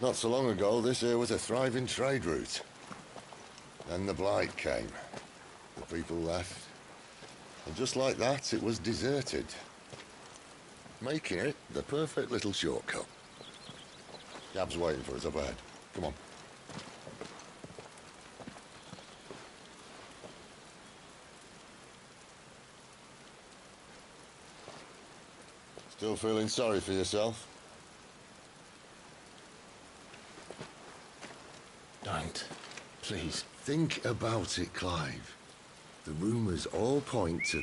Not so long ago, this here was a thriving trade route. Then the blight came. The people left. And just like that, it was deserted. Making it the perfect little shortcut. Gab's waiting for us up ahead. Come on. Still feeling sorry for yourself? Don't. Please. Think about it, Clive. The rumours all point to...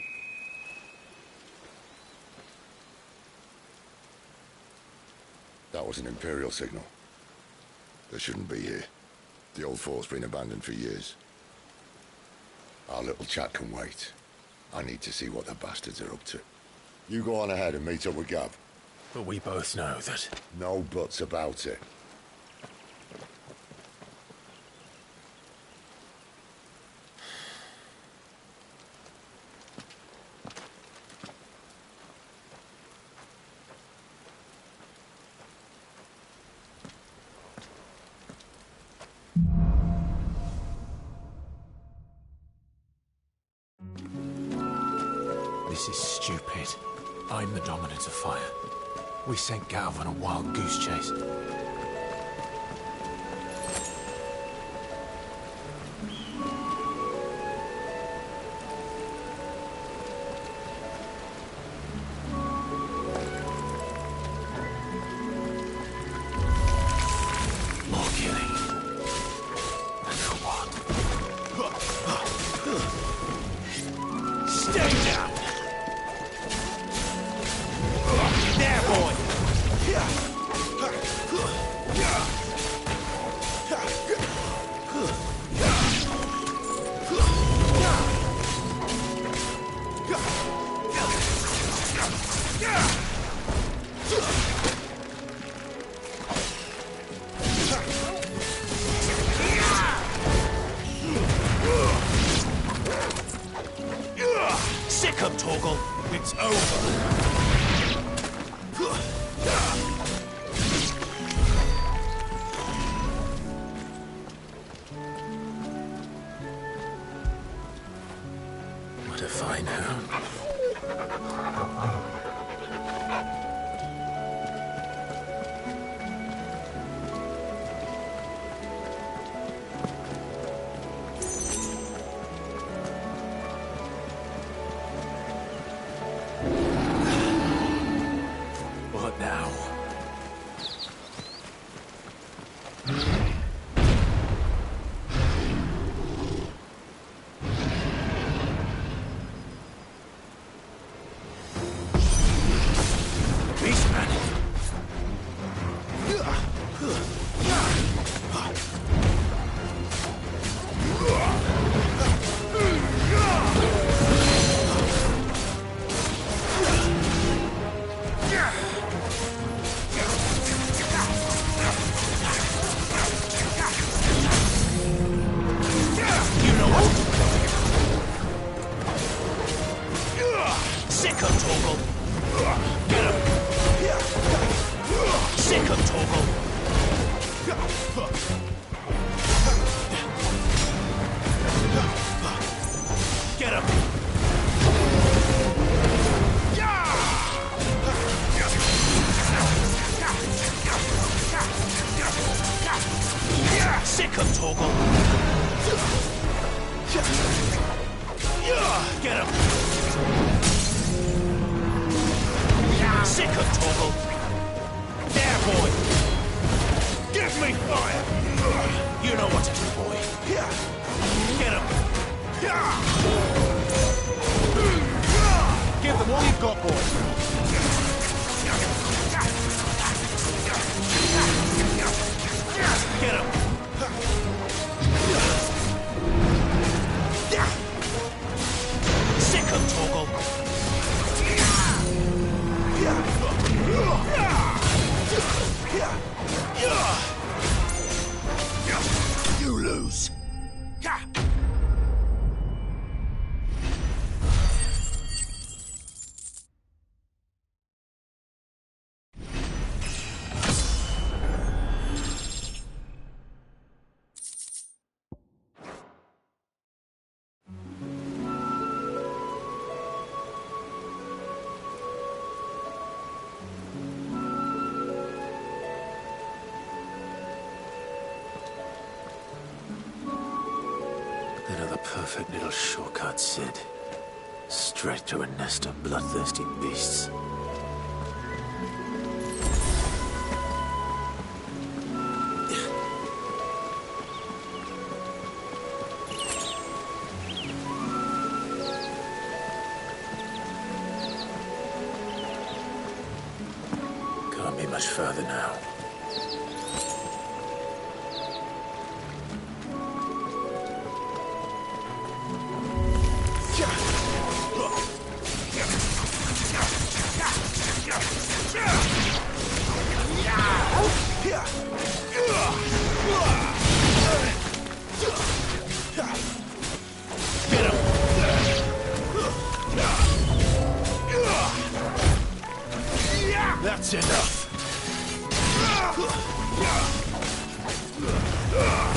That was an Imperial signal. They shouldn't be here. The old fort's been abandoned for years. Our little chat can wait. I need to see what the bastards are up to. You go on ahead and meet up with Gab. But we both know that... No buts about it. This is stupid. I'm the dominant of fire. We sent Gav on a wild goose chase. More killing. And for what? Stay down! There, boy! Sick of Torgal. It's over. What a fine hound. What now? Beastman! Sick of Torgal! Get him! Sick of Torgal! Get him! Sick of Torgal! Get him! Sick of Torgal! There, boy! Give me fire! You know what to do, boy. Get him! Give them all you've got, boy. Get him! Sick of Torgal! You lose. Another perfect little shortcut, Sid. Straight to a nest of bloodthirsty beasts. Can't be much further now. That's enough.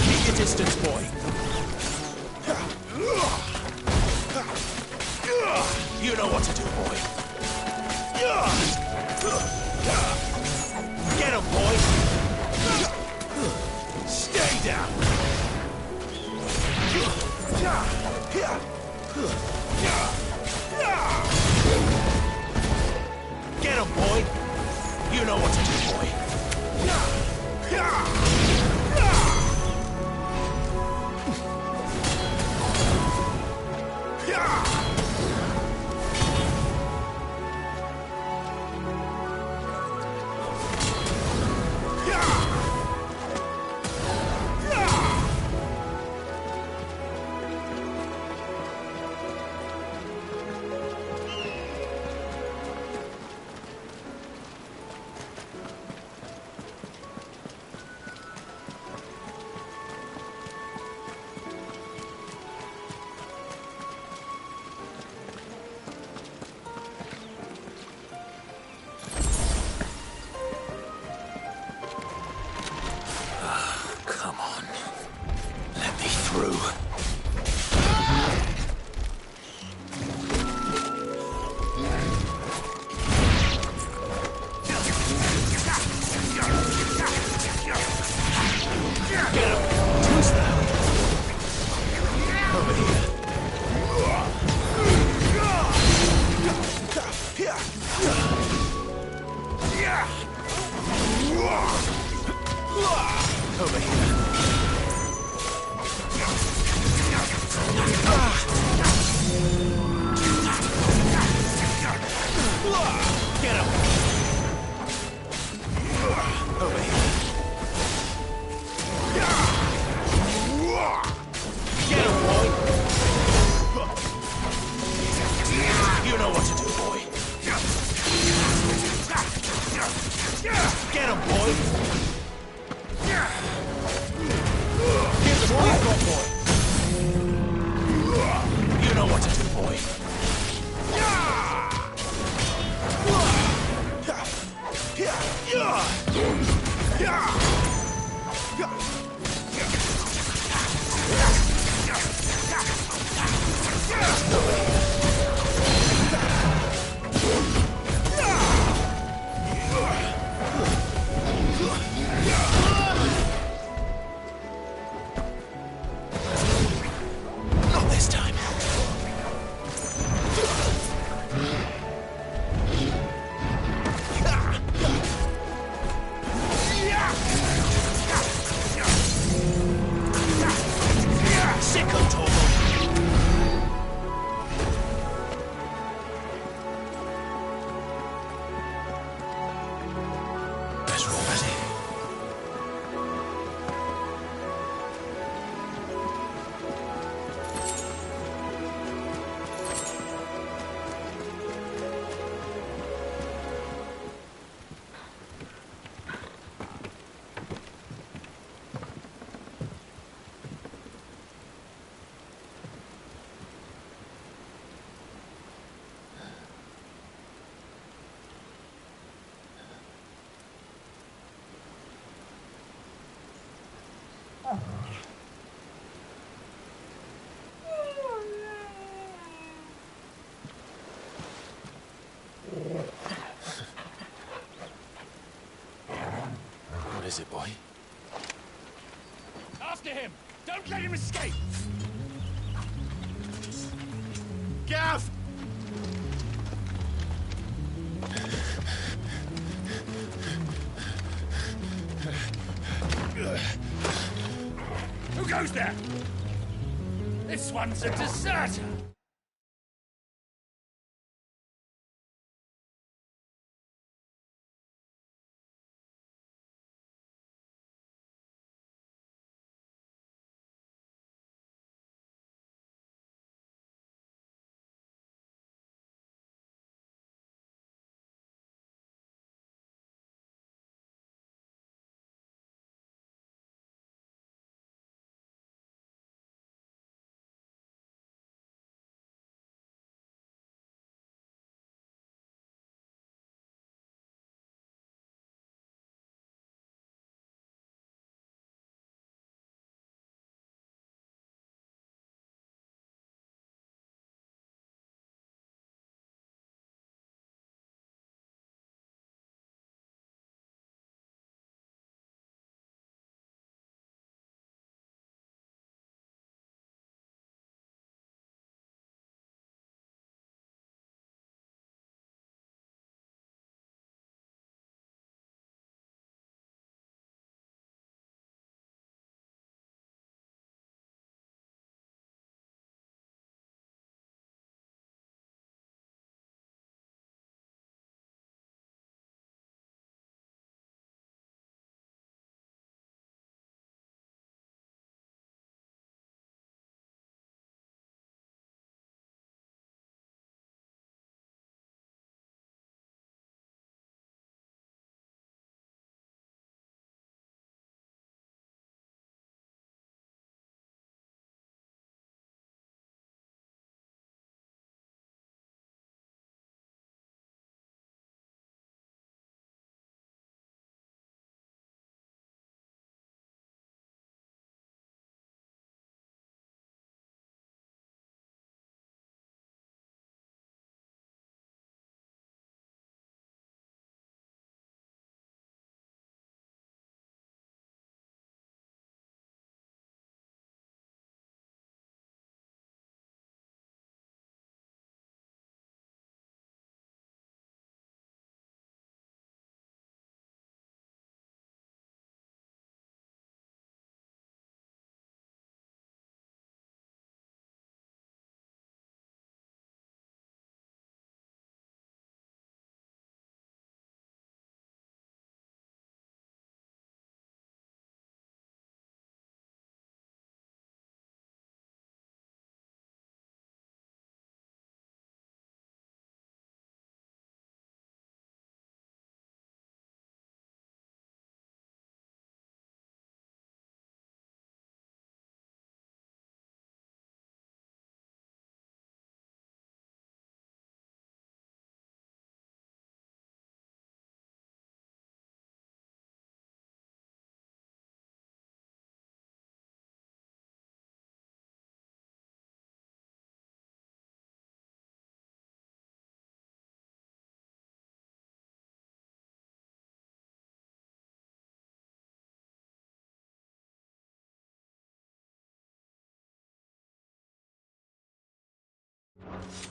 Keep your distance, boy. You know what to do, boy. Get him, boy. Stay down. Get him, boy. You know what to do, boy. What is it, boy? After him! Don't let him escape! Gav! Who goes there? This one's a deserter!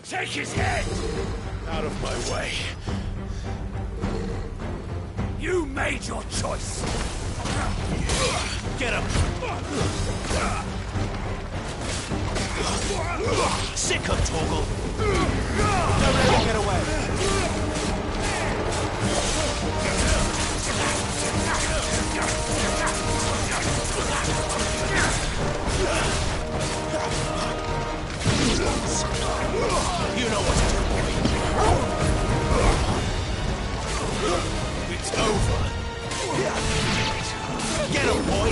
Take his head! Out of my way. You made your choice! Get him! Sick of Torgal! Don't let him get away! You know what to do, boy. It's over. Get him, boy.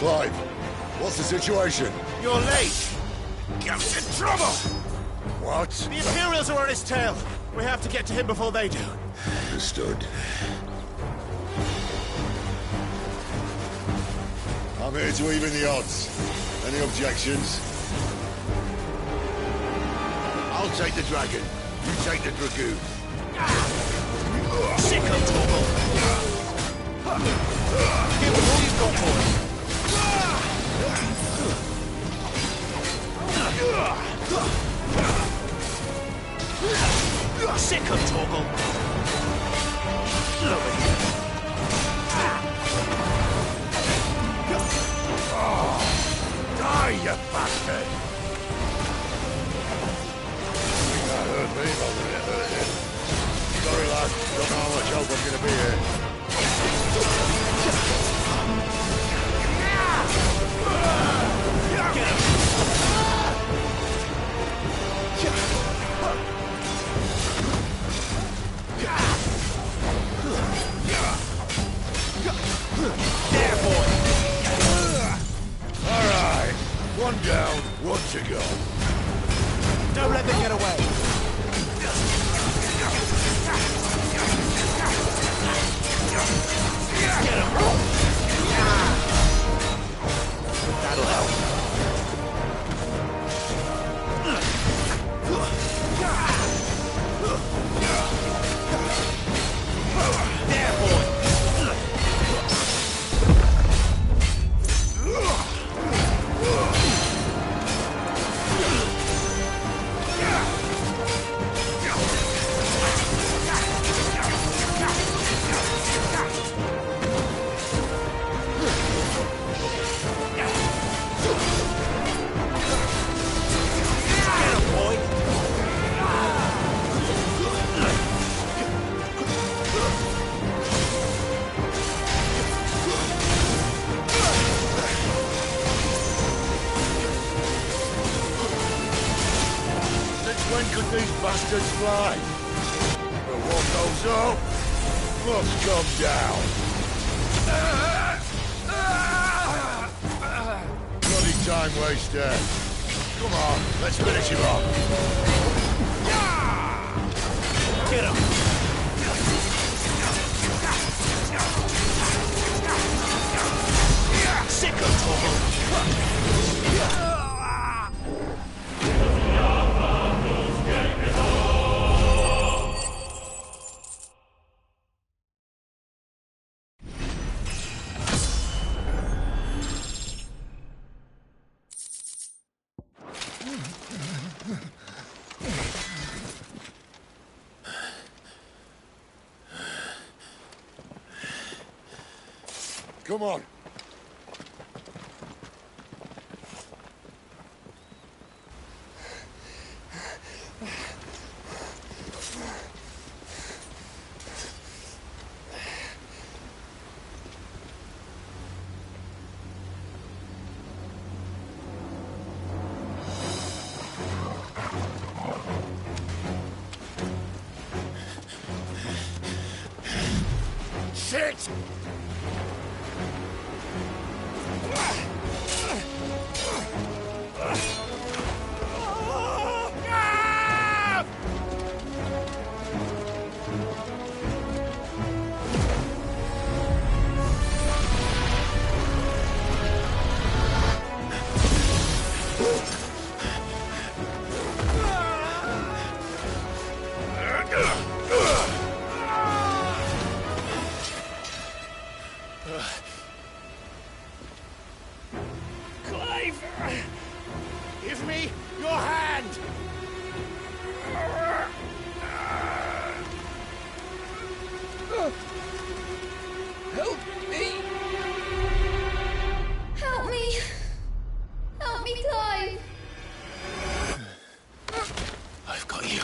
Clive, what's the situation? You're late! Ghost in trouble! What? The Imperials are on his tail. We have to get to him before they do. Understood. I'm here to even the odds. Any objections? I'll take the dragon. You take the dragoon. Sicko Torgal! Give us all you've got for us. Sicko Torgal! Over here. Die, you bastard! That hurt me, but it hurt him. Sorry, lad. Don't know how much help I'm gonna be here. Get him! There, boy! All right. One down, one to go. Don't let them get away! Get him! That'll help. There, boy! When could these bastards fly? But what goes up must come down. Bloody time waster. Come on, let's finish him off. Get him! Sicko Torgal! Come on. Shit! Clive! Give me your hand! Help me! Help me! Help me, Clive! I've got you.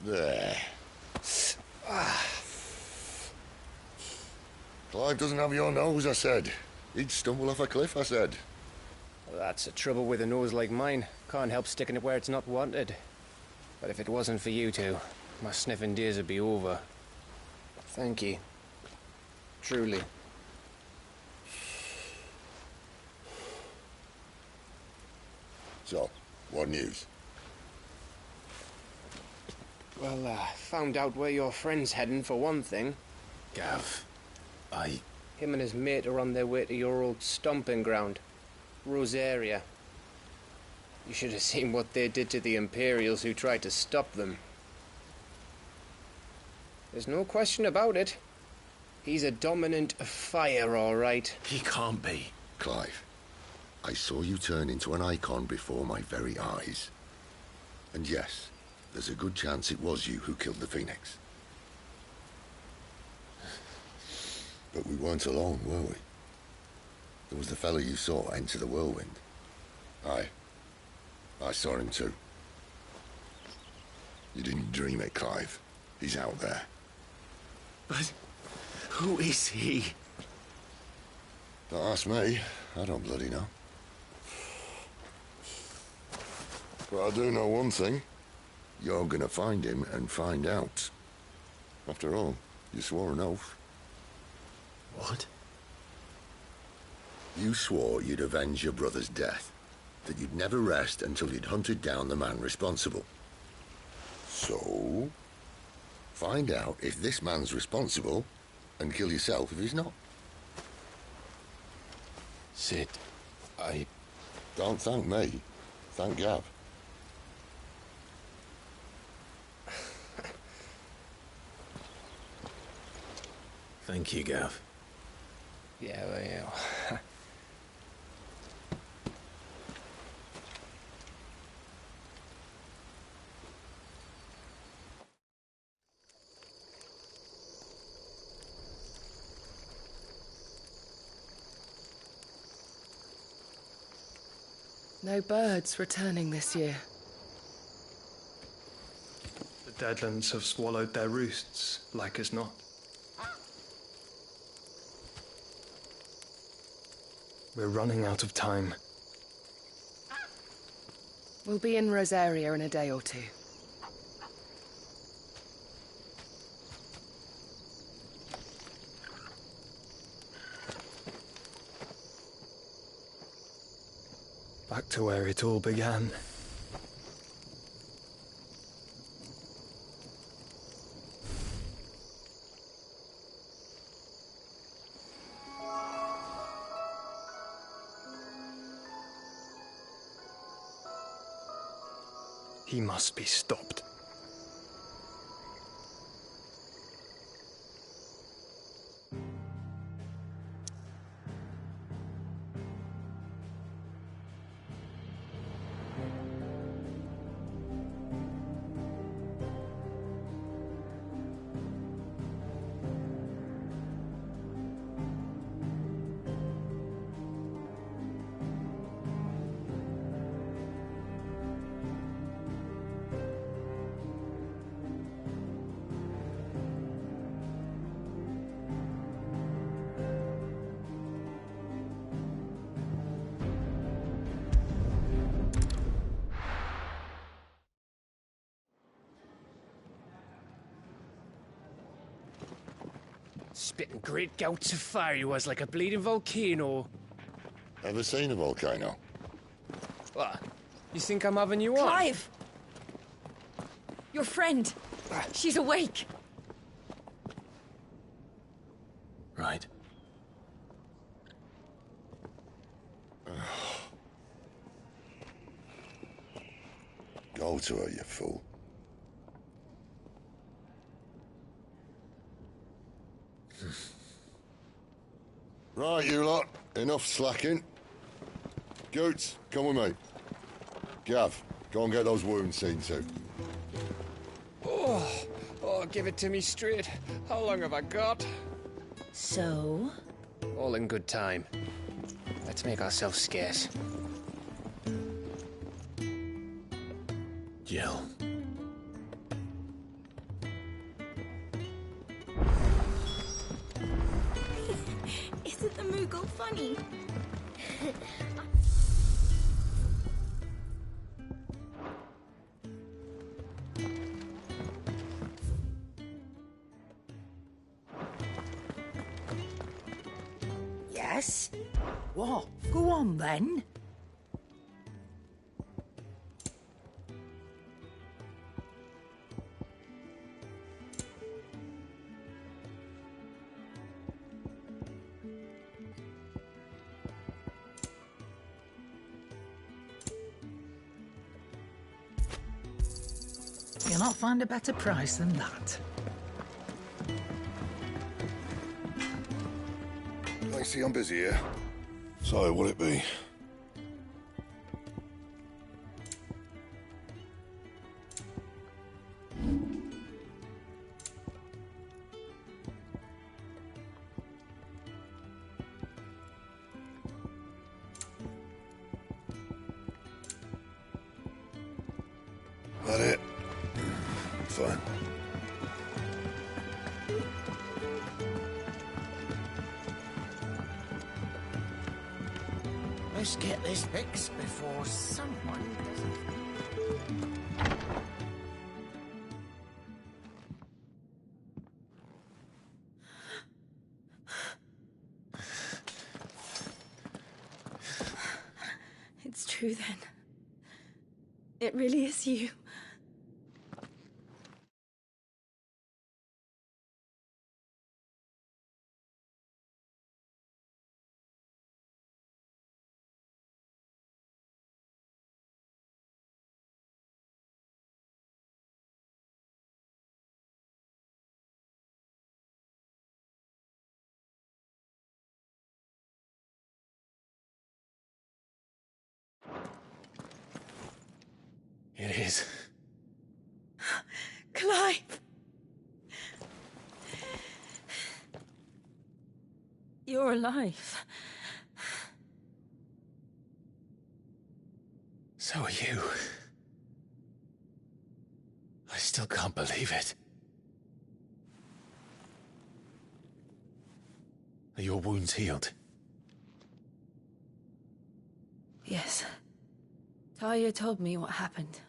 There. Clive doesn't have your nose, I said. He'd stumble off a cliff, I said. Well, that's the trouble with a nose like mine. Can't help sticking it where it's not wanted. But if it wasn't for you two, my sniffing days would be over. Thank you. Truly. So, what news? Well, found out where your friend's heading, for one thing. Gav, Him and his mate are on their way to your old stomping ground, Rosaria. You should have seen what they did to the Imperials who tried to stop them. There's no question about it. He's a dominant fire, all right. He can't be. Clive, I saw you turn into an icon before my very eyes. And yes, there's a good chance it was you who killed the Phoenix. But we weren't alone, were we? There was the fellow you saw enter the whirlwind. I saw him too. You didn't dream it, Clive. He's out there. But who is he? Don't ask me. I don't bloody know. But I do know one thing. You're gonna find him and find out. After all, you swore an oath. What? You swore you'd avenge your brother's death. That you'd never rest until you'd hunted down the man responsible. So, find out if this man's responsible, and kill yourself if he's not. Sid, Don't thank me. Thank Gav. Thank you, Gav. Yeah, well. No birds returning this year. The Deadlands have swallowed their roosts, like as not. We're running out of time. We'll be in Rosaria in a day or two. Back to where it all began. He must be stopped. Spitting great gouts of fire he was, like a bleeding volcano. Ever seen a volcano? What? You think I'm having you on? Clive! Your friend! She's awake! Right. Go to her, you fool. Right, you lot. Enough slacking. Goots, come with me. Gav, go and get those wounds seen to. Oh, give it to me straight. How long have I got? So? All in good time. Let's make ourselves scarce. Jill. go funny. Yes? What? Go on then. You'll not find a better price than that. I see I'm busy here. So, what'll it be? That it? Fine. Let's get this fixed before someone doesn't... It's true then. It really is you. It is. Clive! You're alive. So are you. I still can't believe it. Are your wounds healed? Yes. Talia told me what happened.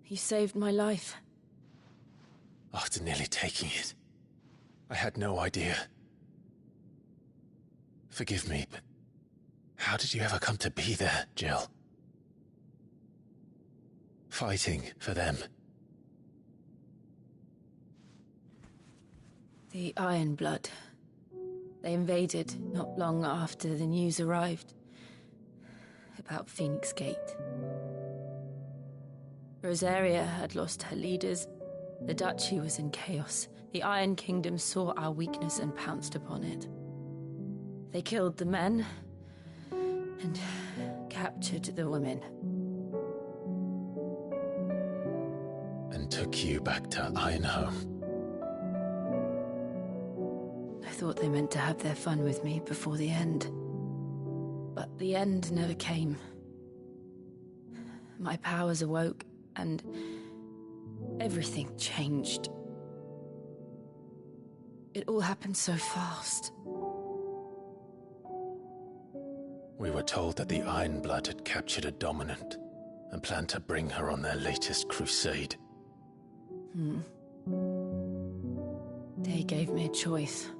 You saved my life. After nearly taking it, I had no idea. Forgive me, but how did you ever come to be there, Jill? Fighting for them. The Iron Blood. They invaded not long after the news arrived about Phoenix Gate. Rosaria had lost her leaders. The Duchy was in chaos. The Iron Kingdom saw our weakness and pounced upon it. They killed the men and captured the women. And took you back to Ironhome. I thought they meant to have their fun with me before the end. But the end never came. My powers awoke, and everything changed. It all happened so fast. We were told that the Iron Blood had captured a dominant and planned to bring her on their latest crusade. They gave me a choice.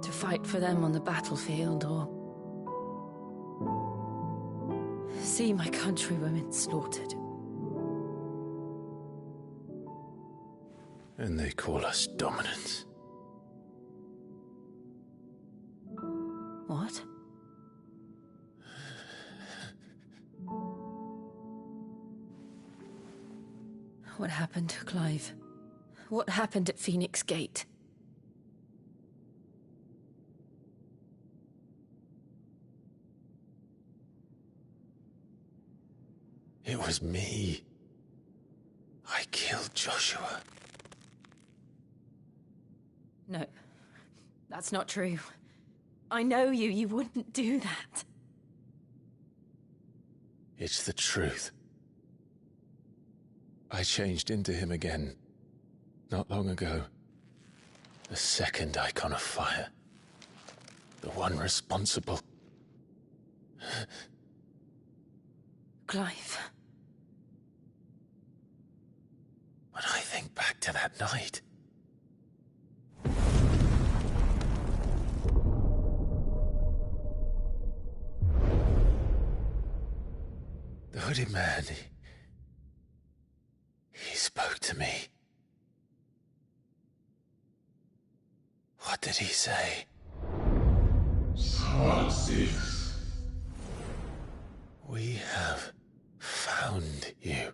To fight for them on the battlefield, or see my countrywomen slaughtered. And they call us dominants. What? What happened, Clive? What happened at Phoenix Gate? It was me. I killed Joshua. No, that's not true. I know you. You wouldn't do that. It's the truth. I changed into him again, not long ago. The second icon of fire. The one responsible. Clive. When I think back to that night... The hooded man, he spoke to me. What did he say? We have found you.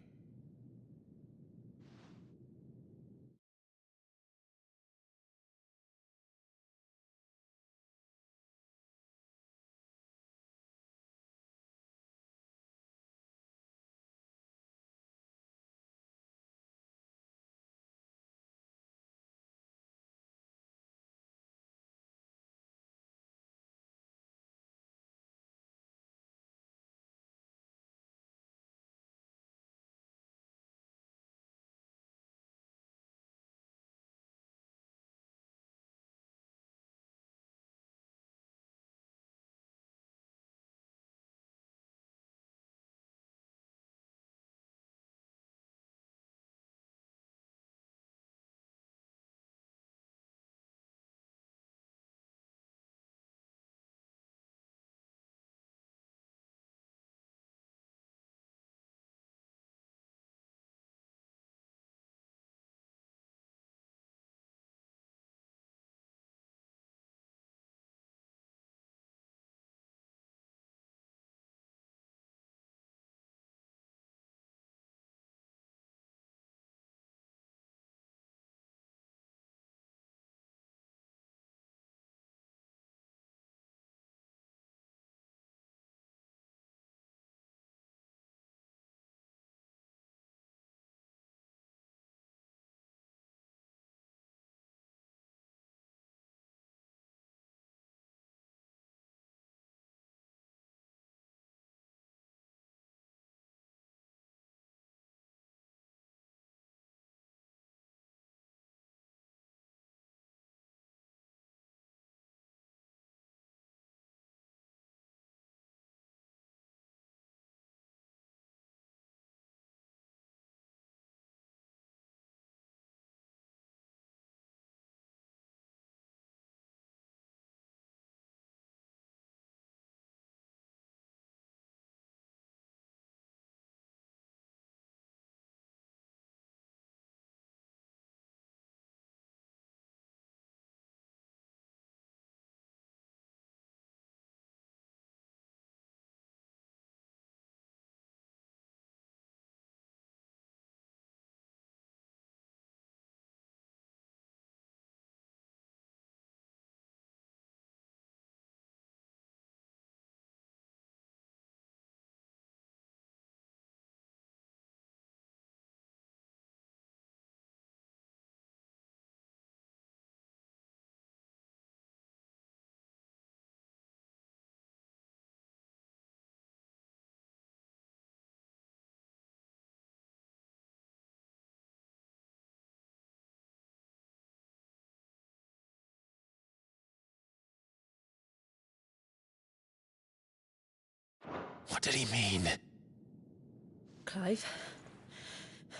What did he mean? Clive,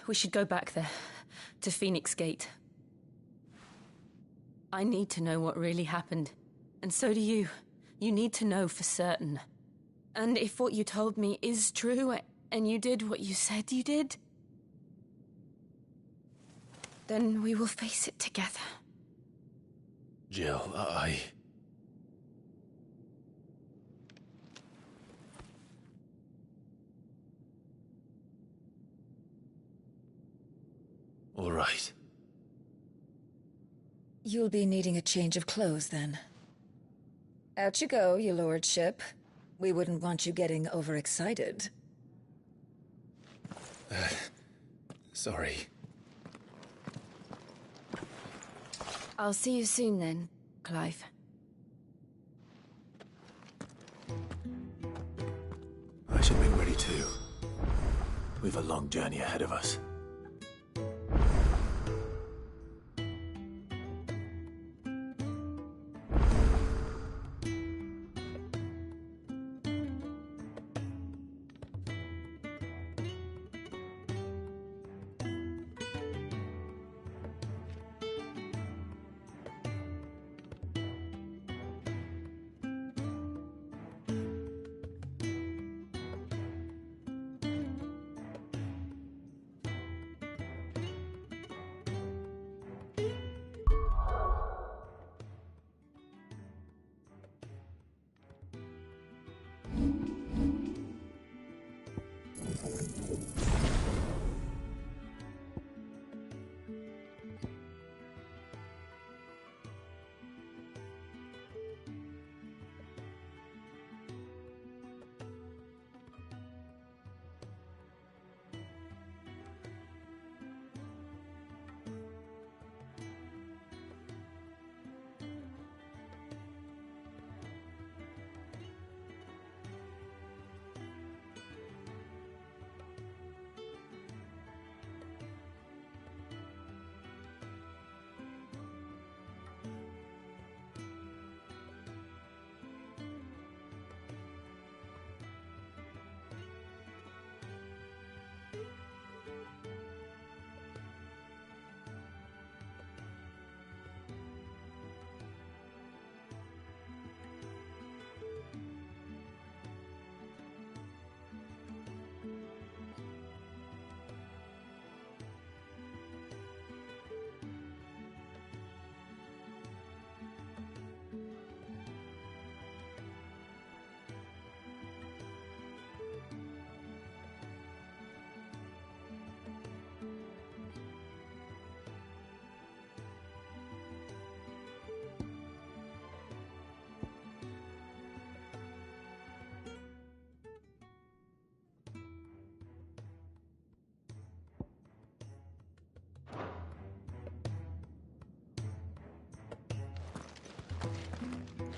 we should go back there, to Phoenix Gate. I need to know what really happened. And so do you. You need to know for certain. And if what you told me is true, and you did what you said you did, then we will face it together. Jill, All right. You'll be needing a change of clothes, then. Out you go, your lordship. We wouldn't want you getting overexcited. Sorry. I'll see you soon then, Clive. I should be ready too. We've a long journey ahead of us.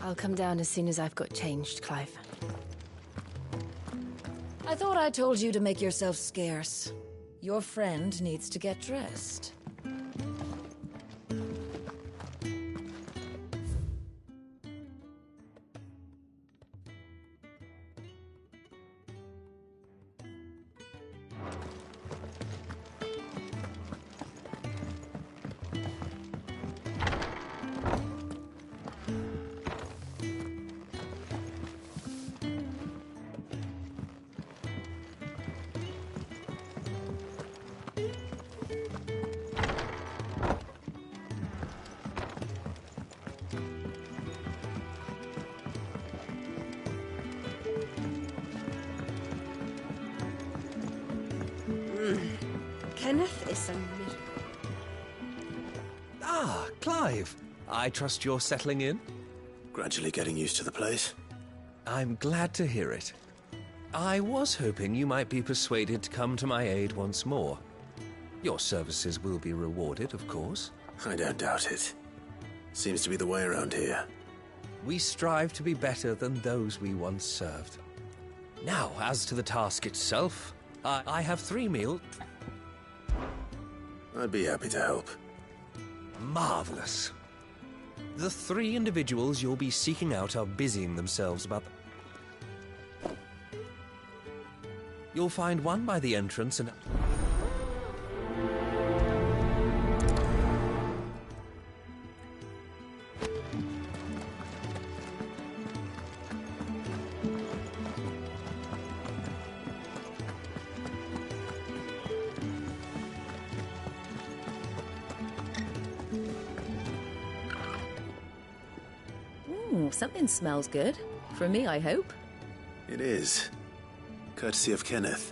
I'll come down as soon as I've got changed, Clive. I thought I told you to make yourself scarce. Your friend needs to get dressed. Kenneth is a Ah, Clive. I trust you're settling in? Gradually getting used to the place. I'm glad to hear it. I was hoping you might be persuaded to come to my aid once more. Your services will be rewarded, of course. I don't doubt it. Seems to be the way around here. We strive to be better than those we once served. Now, as to the task itself, I have 3 meals. I'd be happy to help. Marvelous. The 3 individuals you'll be seeking out are busying themselves about You'll find one by the entrance and... Something smells good. For me, I hope. It is. Courtesy of Kenneth.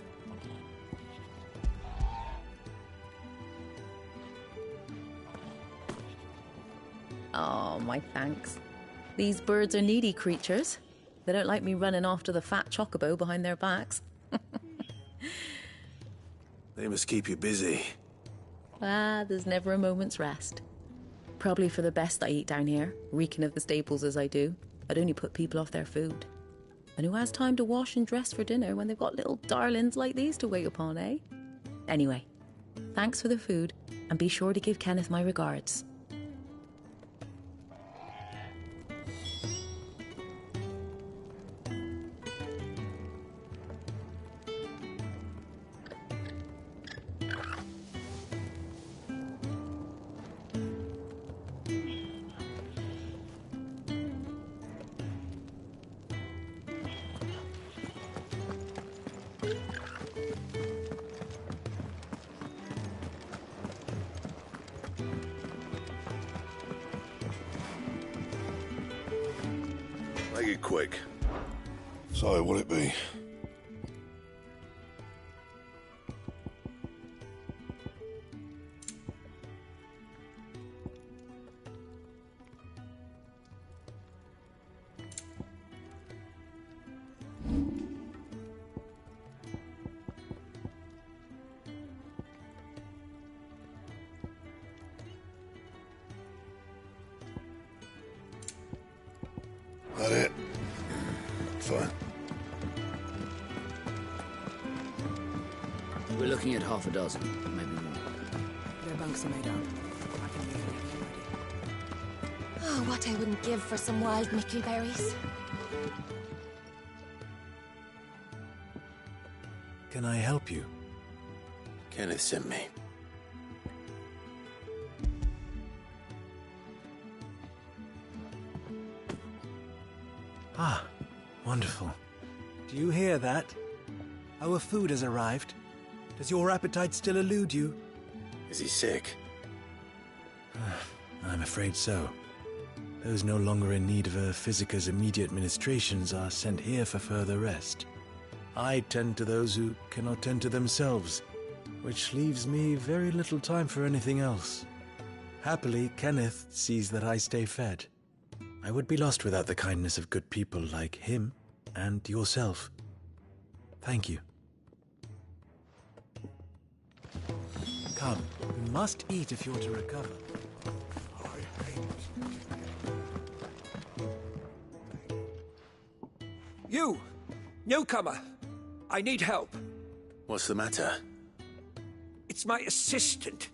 Oh, my thanks. These birds are needy creatures. They don't like me running after the fat chocobo behind their backs. They must keep you busy. There's never a moment's rest. Probably for the best I eat down here, reeking of the staples as I do. I'd only put people off their food. And who has time to wash and dress for dinner when they've got little darlings like these to wait upon, eh? Anyway, thanks for the food, and be sure to give Kenneth my regards. Make it quick. So, what'll it be? That it? Fine. We're looking at half a dozen, maybe more. Their bunks are made up. I can leave when you're ready. Oh, what I wouldn't give for some wild Mickey berries. Can I help you? Kenneth sent me. Ah, wonderful. Do you hear that? Our food has arrived. Does your appetite still elude you? Is he sick? I'm afraid so. Those no longer in need of a physicker's immediate ministrations are sent here for further rest. I tend to those who cannot tend to themselves, which leaves me very little time for anything else. Happily, Kenneth sees that I stay fed. I would be lost without the kindness of good people like him and yourself. Thank you. Come, you must eat if you're to recover. You! Newcomer! I need help. What's the matter? It's my assistant.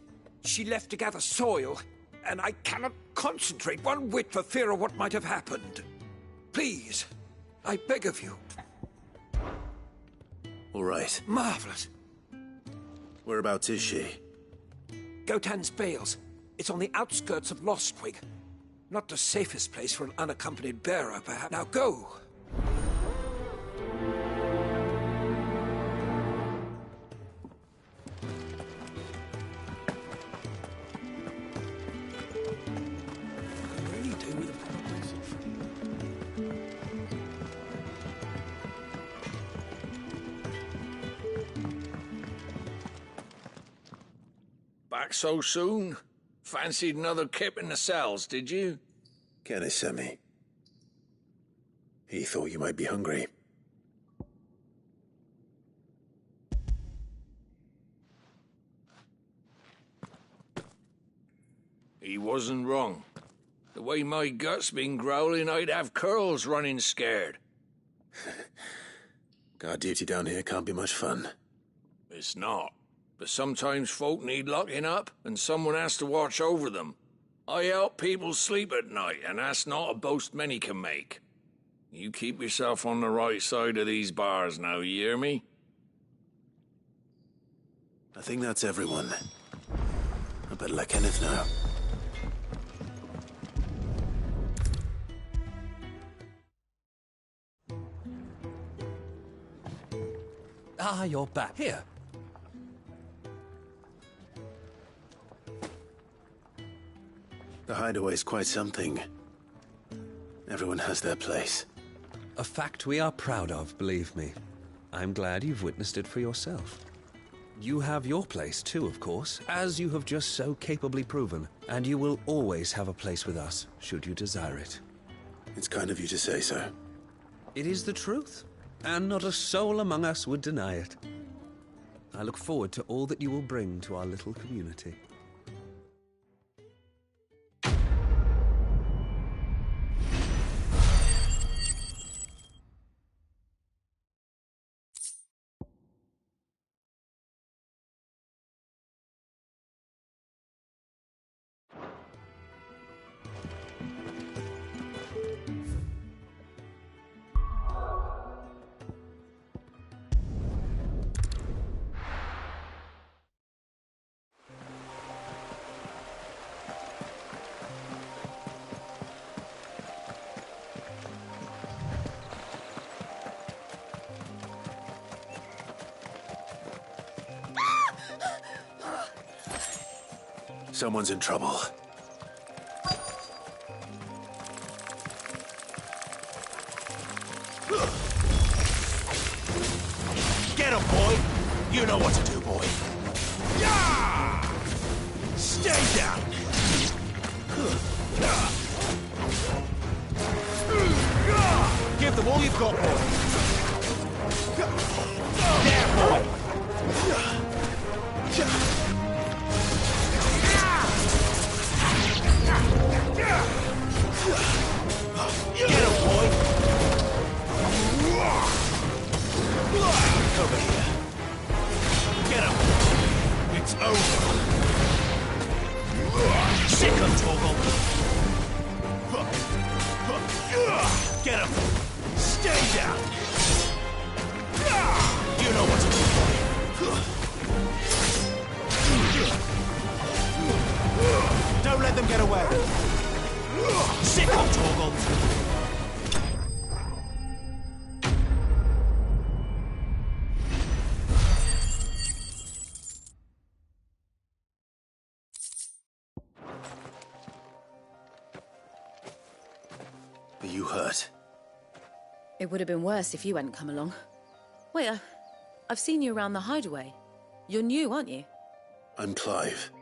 She left to gather soil, and I cannot concentrate one whit for fear of what might have happened. Please, I beg of you. All right. Marvelous. Whereabouts is she? Gotan's Bales. It's on the outskirts of Lostwig. Not the safest place for an unaccompanied bearer, perhaps. Now go! Back so soon? Fancied another kip in the cells, did you? Kenneth sent me. He thought you might be hungry. He wasn't wrong. The way my gut's been growling, I'd have curls running scared. Guard duty down here can't be much fun. It's not. But sometimes folk need locking up, and someone has to watch over them. I help people sleep at night, and that's not a boast many can make. You keep yourself on the right side of these bars now, you hear me? I think that's everyone. I better let Kenneth know. Ah, you're back. Here. The hideaway's quite something. Everyone has their place. A fact we are proud of, believe me. I'm glad you've witnessed it for yourself. You have your place too, of course, as you have just so capably proven, and you will always have a place with us, should you desire it. It's kind of you to say so. It is the truth, and not a soul among us would deny it. I look forward to all that you will bring to our little community. Someone's in trouble. Get him, boy! You know what to do, boy. Yeah! Stay down! Give them all you've got, boy! There, boy! Get him, boy! Over here. Get him! It's over! Sick him, Torgal! Get him! Stay down! You know what to do, boy! Don't let them get away! Sick him, Torgal! Are you hurt? It would have been worse if you hadn't come along. Wait, I've seen you around the hideaway. You're new, aren't you? I'm Clive.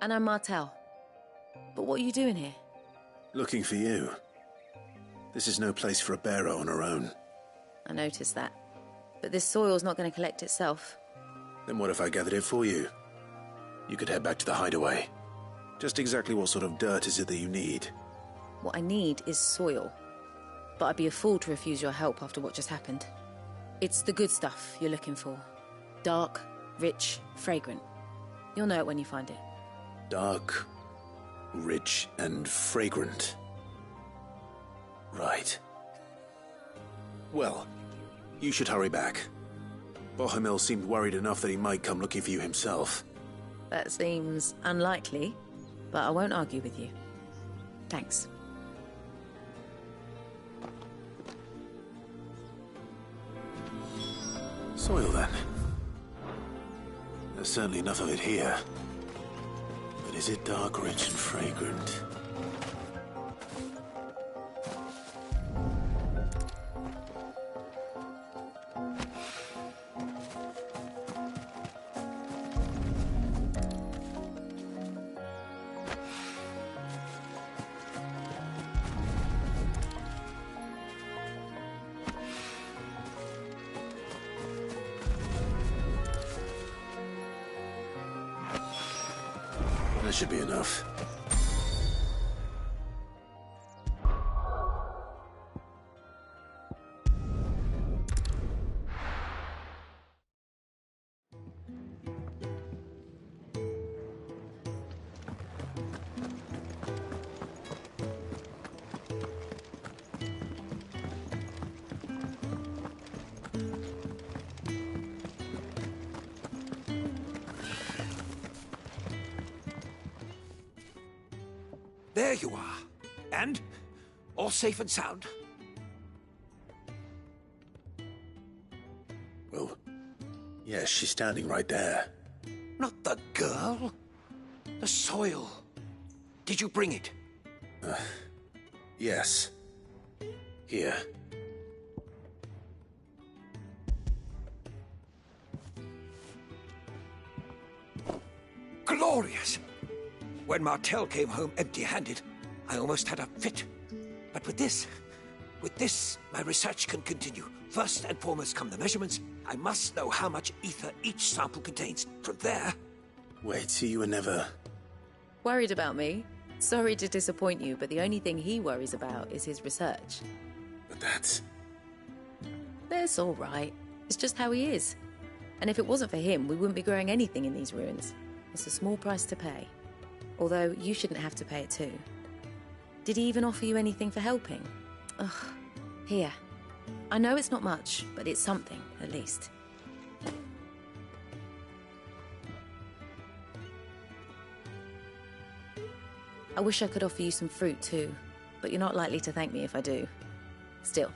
And I'm Martel. But what are you doing here? Looking for you. This is no place for a bearer on her own. I noticed that. But this soil's not going to collect itself. Then what if I gathered it for you? You could head back to the hideaway. Just exactly what sort of dirt is it that you need? What I need is soil. but I'd be a fool to refuse your help after what just happened. It's the good stuff you're looking for. Dark, rich, fragrant. You'll know it when you find it. Dark, rich, and fragrant. Right. Well, you should hurry back. Bohemil seemed worried enough that he might come looking for you himself. That seems unlikely, but I won't argue with you. Thanks. Soil, then. There's certainly enough of it here. But is it dark, rich, and fragrant? That should be enough. There you are. And? All safe and sound? Well, yes, she's standing right there. Not the girl. The soil. Did you bring it? Yes. Here. Glorious! When Martel came home empty-handed, I almost had a fit. But with this, my research can continue. First and foremost come the measurements. I must know how much ether each sample contains. From there... Wait, so you were never... Worried about me? Sorry to disappoint you, but the only thing he worries about is his research. But that's... That's all right. It's just how he is. And if it wasn't for him, we wouldn't be growing anything in these ruins. It's a small price to pay. Although, you shouldn't have to pay it too. Did he even offer you anything for helping? Ugh. Here. I know it's not much, but it's something, at least. I wish I could offer you some fruit too, but you're not likely to thank me if I do. Still,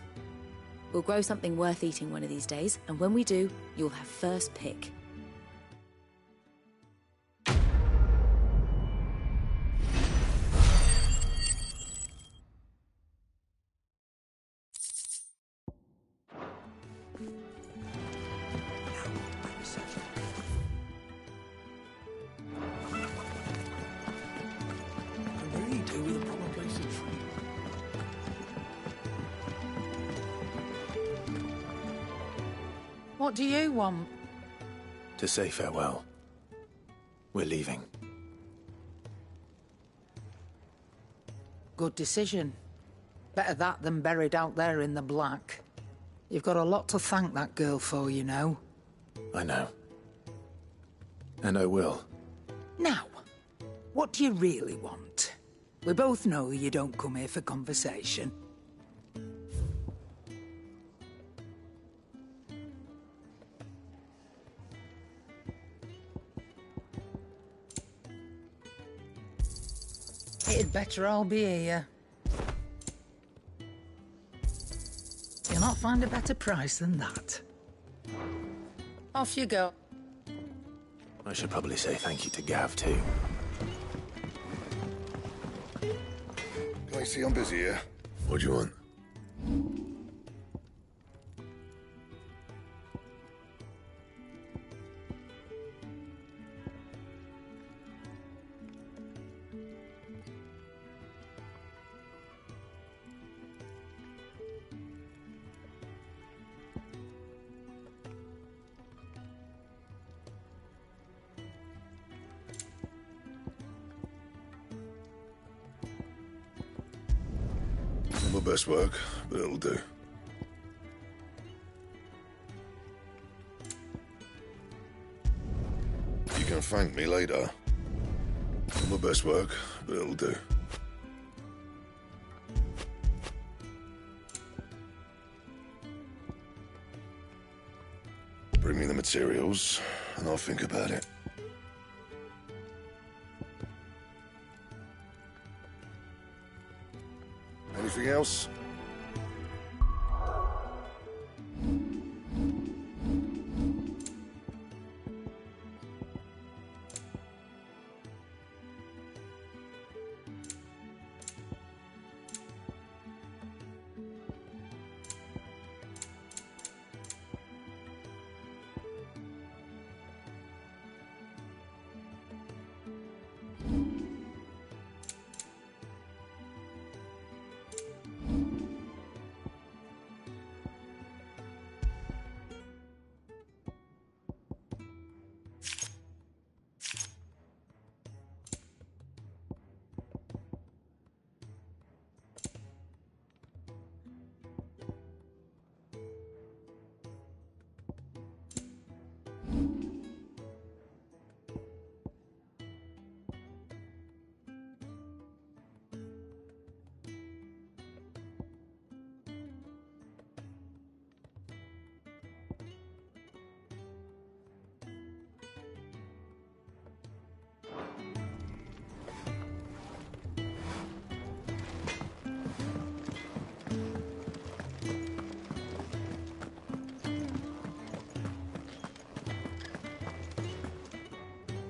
we'll grow something worth eating one of these days, and when we do, you'll have first pick. What do you want? To say farewell. We're leaving. Good decision. Better that than buried out there in the black. You've got a lot to thank that girl for, you know. I know. And I will. Now, what do you really want? We both know you don't come here for conversation. It'd better all be here. You'll not find a better price than that. Off you go. I should probably say thank you to Gav, too. Can I see I'm busy here? What do you want? I'm best work, but it'll do. You can thank me later. Not my best work, but it'll do. Bring me the materials, and I'll think about it. Anything else?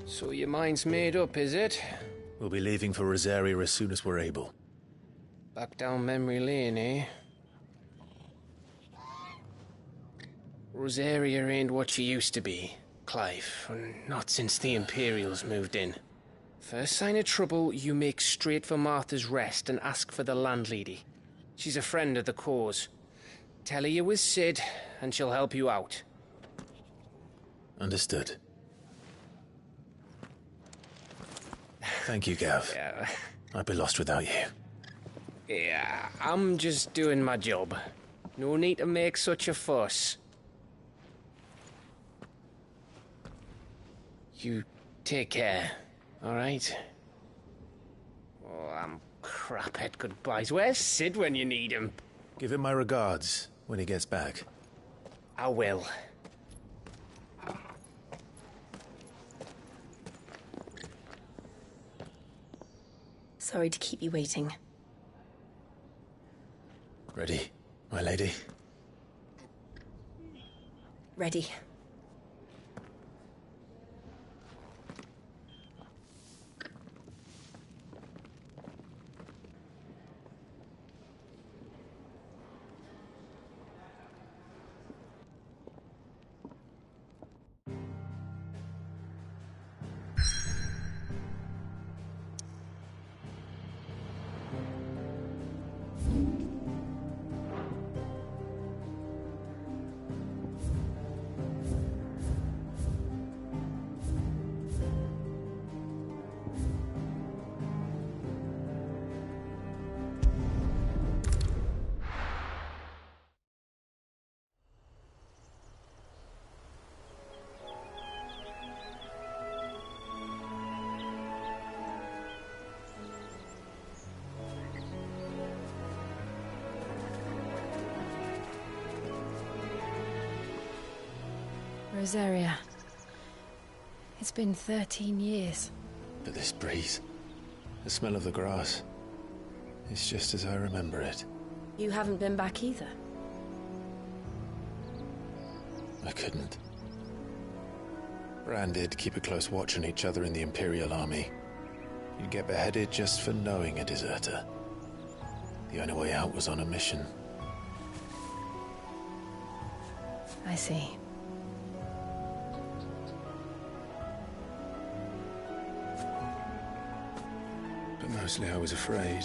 So your mind's made up, is it? We'll be leaving for Rosaria as soon as we're able. Back down memory lane, eh? Rosaria ain't what she used to be, Clive. Not since the Imperials moved in. First sign of trouble, you make straight for Martha's Rest and ask for the landlady. She's a friend of the cause. Tell her you was Sid, and she'll help you out. Understood. Thank you, Gav. Yeah. I'd be lost without you. Yeah, I'm just doing my job. No need to make such a fuss. You take care, all right? Oh, I'm crap at goodbyes. Where's Sid when you need him? Give him my regards when he gets back. I will. Sorry to keep you waiting. Ready, my lady? Ready. Rosaria. It's been 13 years. But this breeze, the smell of the grass, it's just as I remember it. You haven't been back either. I couldn't. Bran did keep a close watch on each other in the Imperial Army. You'd get beheaded just for knowing a deserter. The only way out was on a mission. I see. But mostly I was afraid.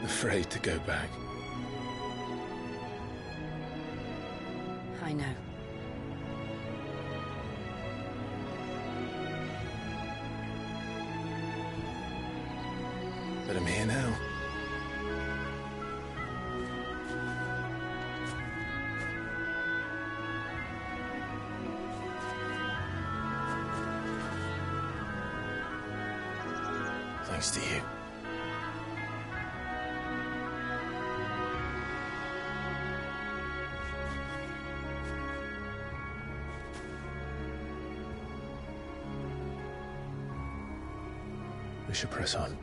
Afraid to go back. I know. Thanks to you. We should press on.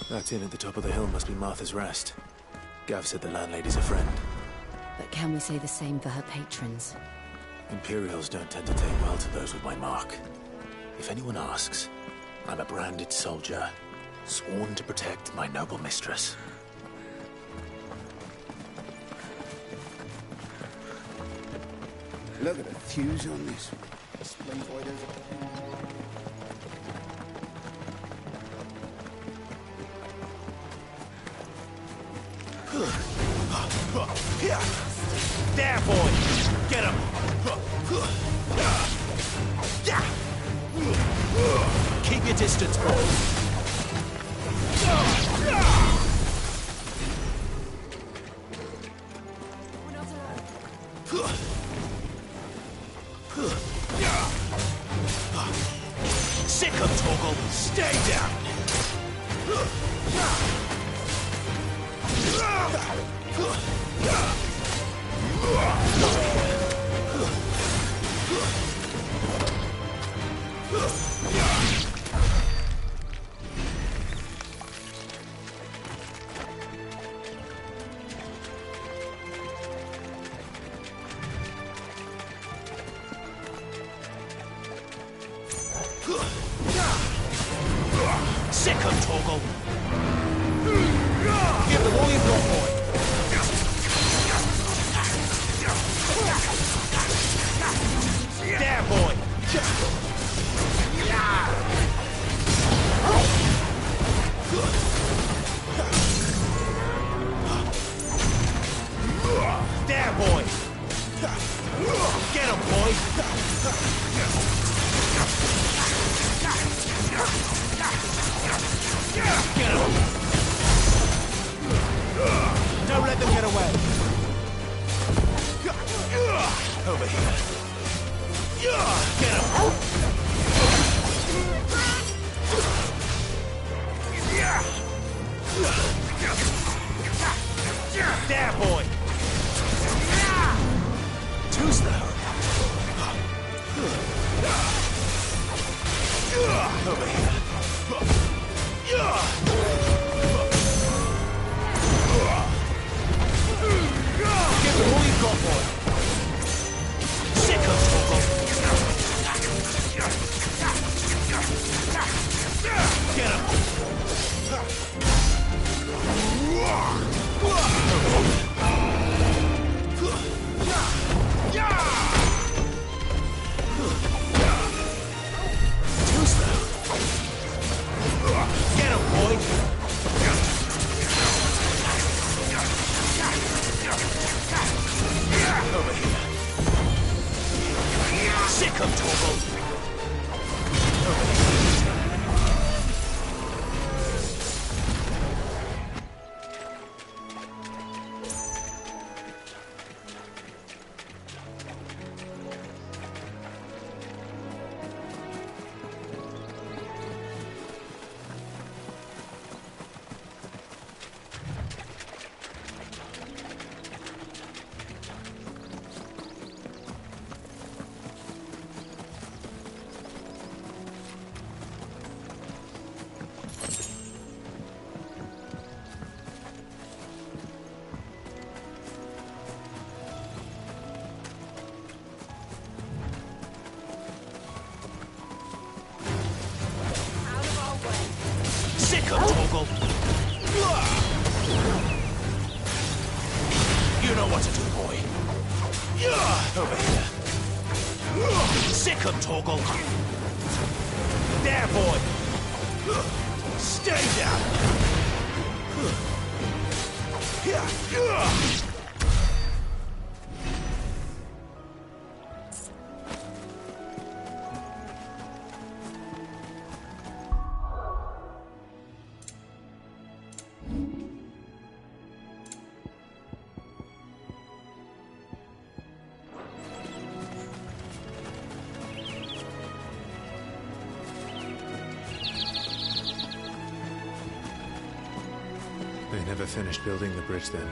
That inn at the top of the hill must be Martha's Rest. Gav said the landlady's a friend. But can we say the same for her patrons? Imperials don't tend to take well to those with my mark. If anyone asks, I'm a branded soldier, sworn to protect my noble mistress. Look at the fuse on this. Explains why there's There, boy! Get him! Keep your distance, boy! Sick of Torgal! Stay down! Sick of Torgal! Give them all you've got, boy! There, boy! There, boy! Get him, boy! Get him! Don't let them get away! Over here. Get him! There, boy! Too slow. Over here. Give them all you've got, boy. Sick of Torgal. Get him. Too slow. Get him, boy. Over here. Sick of Torgal. Over here. Sick of Torgal! You know what to do, boy. Over here. Sick of Torgal! There, boy! Stay down! never finished building the bridge then.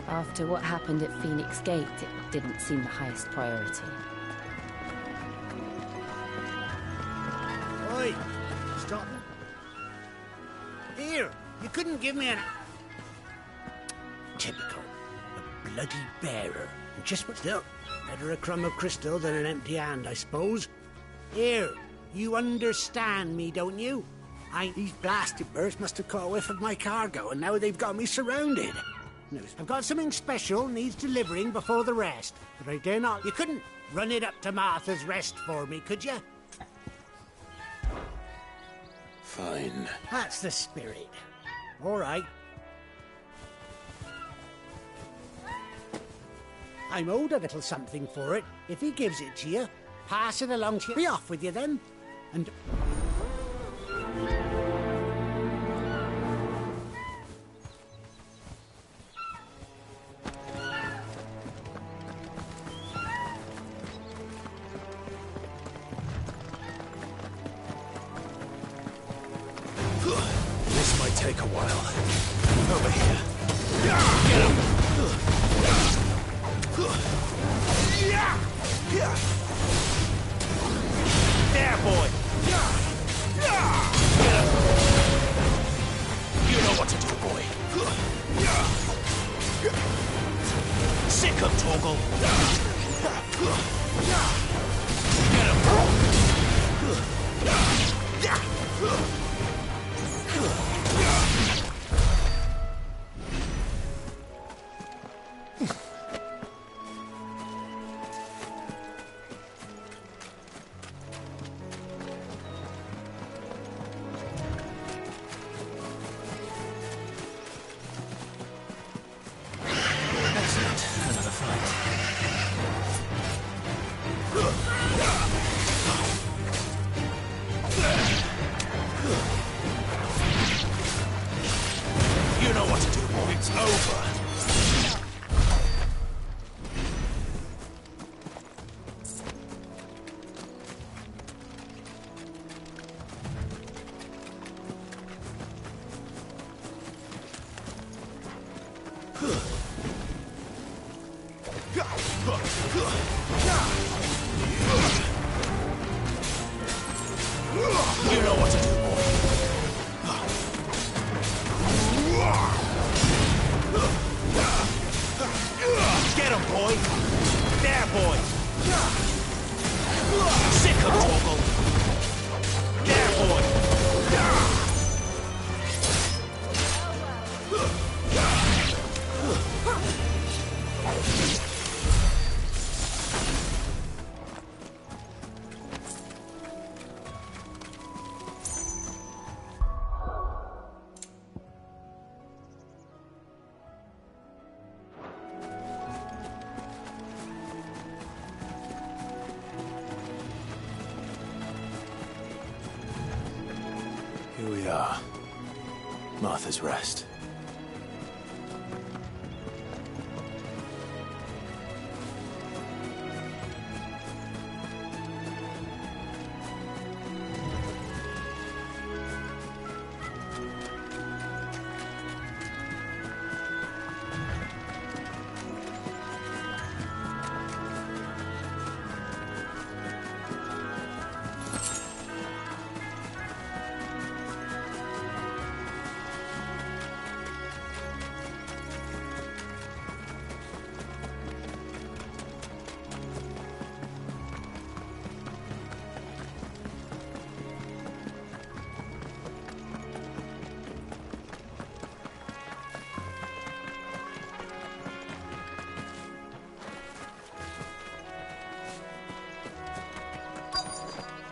After what happened at Phoenix Gate, it didn't seem the highest priority. Oi! Stop. Here, you couldn't give me an... Typical. A bloody bearer. Just but still, better a crumb of crystal than an empty hand, I suppose. Here, you understand me, don't you? These blasted birds must have caught a whiff of my cargo, and now they've got me surrounded. No, I've got something special needs delivering before the rest, but I dare not. You couldn't run it up to Martha's Rest for me, could you? Fine. That's the spirit. All right. I'm owed a little something for it. If he gives it to you, pass it along to you. Be off with you then. And... This might take a while. Over here. Get him! There, boy! Get him! You know what to do, boy. Sick him, Torgal! Get him! You know what to do, boy. It's over. You know what to do, boy. Get him, boy! There, boy! Sick of Torgal! There, boy! Here we are. Martha's Rest.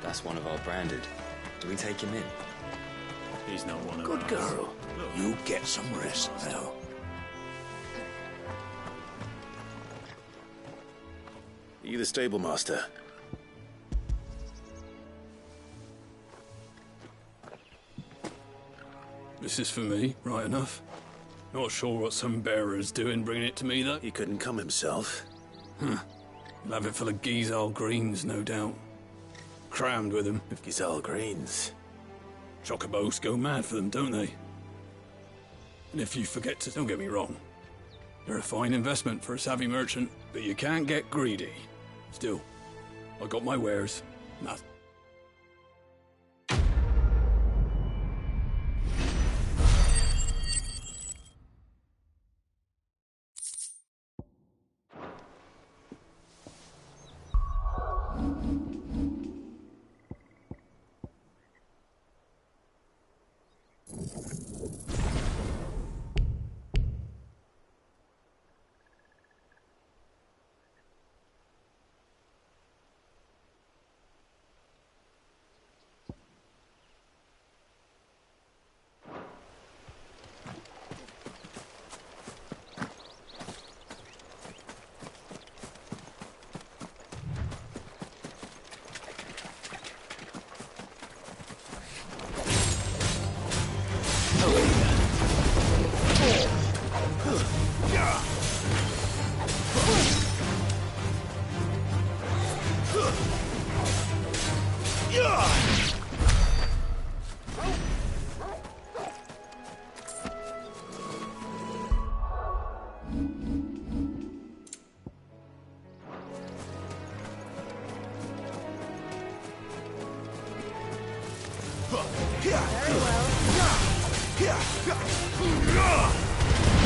That's one of our branded. Do we take him in? He's not one of Good ours. girl. You get some rest now. Are you the stable master? This is for me, right enough. Not sure what some bearer's doing bringing it to me, though. He couldn't come himself. Huh. He'll have it full of Gizal greens, no doubt. Crammed with them. If Gizal greens. Chocobos go mad for them, don't they? And if you forget to... Don't get me wrong. They're a fine investment for a savvy merchant, but you can't get greedy. Still, I got my wares. Not...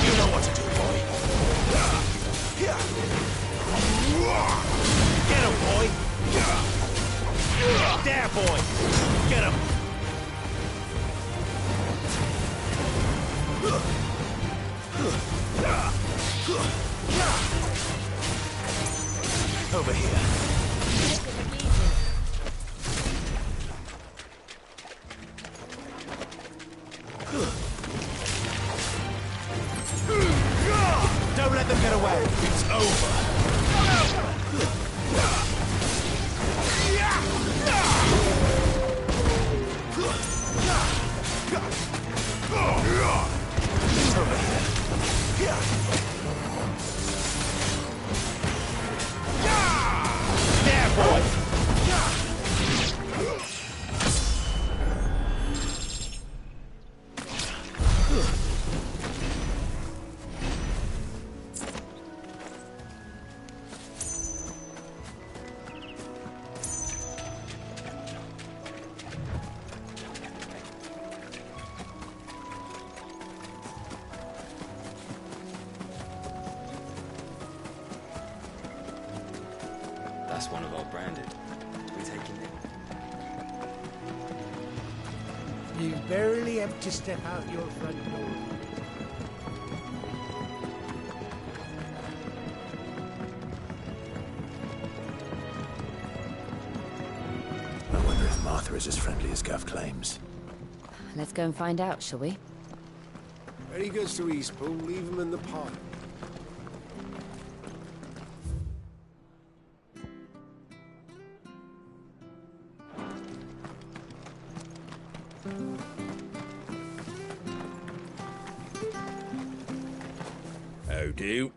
You know what to do, boy. Get him, boy. There, boy. Get him. Over here. Don't let them get away. It's over. Over here. There, boy. That's one of our branded. Do we take him in? You barely have to step out your front door. I wonder if Martha is as friendly as Gav claims. Let's go and find out, shall we? When he goes to Eastpool, leave him in the pot. How do?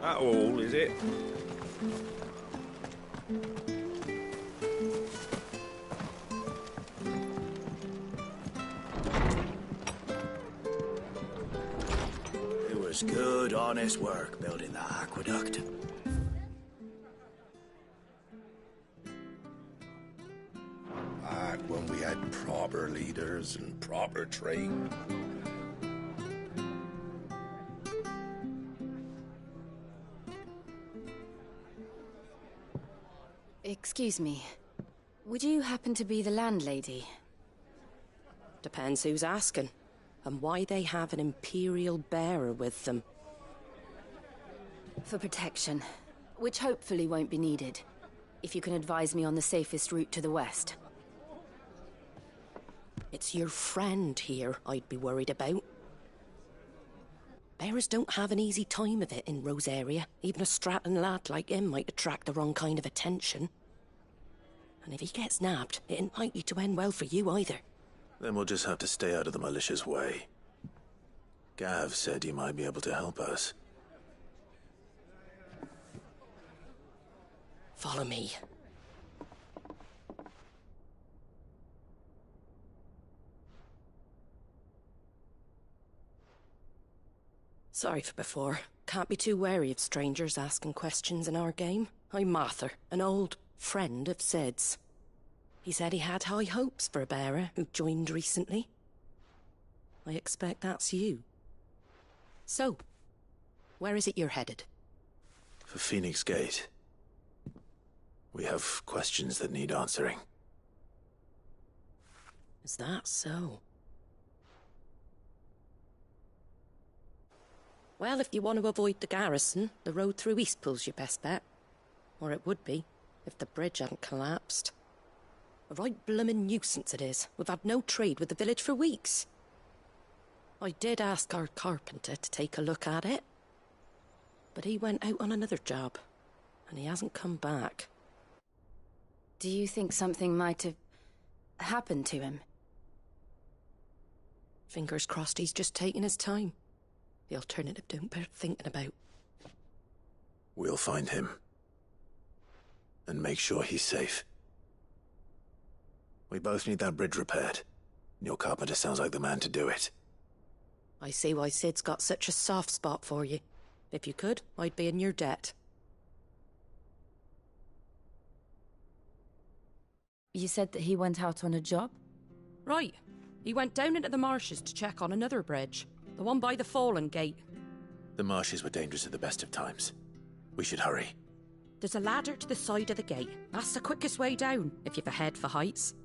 That all, is it? It was good, honest work building that aqueduct. manners and proper trade. Excuse me. Would you happen to be the landlady? Depends who's asking, and why they have an Imperial bearer with them. For protection, which hopefully won't be needed. If you can advise me on the safest route to the west. It's your friend here I'd be worried about. Bearers don't have an easy time of it in Rosaria. Even a strapping lad like him might attract the wrong kind of attention. And if he gets nabbed, it ain't likely to end well for you either. Then we'll just have to stay out of the malicious way. Gav said you might be able to help us. Follow me. Sorry for before. Can't be too wary of strangers asking questions in our game. I'm Martha, an old friend of Sid's. He said he had high hopes for a bearer who joined recently. I expect that's you. So, where is it you're headed? For Phoenix Gate. We have questions that need answering. Is that so? Well, if you want to avoid the garrison, the road through Eastpool's your best bet. Or it would be, if the bridge hadn't collapsed. A right bloomin' nuisance it is. We've had no trade with the village for weeks. I did ask our carpenter to take a look at it. But he went out on another job, and he hasn't come back. Do you think something might have happened to him? Fingers crossed he's just taking his time. The alternative don't bear thinking about. We'll find him. And make sure he's safe. We both need that bridge repaired. Your carpenter sounds like the man to do it. I see why Sid's got such a soft spot for you. If you could, I'd be in your debt. You said that he went out on a job? Right. He went down into the marshes to check on another bridge. The one by the Fallen Gate. The marshes were dangerous at the best of times. We should hurry. There's a ladder to the side of the gate. That's the quickest way down, if you've a head for heights.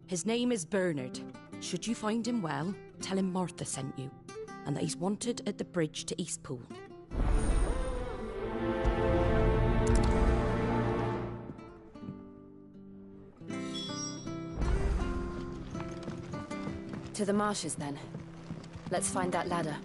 His name is Bernard. Should you find him well, tell him Martha sent you, and that he's wanted at the bridge to Eastpool. To the marshes, then. Let's find that ladder.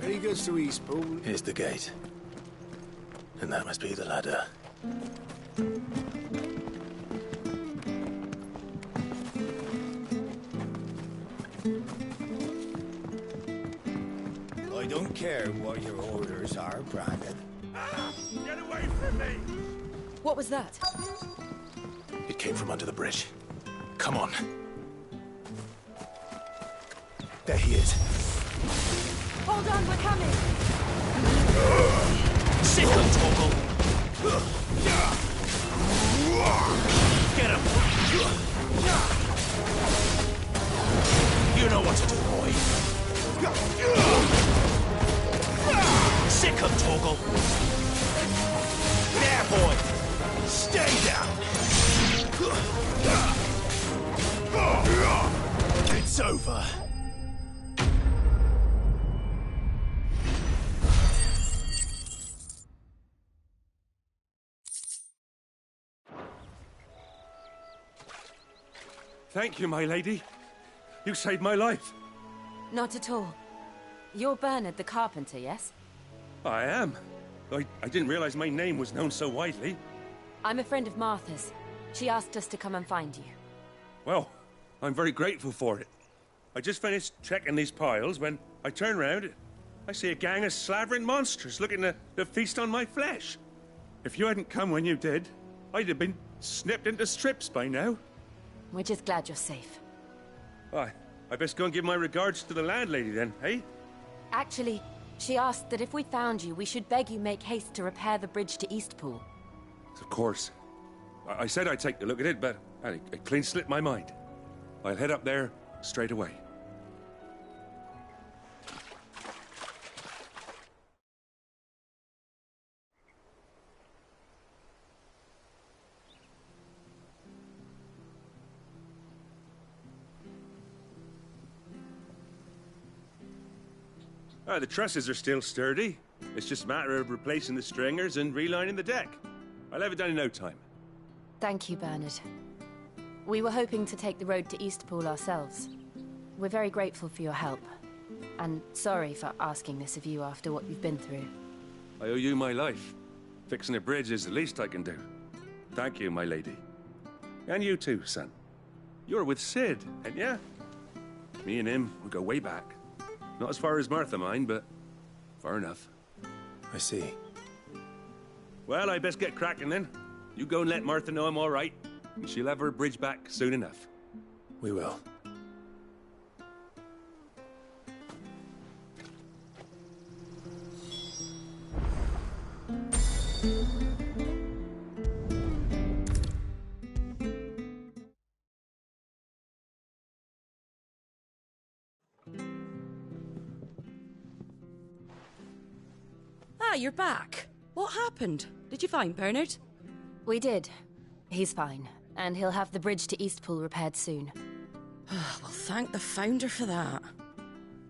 Any goods to Eastpool? Here's the gate. And that must be the ladder. I don't care what your orders are, Brandon. Get away from me! What was that? It came from under the bridge. Come on. There he is. Hold on, we're coming! Sick of Toggle! Get him! You know what to do, boy. Sick of Toggle! There, boy! Stay down! It's over. Thank you, my lady. You saved my life. Not at all. You're Bernard the carpenter, yes? I am. I didn't realize my name was known so widely. I'm a friend of Martha's. She asked us to come and find you. Well, I'm very grateful for it. I just finished checking these piles when I turn round. I see a gang of slavering monsters looking to feast on my flesh. If you hadn't come when you did, I'd have been snipped into strips by now. We're just glad you're safe. Why, I best go and give my regards to the landlady then, eh? Actually, she asked that if we found you, we should beg you make haste to repair the bridge to Eastpool. Of course. I said I'd take a look at it, but it clean slipped my mind. I'll head up there straight away. The trusses are still sturdy. It's just a matter of replacing the stringers and relining the deck. I'll have it done in no time. Thank you, Bernard. We were hoping to take the road to Eastpool ourselves. We're very grateful for your help. And sorry for asking this of you after what you've been through. I owe you my life. Fixing a bridge is the least I can do. Thank you, my lady. And you too, son. You're with Sid, ain't ya? Me and him, we go way back. Not as far as Martha, mind, but far enough. I see. Well, I best get cracking then. You go and let Martha know I'm all right, and she'll have her bridge back soon enough. We will. Ah, you're back. What happened? Did you find Bernard? We did. He's fine, and he'll have the bridge to Eastpool repaired soon. Well, thank the Founder for that.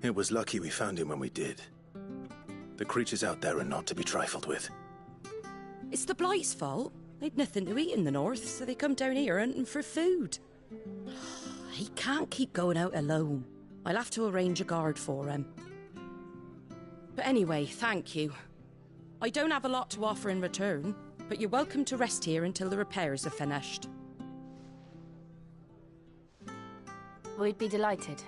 It was lucky we found him when we did. The creatures out there are not to be trifled with. It's the Blight's fault. They'd nothing to eat in the north, so they come down here hunting for food. He can't keep going out alone. I'll have to arrange a guard for him. But anyway, thank you. I don't have a lot to offer in return, but you're welcome to rest here until the repairs are finished. We'd be delighted.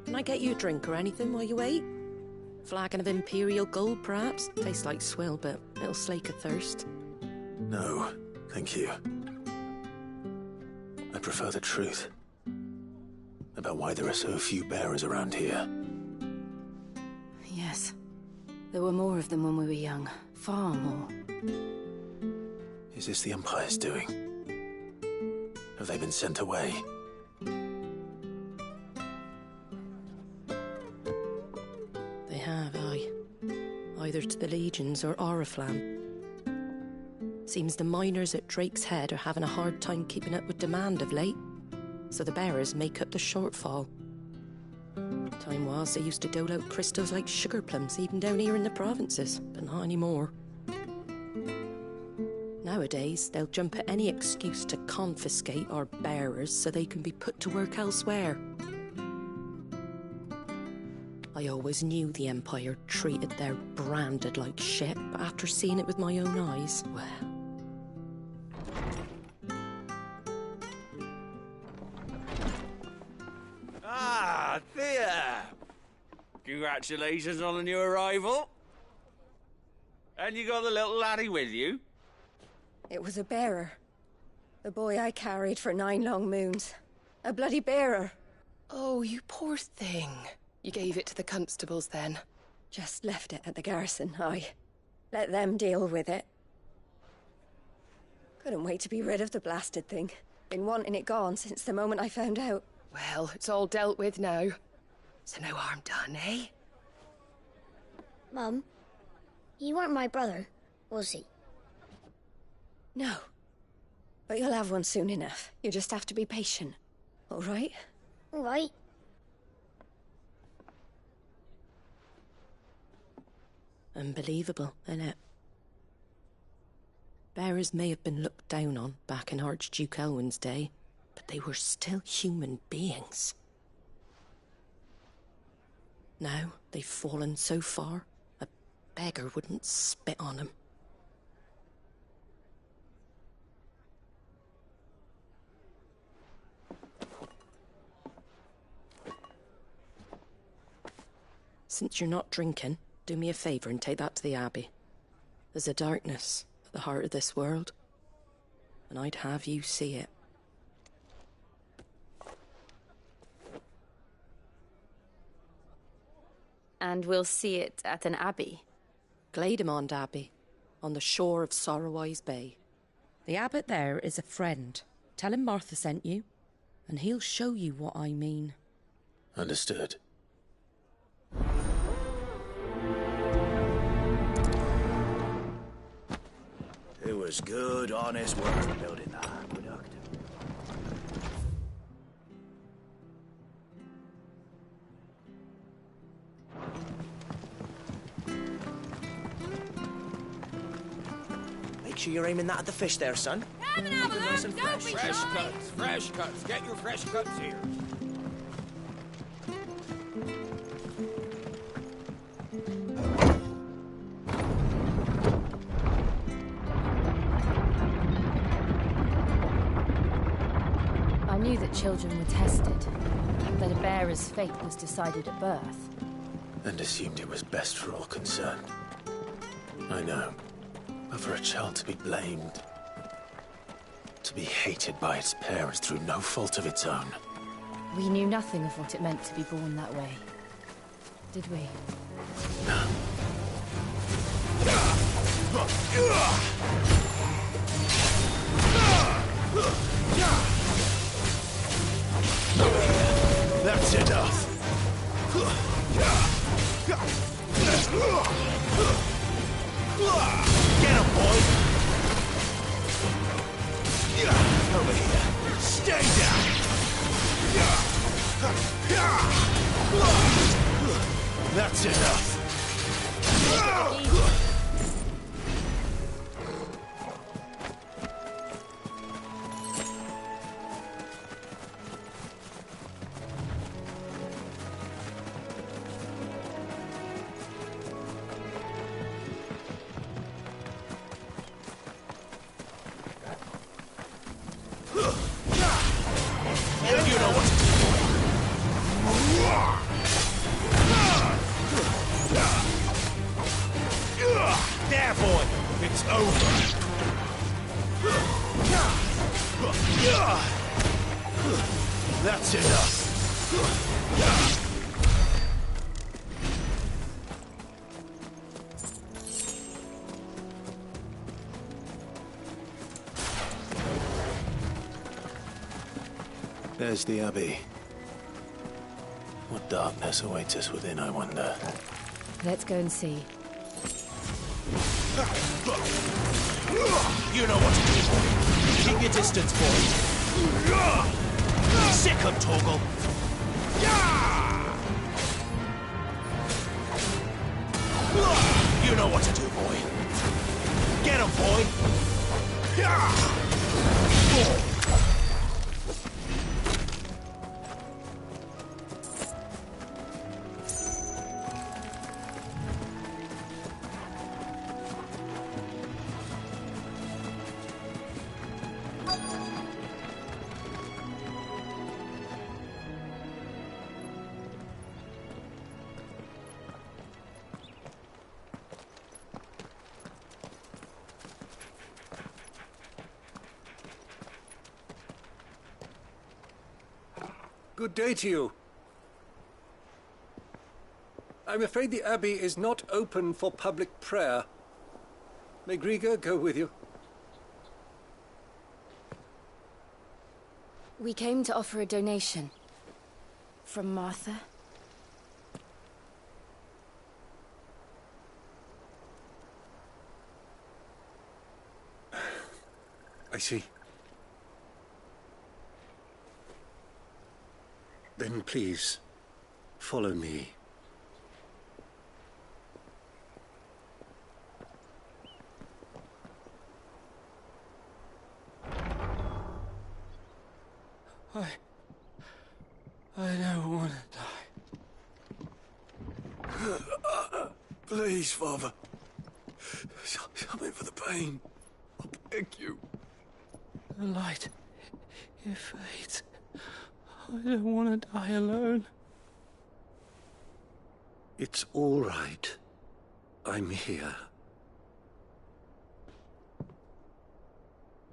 Can I get you a drink or anything while you wait? Flagon of Imperial Gold, perhaps? Tastes like swill, but it'll slake a thirst. No, thank you. I prefer the truth. About why there are so few bearers around here. Yes. There were more of them when we were young. Far more. Is this the Empire's doing? Have they been sent away? They have, aye. Either to the Legions or Oriflamme. Seems the miners at Drake's Head are having a hard time keeping up with demand of late, so the bearers make up the shortfall. Time was they used to dole out crystals like sugar plums even down here in the provinces, but not anymore. Nowadays, they'll jump at any excuse to confiscate our bearers so they can be put to work elsewhere. I always knew the Empire treated their branded like shit, but after seeing it with my own eyes, well... Ah, Thea! Congratulations on the new arrival. And you got the little laddie with you? It was a bearer. The boy I carried for 9 long moons. A bloody bearer. Oh, you poor thing. You gave it to the constables then? Just left it at the garrison, I. Let them deal with it. Couldn't wait to be rid of the blasted thing. Been wanting it gone since the moment I found out. Well, it's all dealt with now. So no harm done, eh? Mum, he weren't my brother, was he? No. But you'll have one soon enough. You just have to be patient. All right? All right. Unbelievable, innit? Bearers may have been looked down on back in Archduke Elwin's day, but they were still human beings. Now they've fallen so far, a beggar wouldn't spit on them. Since you're not drinking, do me a favour and take that to the Abbey. There's a darkness at the heart of this world, and I'd have you see it. And we'll see it at an abbey? Glademond Abbey, on the shore of Sorrowwise Bay. The abbot there is a friend. Tell him Martha sent you, and he'll show you what I mean. Understood. It was good, honest work building that aqueduct. Make sure you're aiming that at the fish there, son. Come and have a Nice look, and don't fresh. be shy. Fresh cuts. Get your fresh cuts here. I knew that children were tested, that a bearer's fate was decided at birth. And assumed it was best for all concerned. I know. But for a child to be blamed, to be hated by its parents through no fault of its own. We knew nothing of what it meant to be born that way, did we? That's enough. Get him, boy! Over here. Stay down! That's enough. You know what to do. There, boy. It's over. That's enough. There's the Abbey. What darkness awaits us within, I wonder? Let's go and see. You know what to do, boy. Keep your distance, boy. Sick of Torgal. You know what to do, boy. Get him, boy. Good day to you. I'm afraid the Abbey is not open for public prayer. May Griga go with you? We came to offer a donation. From Martha. I see. Then please, follow me. I don't want to die. Please, Father. Something for the pain. I beg you. The light, it fades. I don't want to die alone. It's all right. I'm here.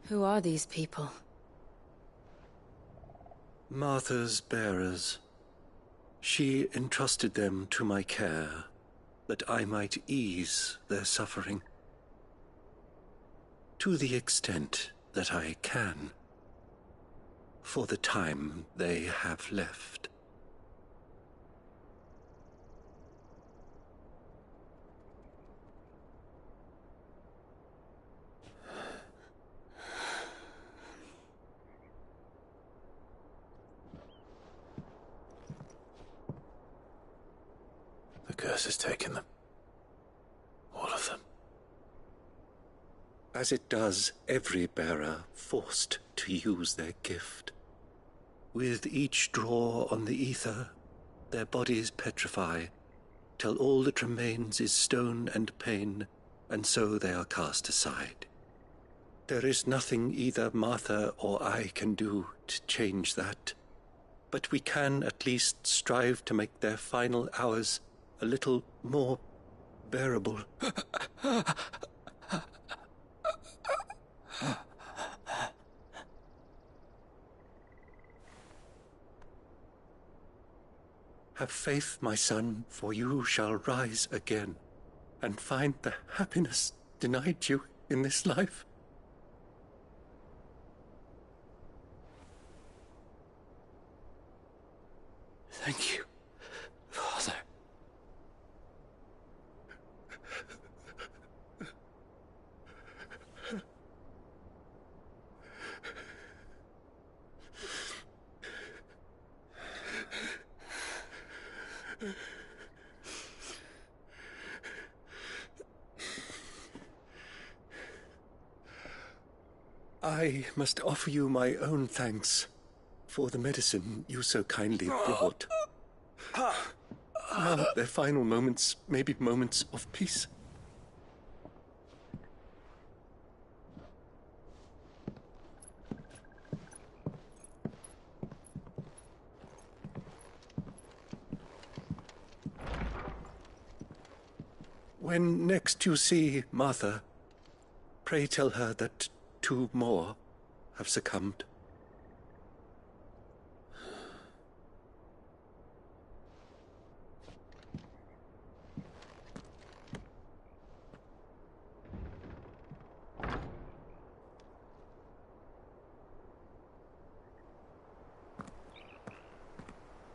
Who are these people? Martha's bearers. She entrusted them to my care, that I might ease their suffering. To the extent that I can, for the time they have left. The curse has taken them. All of them. As it does every bearer forced to use their gift. With each draw on the ether, their bodies petrify, till all that remains is stone and pain, and so they are cast aside. There is nothing either Martha or I can do to change that, but we can at least strive to make their final hours a little more bearable. Have faith, my son, for you shall rise again and find the happiness denied you in this life. Thank you, Father. I must offer you my own thanks for the medicine you so kindly brought. Now their final moments may be moments of peace. When next you see Martha, pray tell her that 2 more have succumbed.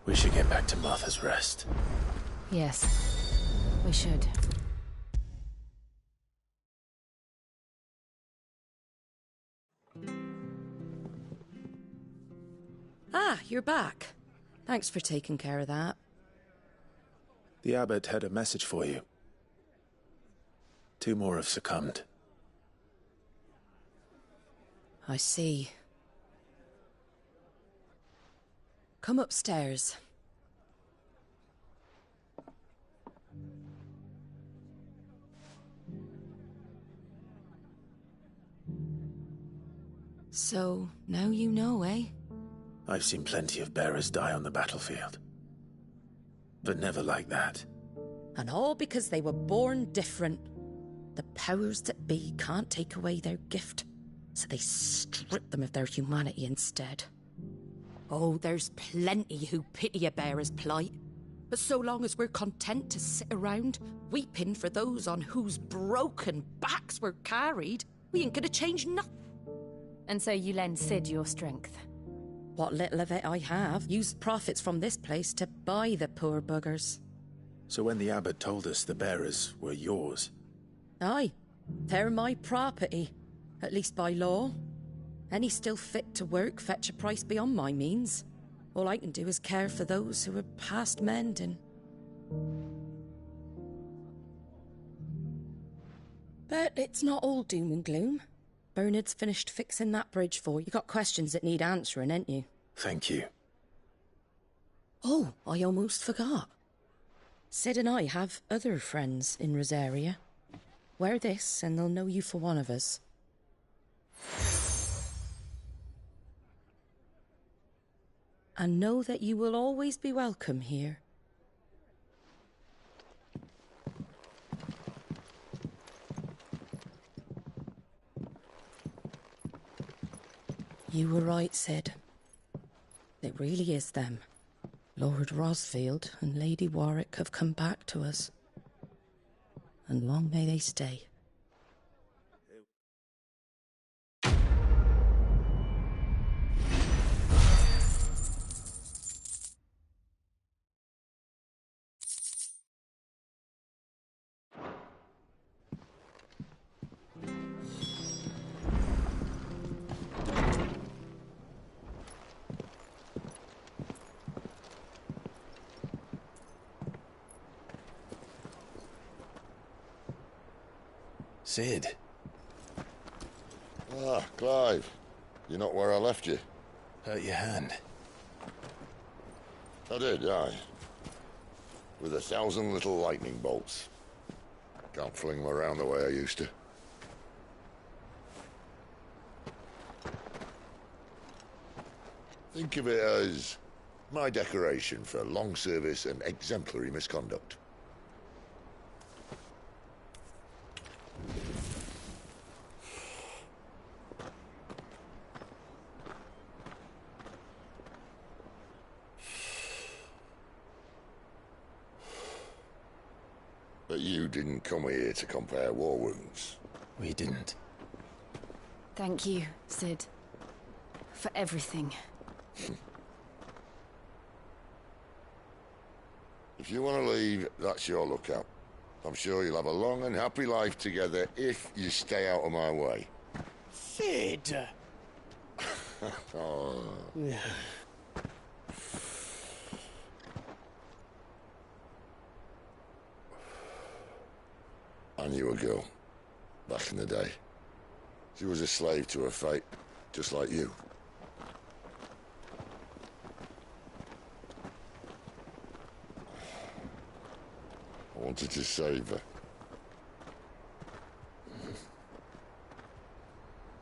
We should get back to Martha's Rest. Yes, we should. Ah, you're back. Thanks for taking care of that. The abbot had a message for you. 2 more have succumbed. I see. Come upstairs. So, now you know, eh? I've seen plenty of bearers die on the battlefield. But never like that. And all because they were born different. The powers that be can't take away their gift, so they strip them of their humanity instead. Oh, there's plenty who pity a bearer's plight. But so long as we're content to sit around, weeping for those on whose broken backs we're carried, we ain't gonna change nothing. And so you lend Sid your strength? What little of it I have, used profits from this place to buy the poor buggers. So when the abbot told us the bearers were yours... Aye, they're my property, at least by law. Any still fit to work fetch a price beyond my means. All I can do is care for those who are past mending. But it's not all doom and gloom. Bernard's finished fixing that bridge for you. You got questions that need answering, ain't you? Thank you. Oh, I almost forgot. Sid and I have other friends in Rosaria. Wear this and they'll know you for one of us. And know that you will always be welcome here. You were right, Sid. It really is them. Lord Rosfield and Lady Warwick have come back to us. And long may they stay. Sid. Ah, Clive. You're not where I left you. Hurt your hand. I did, aye. With 1,000 little lightning bolts. Can't fling them around the way I used to. Think of it as my decoration for long service and exemplary misconduct. But you didn't come here to compare war wounds. We didn't. Thank you, Sid. For everything. If you want to leave, that's your lookout. I'm sure you'll have a long and happy life together if you stay out of my way. Sid! Oh. I knew a girl, back in the day. She was a slave to her fate, just like you. I wanted to save her.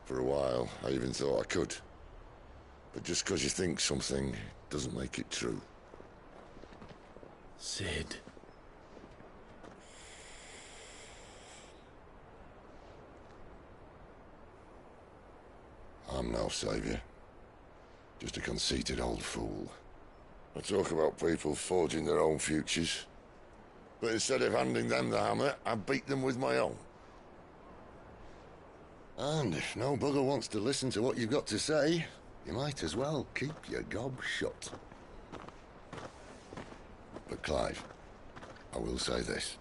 For a while, I even thought I could. But just because you think something doesn't make it true. Sid. I'm no saviour. Just a conceited old fool. I talk about people forging their own futures. But instead of handing them the hammer, I beat them with my own. And if no bugger wants to listen to what you've got to say, you might as well keep your gob shut. But Clive, I will say this.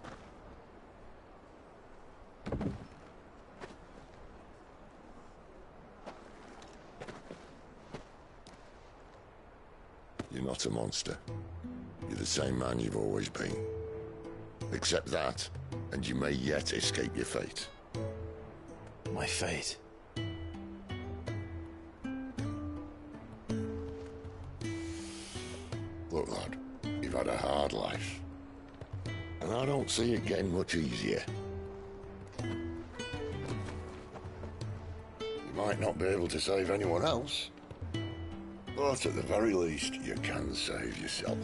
You're not a monster. You're the same man you've always been. Accept that, and you may yet escape your fate. My fate? Look, lad, you've had a hard life. And I don't see it getting much easier. You might not be able to save anyone else, but at the very least, you can save yourself.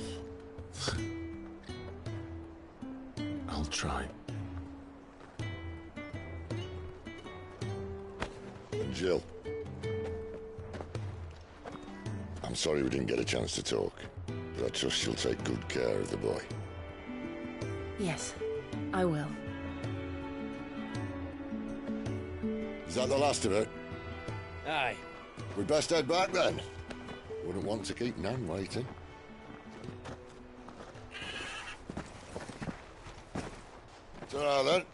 I'll try. And Jill. I'm sorry we didn't get a chance to talk, but I trust she'll take good care of the boy. Yes, I will. Is that the last of it? Aye. We'd best head back then. Wouldn't want to keep Nan waiting. Ta-ra then.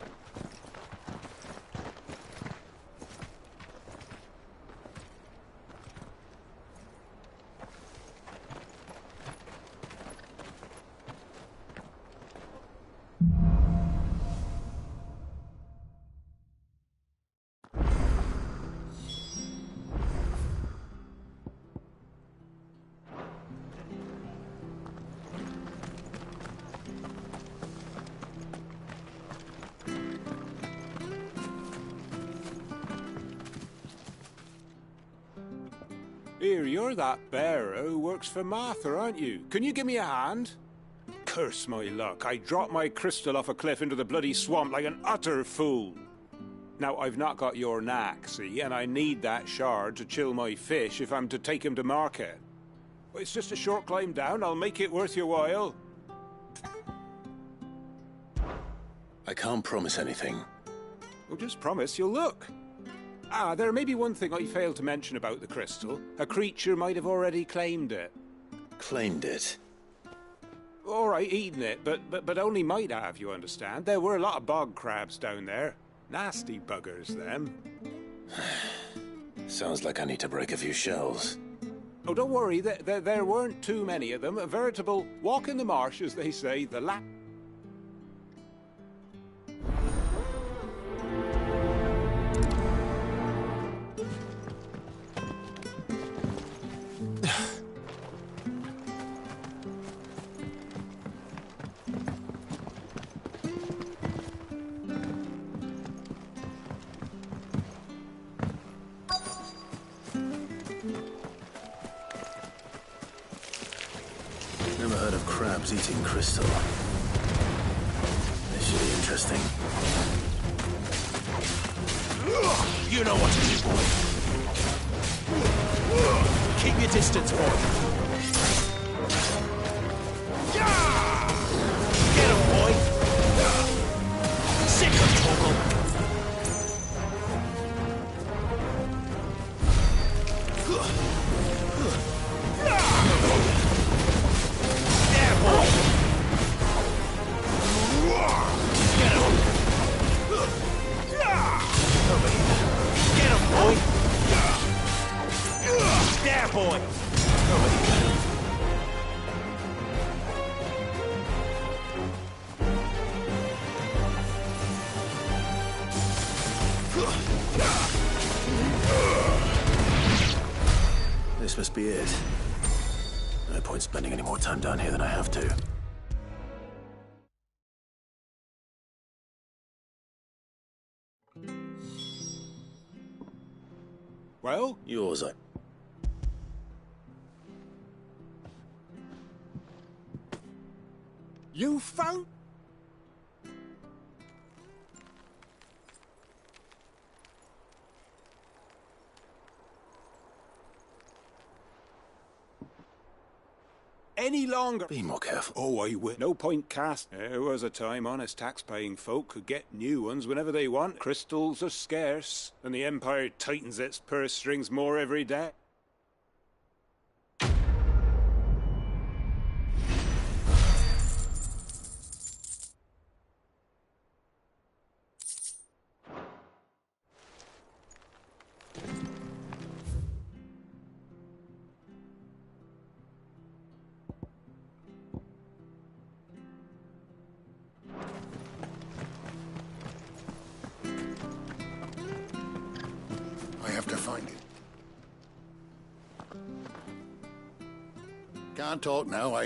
Here, you're that bearer who works for Martha, aren't you? Can you give me a hand? Curse my luck. I dropped my crystal off a cliff into the bloody swamp like an utter fool. Now, I've not got your knack, see, and I need that shard to chill my fish if I'm to take him to market. It's just a short climb down. I'll make it worth your while. I can't promise anything. Well, just promise you'll look. Ah, there may be one thing I failed to mention about the crystal. A creature might have already claimed it. Claimed it? All right, eaten it, but only might have, you understand. There were a lot of bog crabs down there. Nasty buggers, them. Sounds like I need to break a few shells. Oh, don't worry, there weren't too many of them. A veritable walk in the marsh, as they say, the Never heard of crabs eating crystal. This should be interesting. You know what to do, boy. Keep your distance, boy. Get him, boy. Sick of Torgal. Boy. This must be it. No point spending any more time down here than I have to. Well? Yours, You found... Any longer. Be more careful. Oh, I will. No point cast. There was a time honest tax-paying folk could get new ones whenever they want. Crystals are scarce, and the Empire tightens its purse strings more every day. Can't talk now,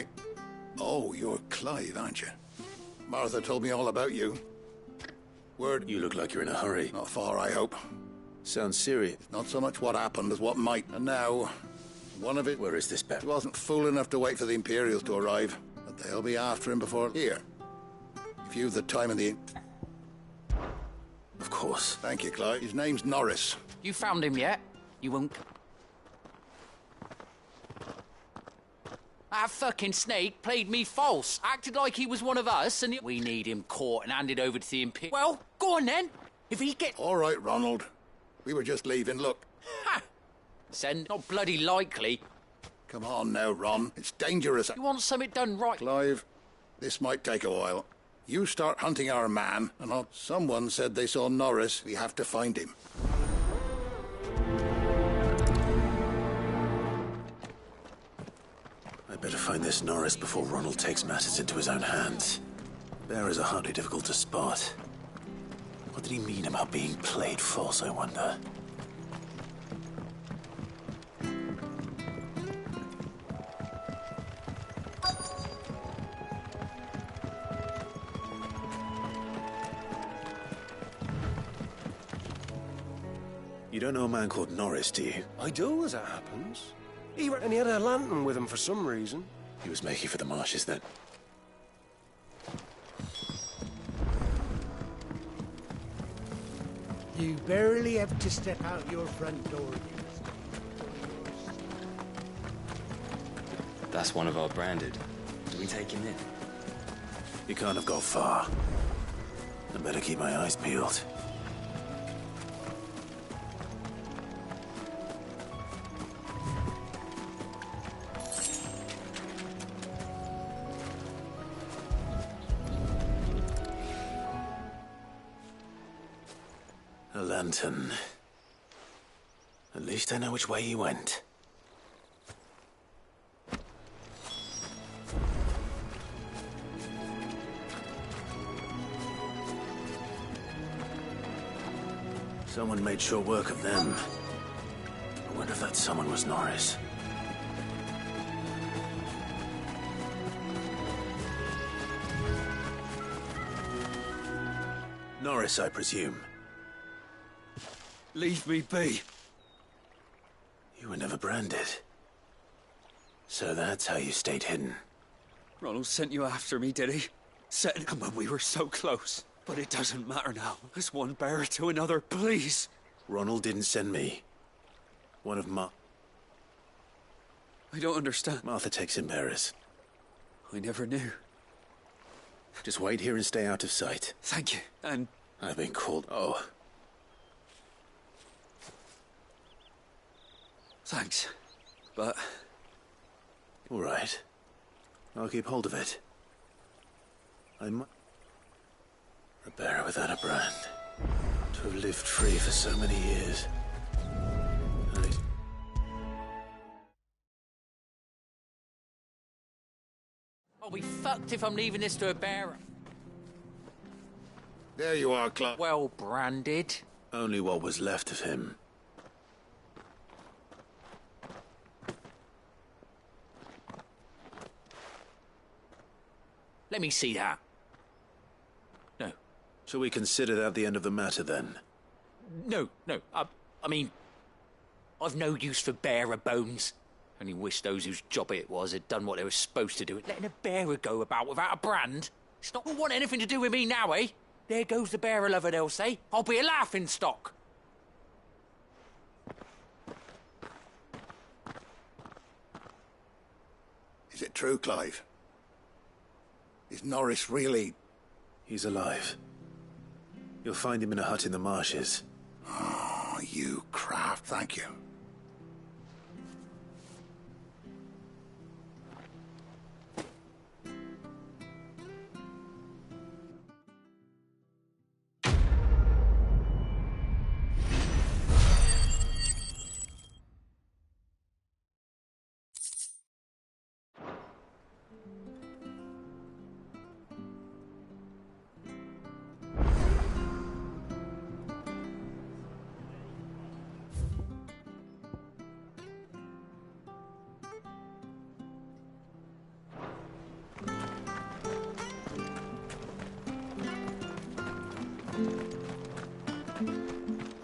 Oh, you're Clive, aren't you? Martha told me all about you. Word... You look like you're in a hurry. Not far, I hope. Sounds serious. Not so much what happened as what might. And now, one of it... Where is this bet? He wasn't fool enough to wait for the Imperials to arrive. But they'll be after him before... Here. If you've the time and the... Of course. Thank you, Clive. His name's Norris. You found him yet? You won't... That fucking snake played me false. Acted like he was one of us, and we need him caught and handed over to the Imperial. Well, go on then. If he get... All right, Ronald. We were just leaving. Look. Ha! Send. Not bloody likely. Come on now, Ron. It's dangerous. You want something done right. Clive, this might take a while. You start hunting our man, and someone said they saw Norris. We have to find him. Better find this Norris before Ronald takes matters into his own hands. Bearers are hardly difficult to spot. What did he mean about being played false, I wonder? You don't know a man called Norris, do you? I do, as it happens. And he had a lantern with him for some reason. He was making for the marshes then. You barely have to step out your front door. That's one of our branded. Do we take him in? He can't have got far. I better keep my eyes peeled. A lantern. At least I know which way he went. Someone made sure work of them. I wonder if that someone was Norris. Norris, I presume. Leave me be. You were never branded. So that's how you stayed hidden. Ronald sent you after me, did he? Setting him when we were so close. But it doesn't matter now. It's one bearer to another, please. Ronald didn't send me. One of I don't understand. Martha takes in bearers. I never knew. Just wait here and stay out of sight. Thank you, and... I've been called... Oh. Thanks. But... All right. I'll keep hold of it. A bearer without a brand. To have lived free for so many years. I'll be fucked if I'm leaving this to a bearer. There you are, Clark. Well branded. Only what was left of him. Let me see that. No. Shall we consider that the end of the matter, then? No. I mean, I've no use for bearer bones. Only wish those whose job it was had done what they were supposed to do. Letting a bearer go about without a brand? It's not going to want anything to do with me now, eh? There goes the bearer lover, they'll say. I'll be a laughing stock. Is it true, Clive? Is Norris really... He's alive. You'll find him in a hut in the marshes. Oh, you craft, thank you.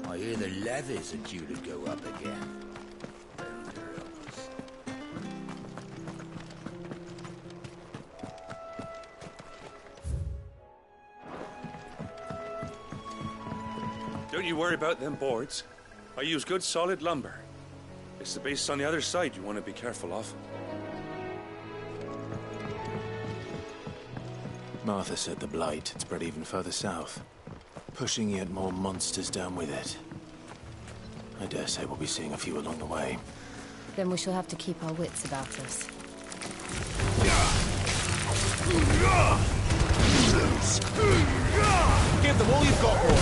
I hear the levies are due to go up again. Don't you worry about them boards. I use good solid lumber. It's the base on the other side you want to be careful of. Martha said the blight had spread even further south, pushing yet more monsters down with it. I dare say we'll be seeing a few along the way. Then we shall have to keep our wits about us. Give them all you've got, boy.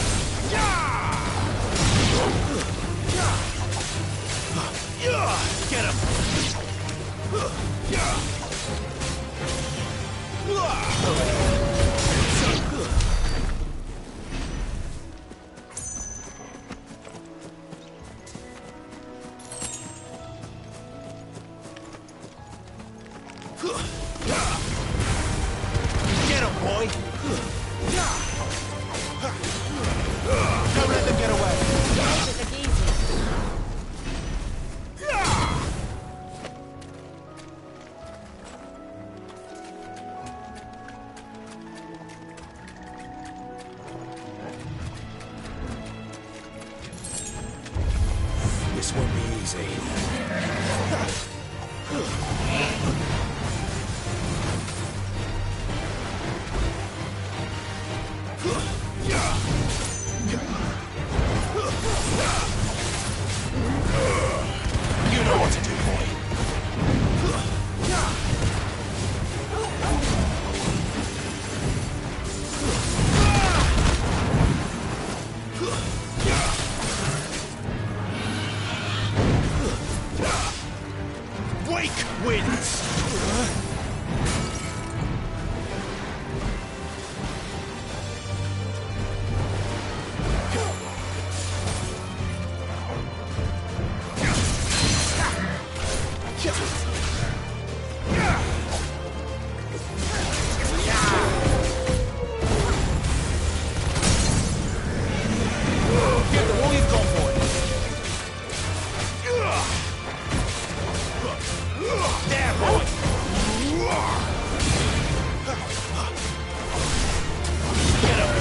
Get him! So good. Get him, boy! This won't be easy. You know what to do, boy. Wake wins! Give them all you've got, boy. There, boy. Get him.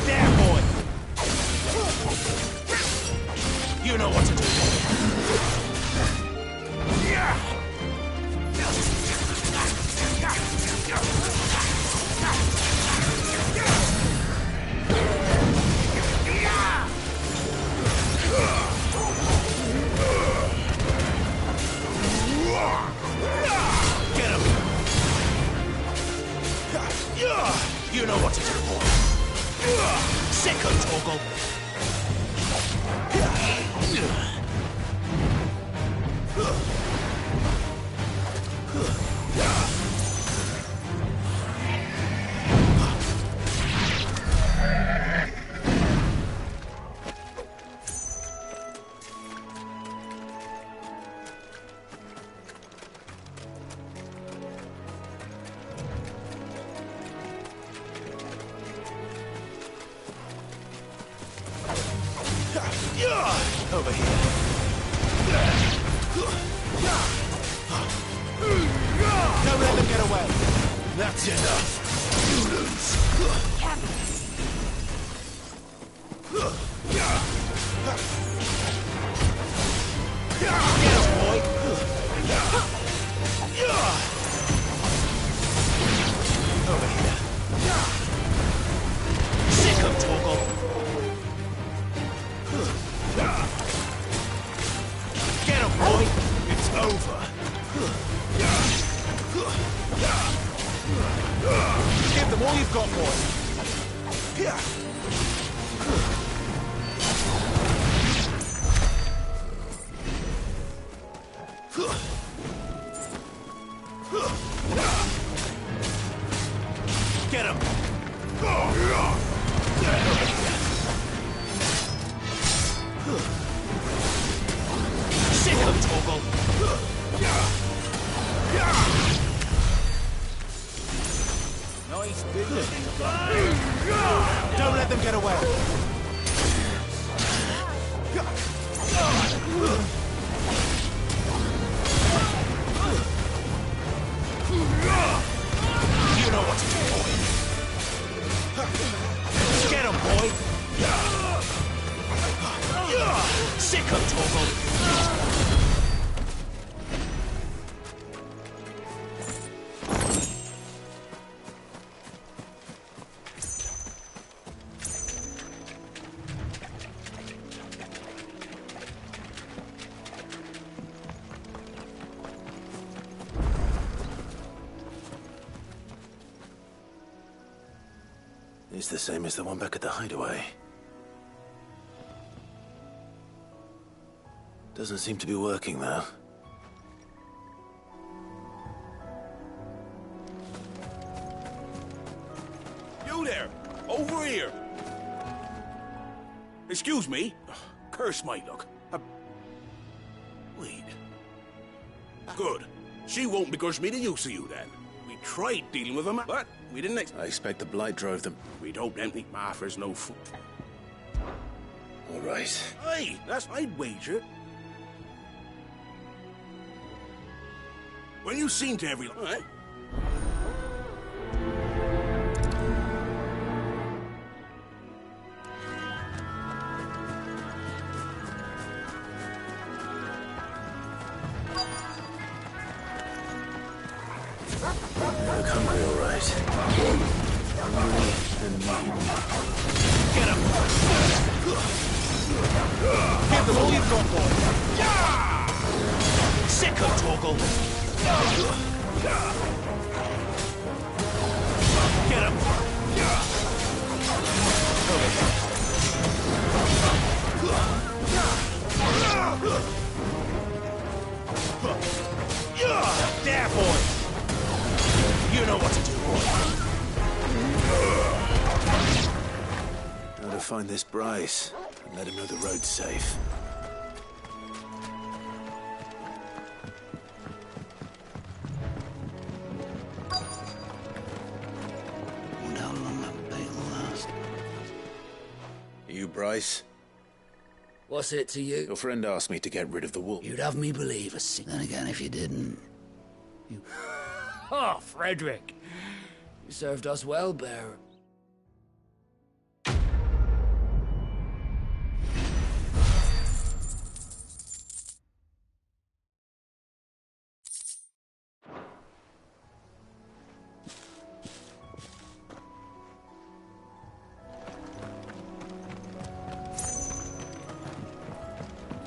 There, boy. You know what to do. Get him! You know what to do, boy. Sick of Toggle. Over here. Don't let them get away. That's enough. You lose. Get him, boy. Over here. Sick of Toggle. Get him, boy! It's over. Give them all you've got, boy. Get him. Sick of Toggle. Nice business. Don't let them get away. You know what to do, boy. Get him, boy. Sick of Toggle. It's the same as the one back at the hideaway. Doesn't seem to be working, though. You there! Over here! Excuse me? Curse my luck. Wait. Good. She won't begrudge me the use of you, then. We tried dealing with them, but we didn't I expect the blight drove them. We don't empty Martha's no food. All right. Hey, that's I'd wager. Well, you seem to every... All right. look hungry, all right. Hungry and mean. Get him! Give them all you've got, boy! Sicko, Torgal! Get him! There, boy! You know what to do, boy. Now to find this Bryce and let him know the road's safe. Wonder how long that bait will last. You, Bryce? What's it to you? Your friend asked me to get rid of the wolf. You'd have me believe a sick. Then again, if you didn't... You... Oh, Frederick! You served us well, Bearer.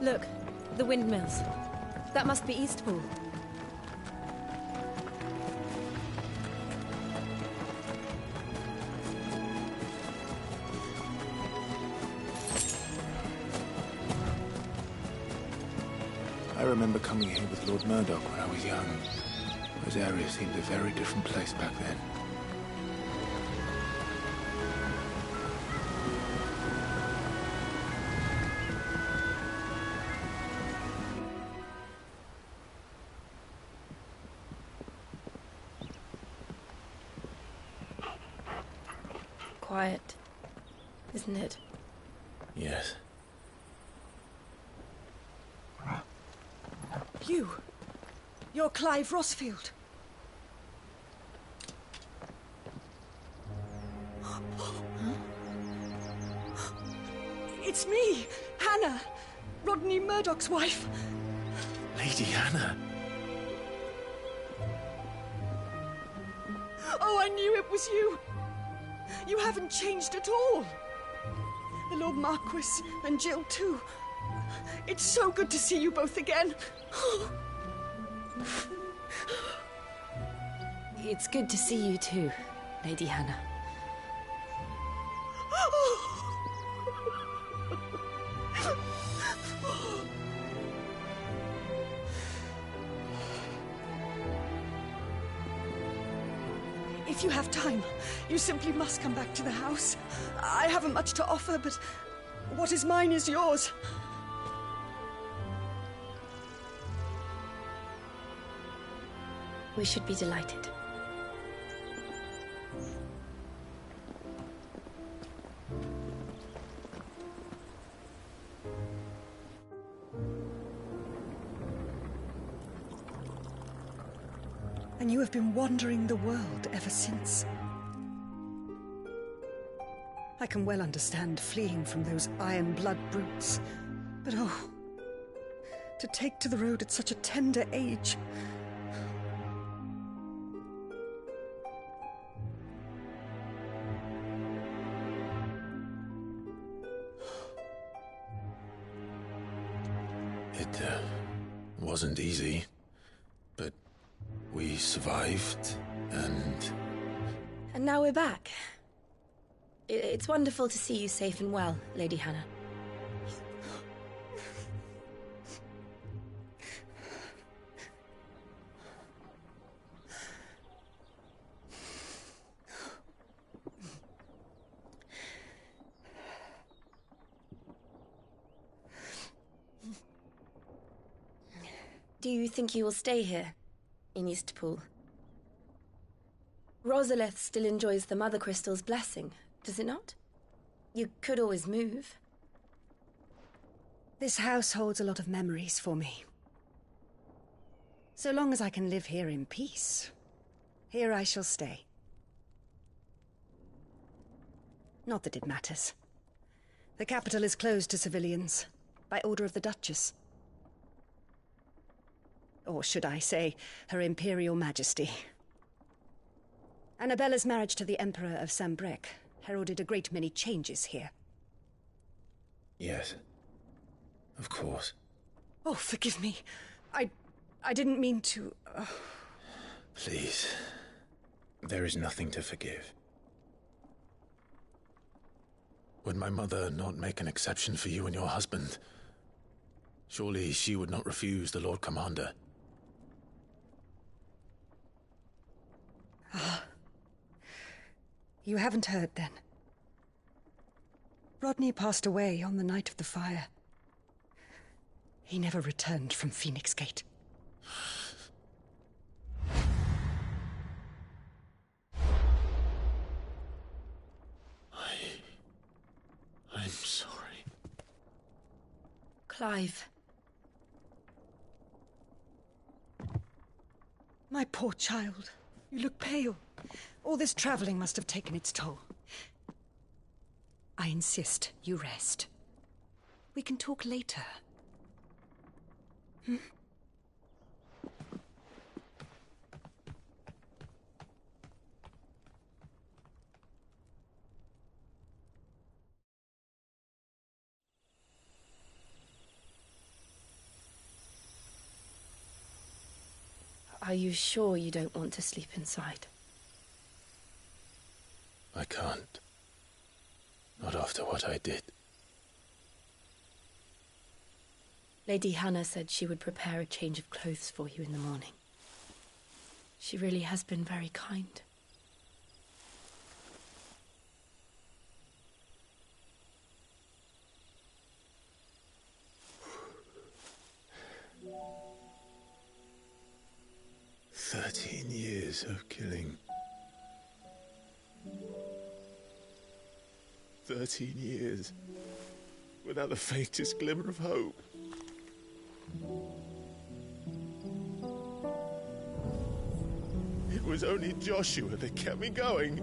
Look, the windmills. That must be Eastpool. I remember coming here with Lord Murdoch when I was young. Those areas seemed a very different place back then. Quiet, isn't it? Yes. You're Clive Rossfield. It's me, Hannah, Rodney Murdoch's wife. Lady Hannah. Oh, I knew it was you. You haven't changed at all. The Lord Marquis and Jill too. It's so good to see you both again. It's good to see you too, Lady Hannah. If you have time, you simply must come back to the house. I haven't much to offer, but what is mine is yours. We should be delighted. And you have been wandering the world ever since. I can well understand fleeing from those iron blood brutes, but oh, to take to the road at such a tender age. It wasn't easy, but we survived, and... And now we're back. It's wonderful to see you safe and well, Lady Hannah. Do you think you will stay here, in Eastpool? Rosaleth still enjoys the Mother Crystal's blessing, does it not? You could always move. This house holds a lot of memories for me. So long as I can live here in peace, here I shall stay. Not that it matters. The capital is closed to civilians, by order of the Duchess. Or should I say, Her Imperial Majesty. Annabella's marriage to the Emperor of Sambrec heralded a great many changes here. Yes. Of course. Oh, forgive me. I didn't mean to... Please. There is nothing to forgive. Would my mother not make an exception for you and your husband? Surely she would not refuse the Lord Commander. Ah. You haven't heard, then. Rodney passed away on the night of the fire. He never returned from Phoenix Gate. I'm sorry. Clive. My poor child. You look pale. All this traveling must have taken its toll. I insist you rest. We can talk later. Hmm? Are you sure you don't want to sleep inside? I can't. Not after what I did. Lady Hannah said she would prepare a change of clothes for you in the morning. She really has been very kind. Years of killing. 13 years. Without the faintest glimmer of hope. It was only Joshua that kept me going.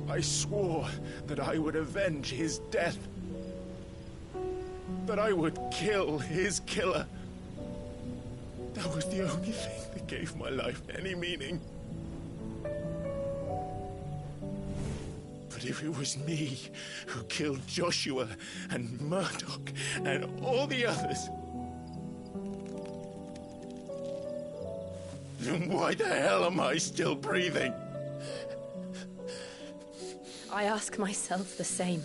I swore that I would avenge his death. That I would kill his killer. That was the only thing that gave my life any meaning. But if it was me who killed Joshua and Murdoch and all the others, then why the hell am I still breathing? I ask myself the same.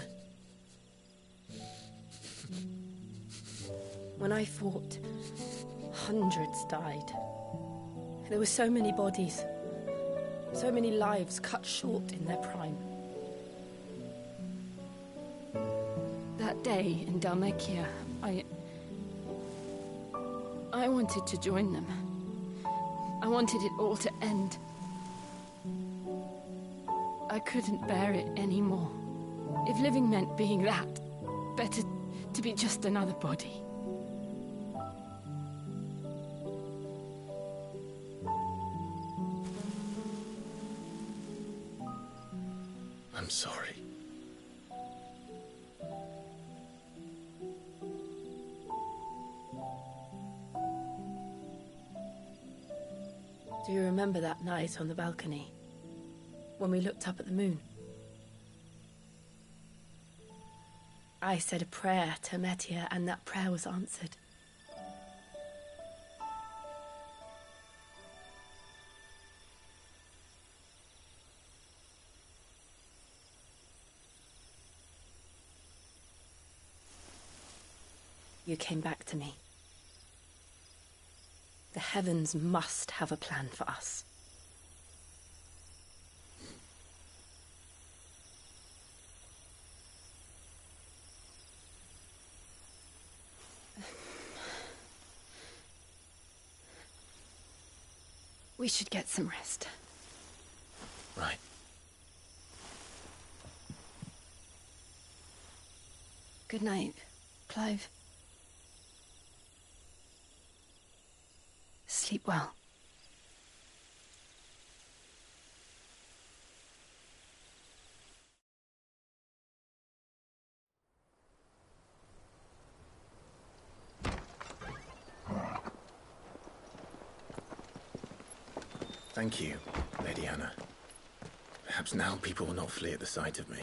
When I fought, hundreds died. There were so many bodies, so many lives cut short in their prime. That day in Dalmekia, I wanted to join them. I wanted it all to end. I couldn't bear it anymore. If living meant being that, better to be just another body. I'm sorry. Do you remember that night on the balcony, when we looked up at the moon? I said a prayer to Metia, and that prayer was answered. You came back to me. The heavens must have a plan for us. We should get some rest. Right. Good night, Clive. Sleep well. Thank you. Lady Hannah. Perhaps now people will not flee at the sight of me.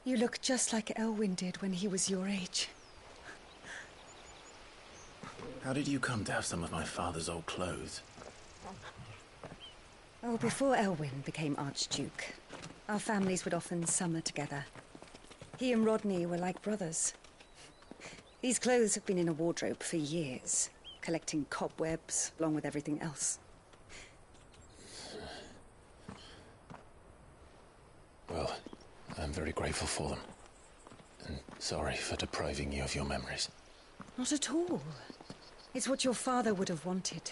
You look just like Elwyn did when he was your age. How did you come to have some of my father's old clothes? Oh, before Elwyn became Archduke, our families would often summer together. He and Rodney were like brothers. These clothes have been in a wardrobe for years, collecting cobwebs along with everything else. Well, I'm very grateful for them. And sorry for depriving you of your memories. Not at all. It's what your father would have wanted.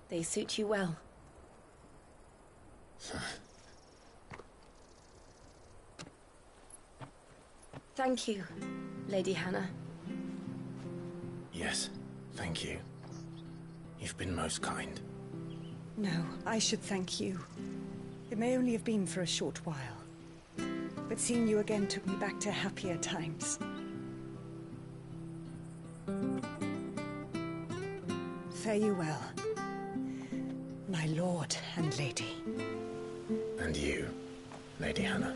They suit you well. Thank you, Lady Hannah. Yes, thank you. You've been most kind. No, I should thank you. It may only have been for a short while, but seeing you again took me back to happier times. Fare you well, my lord and lady. And you, Lady Hannah.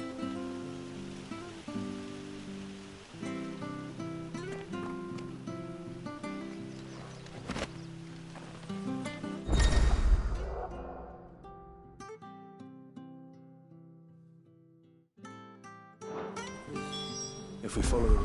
If we follow...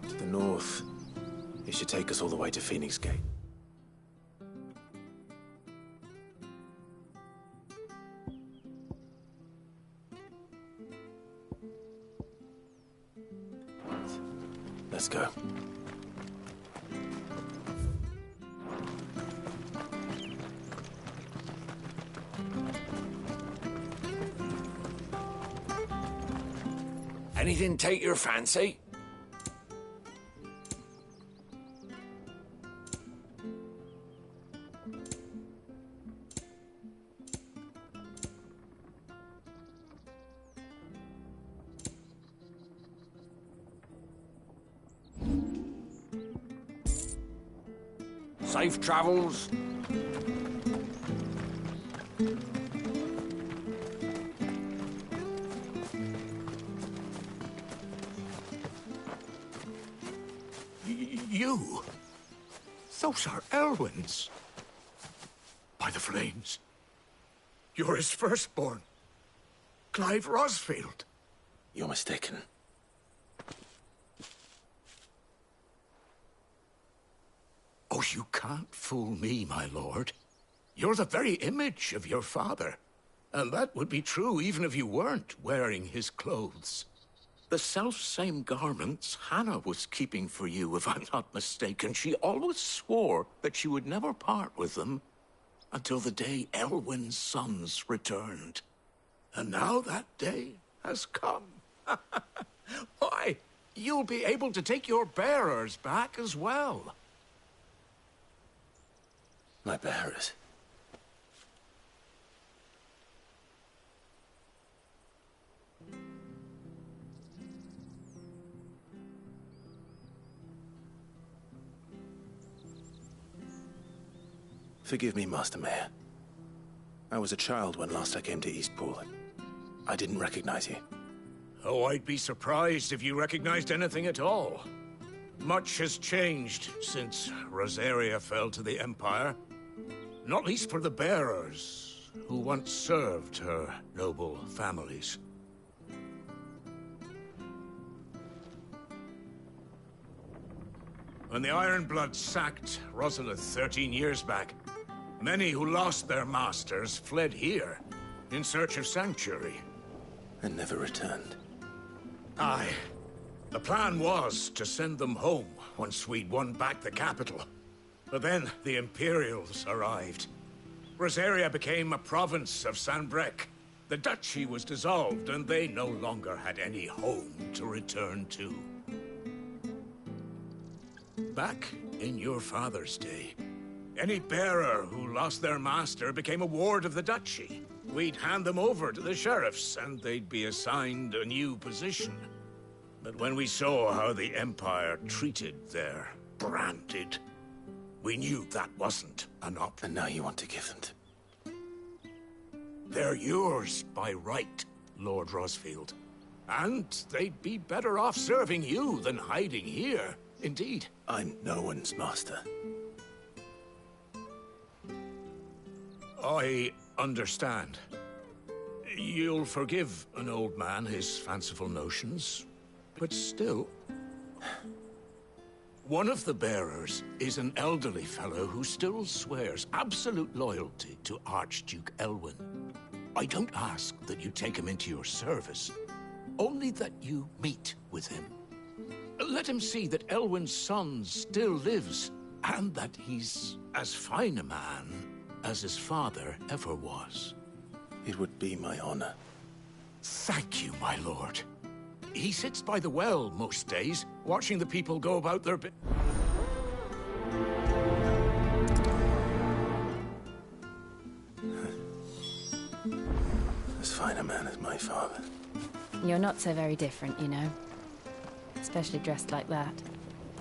To the north. It should take us all the way to Phoenix Gate. Let's go. Anything take your fancy? Safe travels. You? Those are Elwyn's. By the flames. You're his firstborn. Clive Rosfield. You're mistaken. Oh, you can't fool me, my lord. You're the very image of your father. And that would be true even if you weren't wearing his clothes. The self-same garments Hannah was keeping for you, if I'm not mistaken. She always swore that she would never part with them until the day Elwyn's sons returned. And now that day has come. Why, you'll be able to take your bearers back as well. My bearers. Forgive me, Master Mayor. I was a child when last I came to Eastpool. I didn't recognize you. Oh, I'd be surprised if you recognized anything at all. Much has changed since Rosaria fell to the Empire. Not least for the bearers, who once served her noble families. When the Ironbloods sacked Rosalith 13 years back, many who lost their masters fled here in search of sanctuary. And never returned. Aye. The plan was to send them home once we'd won back the capital. But then the Imperials arrived. Rosaria became a province of Sanbreque. The duchy was dissolved, and they no longer had any home to return to. Back in your father's day, any bearer who lost their master became a ward of the duchy. We'd hand them over to the sheriffs, and they'd be assigned a new position. But when we saw how the Empire treated their branded, we knew that wasn't an option. And now you want to give them to... They're yours by right, Lord Rosfield. And they'd be better off serving you than hiding here. Indeed. I'm no one's master. I understand. You'll forgive an old man his fanciful notions, but still... One of the bearers is an elderly fellow who still swears absolute loyalty to Archduke Elwyn. I don't ask that you take him into your service, only that you meet with him. Let him see that Elwyn's son still lives, and that he's as fine a man as his father ever was. It would be my honor. Thank you, my lord. He sits by the well most days, watching the people go about their As fine a man as my father. You're not so very different, you know. Especially dressed like that.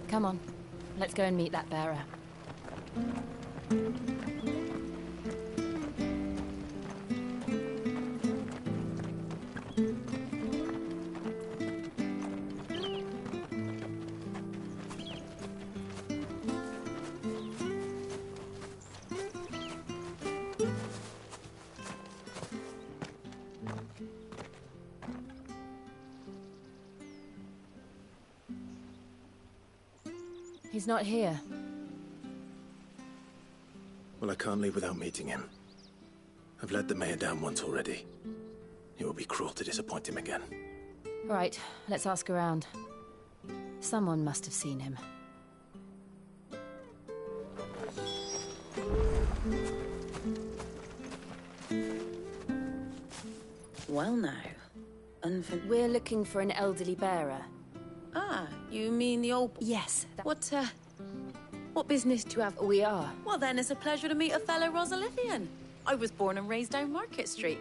Come on, let's go and meet that bearer. He's not here. Well, I can't leave without meeting him. I've let the mayor down once already. It would be cruel to disappoint him again. Right, let's ask around. Someone must have seen him. Well now, We're looking for an elderly bearer. Ah, you mean the old... Yes. What business do you have? We are. Well then, it's a pleasure to meet a fellow Rosalithian. I was born and raised down Market Street.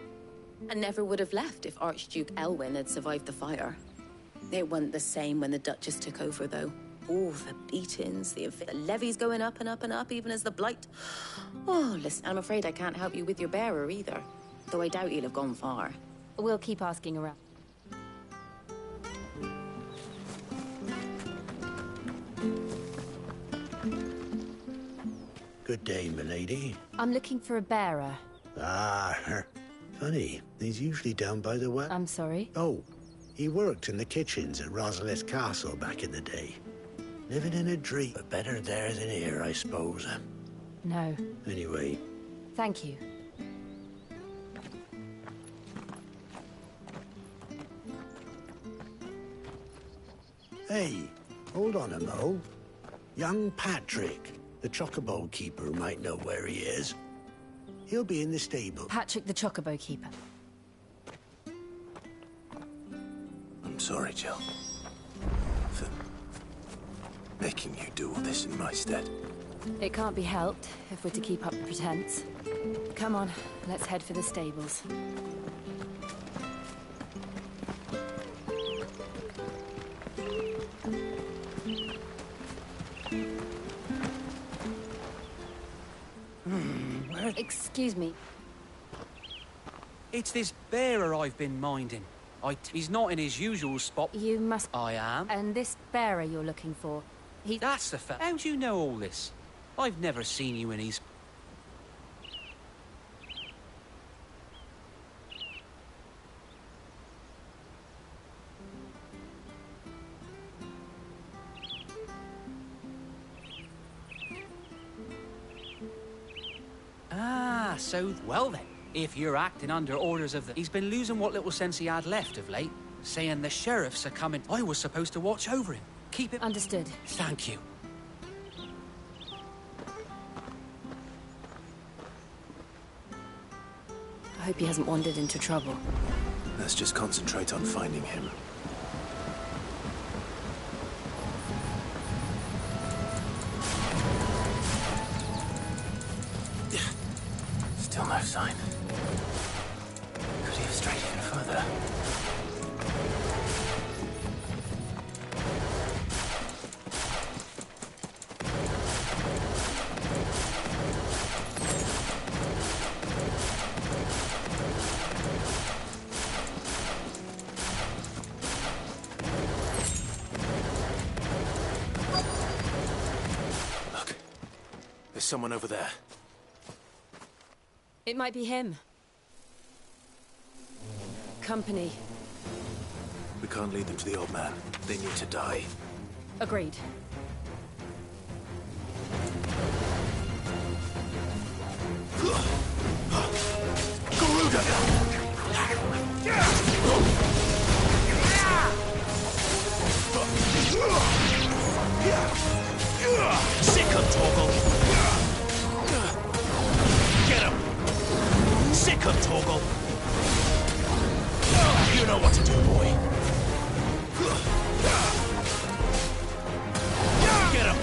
And never would have left if Archduke Elwyn had survived the fire. It wasn't the same when the Duchess took over, though. Oh, the beatings, the levies going up and up and up, even as the blight... Oh, listen, I'm afraid I can't help you with your bearer either. Though I doubt he'll have gone far. We'll keep asking around. Good day, milady. I'm looking for a bearer. Ah, funny. He's usually down by the well. I'm sorry? Oh, he worked in the kitchens at Rosalith Castle back in the day. Living in a dream. But better there than here, I suppose. No. Anyway. Thank you. Hey, hold on a mo. Young Patrick, the chocobo keeper, might know where he is. He'll be in the stable. Patrick the chocobo keeper. I'm sorry, Jill. For making you do all this in my stead. It can't be helped if we're to keep up the pretense. Come on, let's head for the stables. Excuse me. It's this bearer I've been minding. He's not in his usual spot. You must... I am. And this bearer you're looking for, he... That's the fact. How do you know all this? I've never seen you in his... Ah, so... Well then, if you're acting under orders of the... He's been losing what little sense he had left of late, saying the sheriffs are coming. I was supposed to watch over him. Keep it... Understood. Thank you. I hope he hasn't wandered into trouble. Let's just concentrate on finding him. Still no sign. Could he have strayed even further? Look, there's someone over there. It might be him. Company. We can't lead them to the old man. They need to die. Agreed. Sick him, Torgal! Get him! Sick him, Torgal! You know what to do, boy. Get him!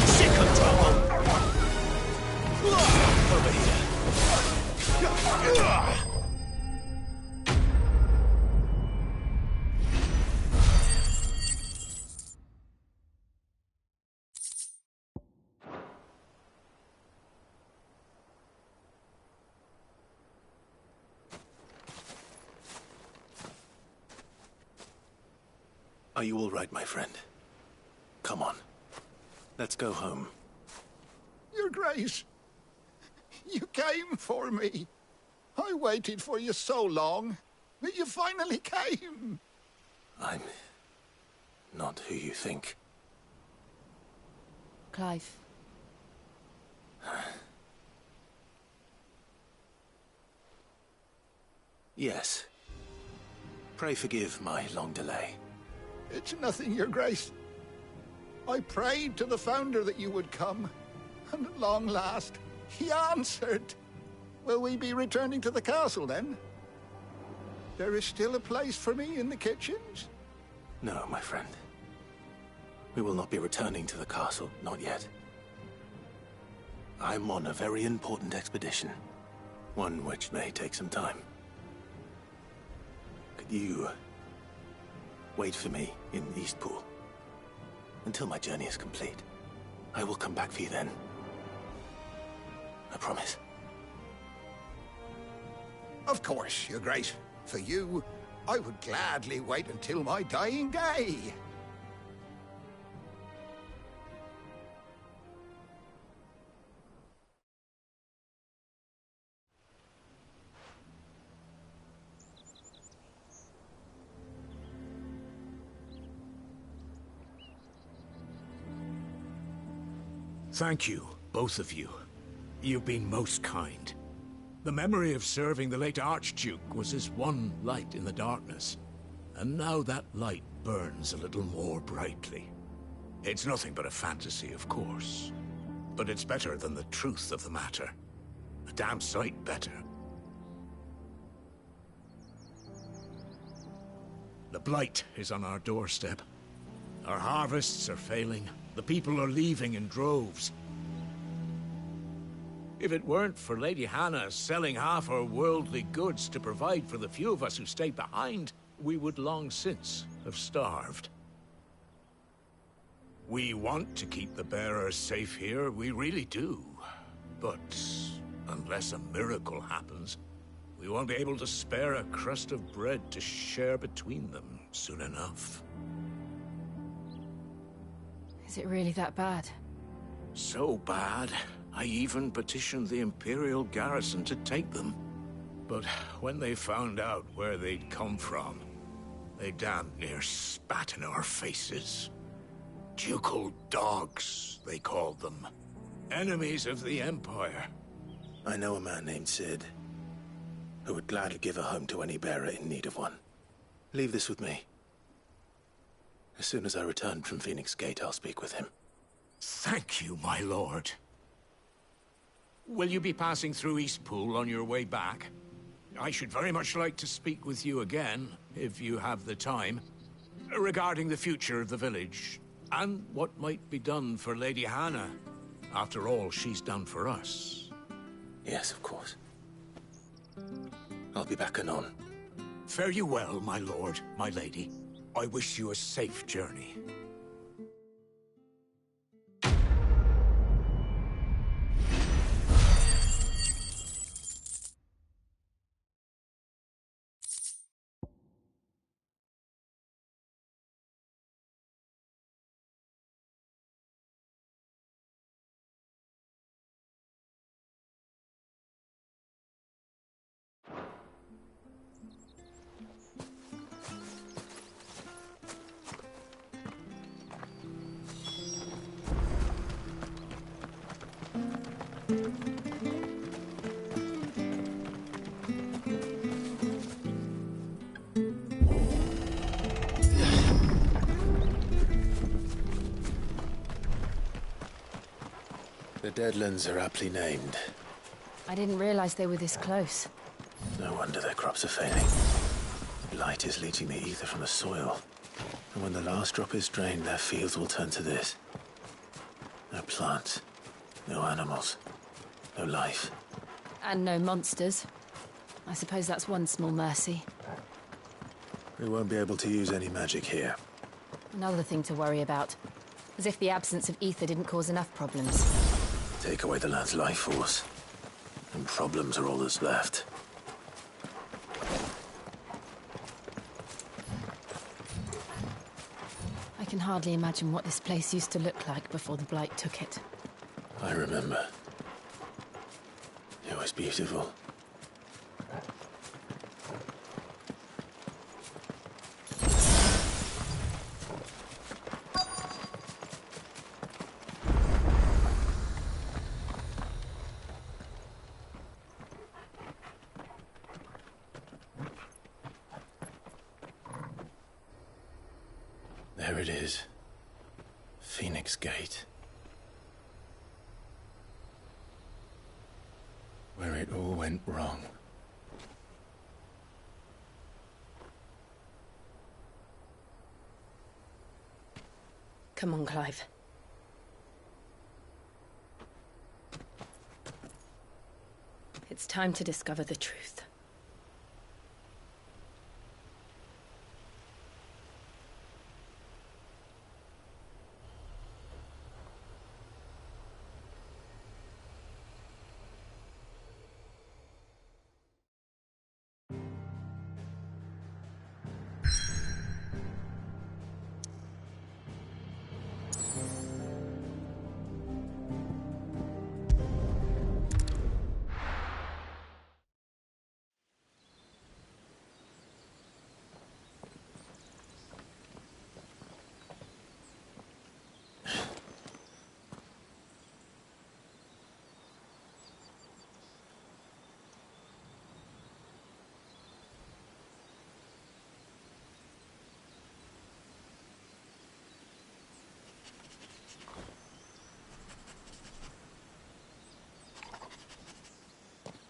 Sick him, Torgal! Over here. Are you all right, my friend? Come on. Let's go home. Your Grace, you came for me. I waited for you so long, but you finally came. I'm not who you think. Clive. Yes. Pray forgive my long delay. It's nothing, Your Grace. I prayed to the Founder that you would come, and at long last, he answered. Will we be returning to the castle, then? There is still a place for me in the kitchens? No, my friend. We will not be returning to the castle, not yet. I'm on a very important expedition. One which may take some time. Could you wait for me in Eastpool until my journey is complete? I will come back for you then. I promise. Of course, Your Grace. For you, I would gladly wait until my dying day. Thank you, both of you. You've been most kind. The memory of serving the late Archduke was as one light in the darkness, and now that light burns a little more brightly. It's nothing but a fantasy, of course, but it's better than the truth of the matter. A damn sight better. The blight is on our doorstep. Our harvests are failing. The people are leaving in droves. If it weren't for Lady Hannah selling half her worldly goods to provide for the few of us who stayed behind, we would long since have starved. We want to keep the bearers safe here, we really do. But unless a miracle happens, we won't be able to spare a crust of bread to share between them soon enough. Is it really that bad? So bad, I even petitioned the Imperial garrison to take them. But when they found out where they'd come from, they damn near spat in our faces. Ducal dogs, they called them. Enemies of the Empire. I know a man named Sid, who would gladly give a home to any bearer in need of one. Leave this with me. As soon as I return from Phoenix Gate, I'll speak with him. Thank you, my lord. Will you be passing through Eastpool on your way back? I should very much like to speak with you again, if you have the time, regarding the future of the village, and what might be done for Lady Hannah, after all she's done for us. Yes, of course. I'll be back anon. Fare you well, my lord, my lady. I wish you a safe journey. The Deadlands are aptly named. I didn't realize they were this close. No wonder their crops are failing. Blight is leaching the ether from the soil. And when the last drop is drained, their fields will turn to this. No plants, no animals, no life. And no monsters. I suppose that's one small mercy. We won't be able to use any magic here. Another thing to worry about. As if the absence of ether didn't cause enough problems. Take away the land's life force, and problems are all that's left. I can hardly imagine what this place used to look like before the Blight took it. I remember. It was beautiful. There it is. Phoenix Gate. Where it all went wrong. Come on, Clive. It's time to discover the truth.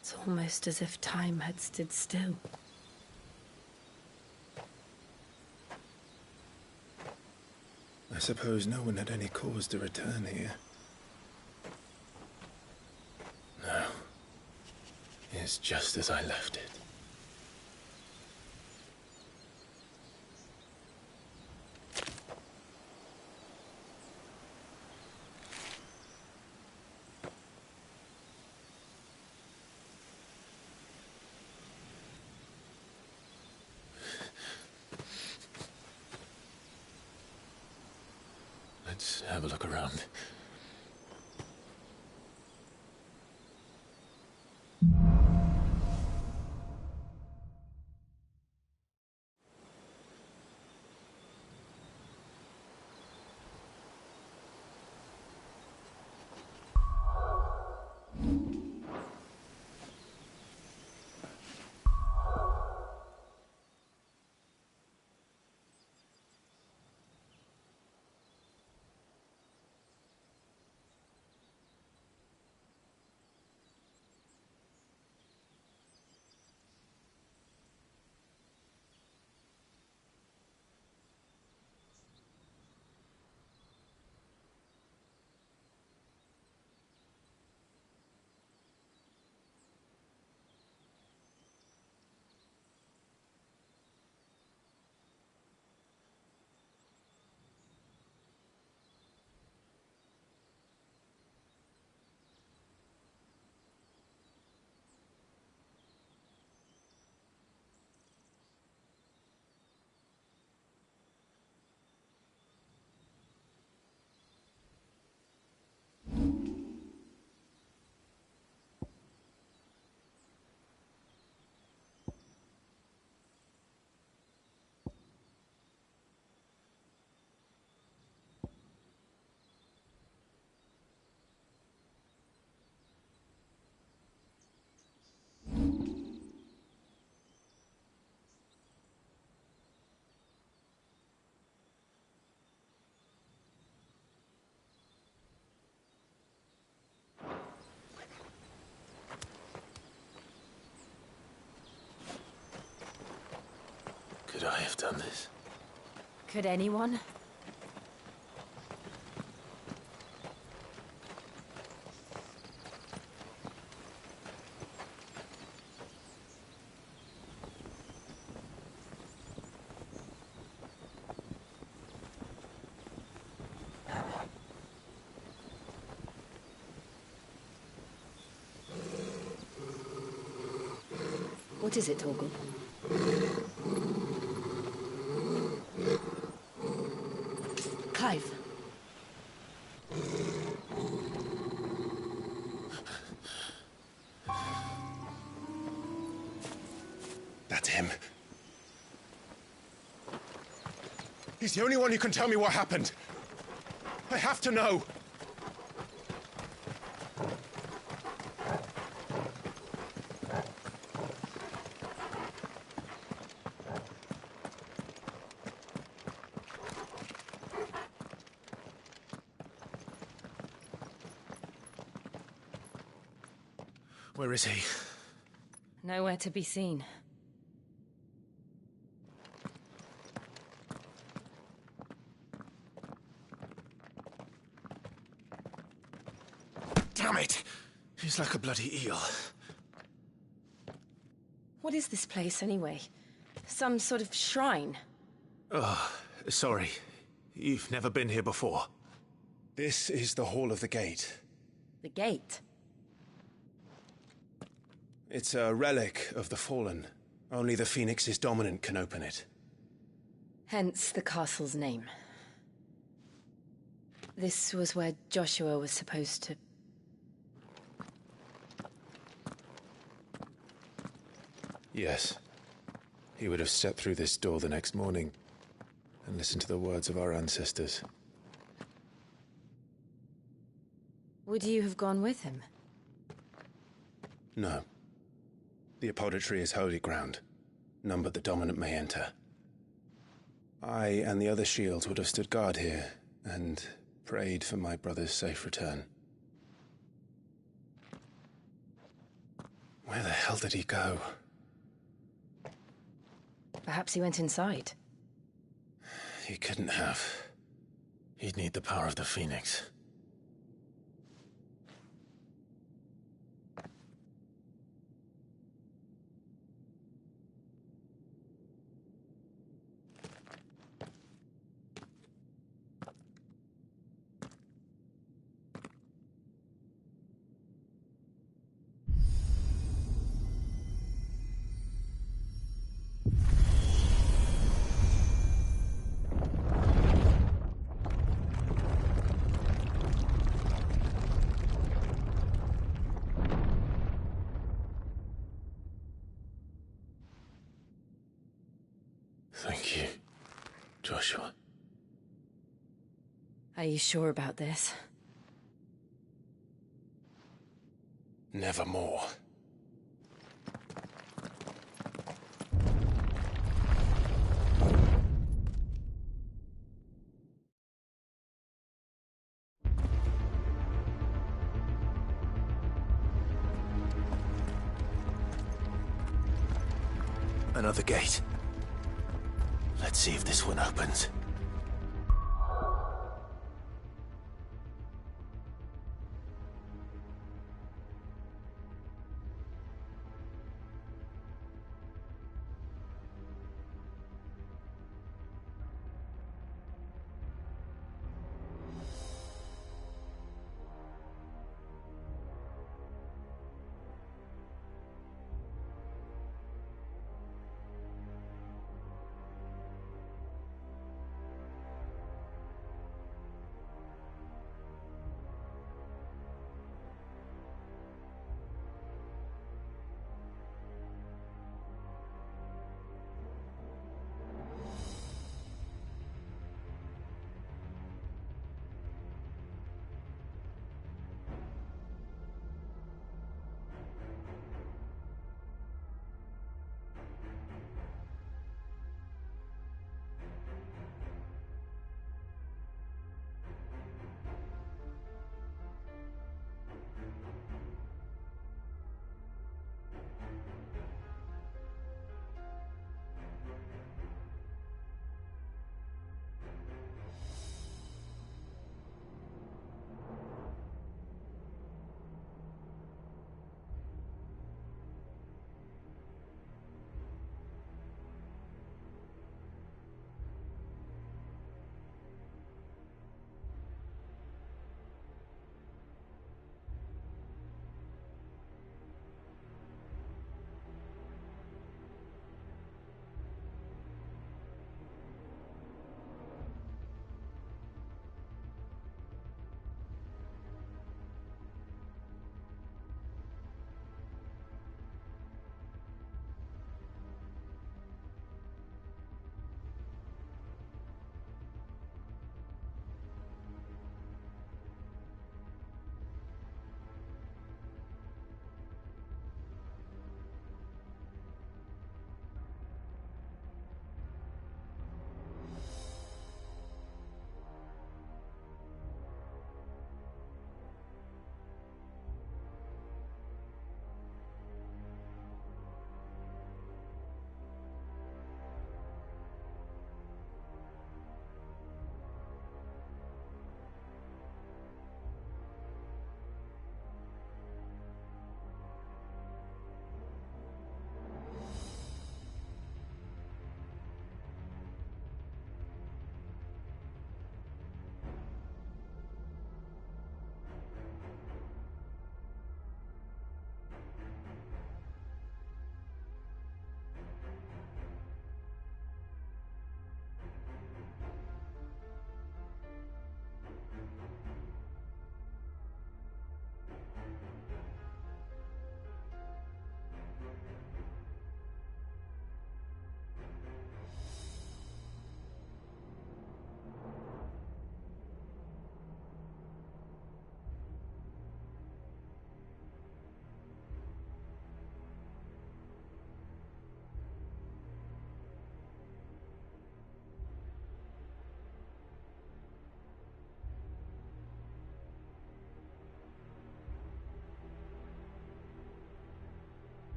It's almost as if time had stood still. I suppose no one had any cause to return here. No. is just as I left it. Let's have a look around. Could I have done this? Could anyone? What is it, Torgal? Clive. That's him. He's the only one who can tell me what happened. I have to know. Where is he? Nowhere to be seen. Damn it! He's like a bloody eel. What is this place, anyway? Some sort of shrine? Oh, sorry. You've never been here before. This is the Hall of the Gate. The gate? It's a relic of the Fallen. Only the Phoenix's dominant can open it. Hence the castle's name. This was where Joshua was supposed to... Yes. He would have stepped through this door the next morning and listened to the words of our ancestors. Would you have gone with him? No. The apodatory is holy ground. None but the dominant may enter. I and the other shields would have stood guard here and prayed for my brother's safe return. Where the hell did he go? Perhaps he went inside. He couldn't have. He'd need the power of the Phoenix. Thank you, Joshua. Are you sure about this? Nevermore. Another gate. Let's see if this one opens.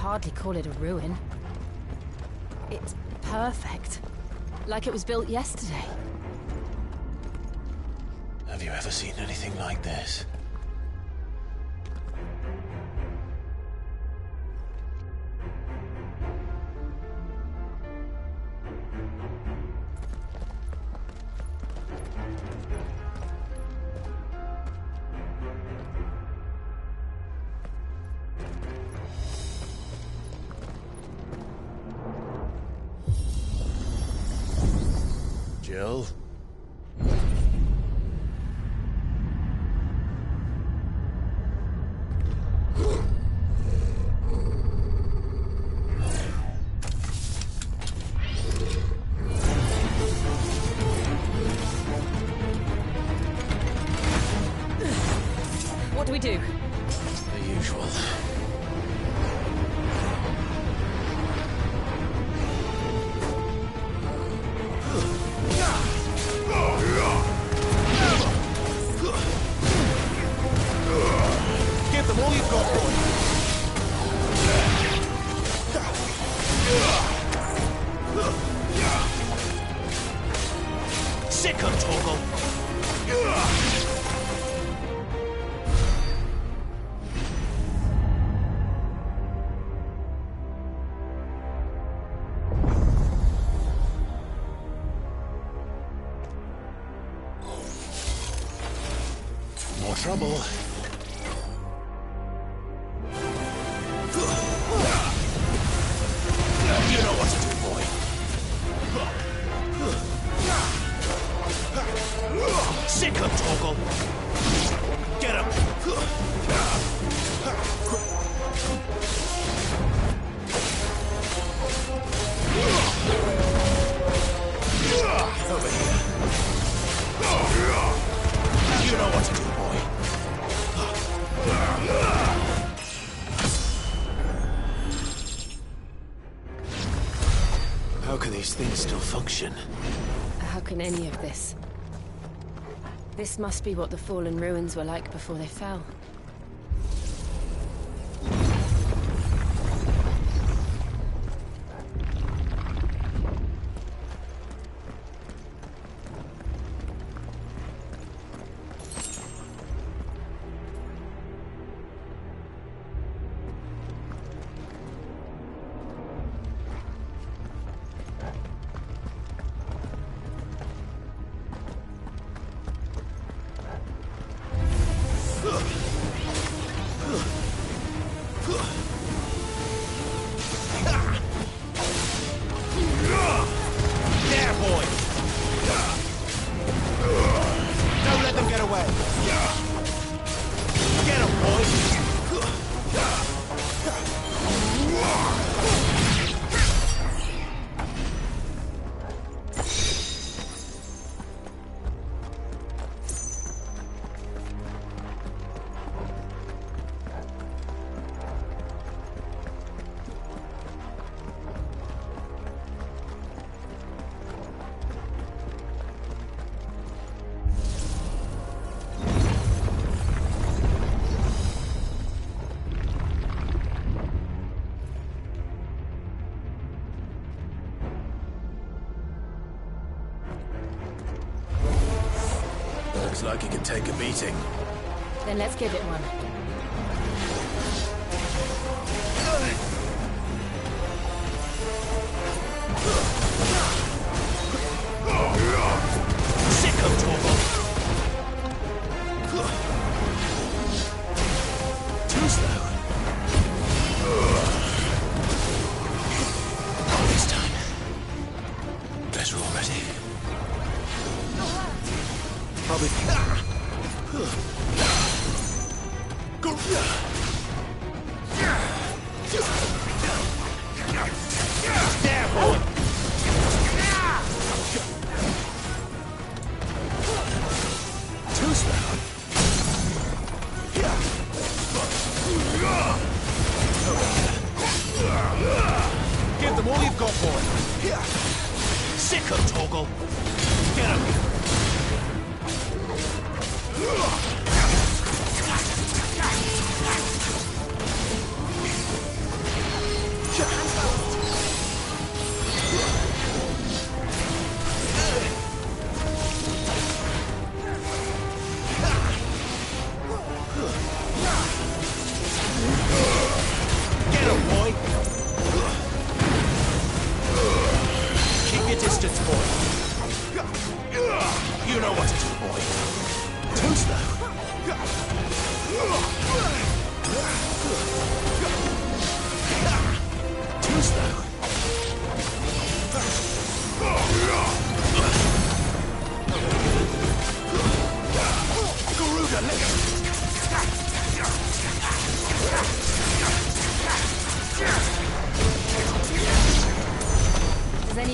hardly call it a ruin. It's perfect. Like it was built yesterday. Have you ever seen anything like this? Jill? What do we do? The usual. Give them all you've got, boy. Sick of Torgal. More trouble. You know what to do, boy. Sick of Torgal. Get him. Over here. You know what to do, boy. How can these things still function? How can any of this? This must be what the fallen ruins were like before they fell. There, boy. Don't let them get away. Get him, boy. Looks like he can take a beating. Then let's give it one. Sick of Torgal. Too slow. All this time. Better already. Probably. Go. There, boy. Too slow. Give them all you've got, boy. Sick of Torgal. Get him.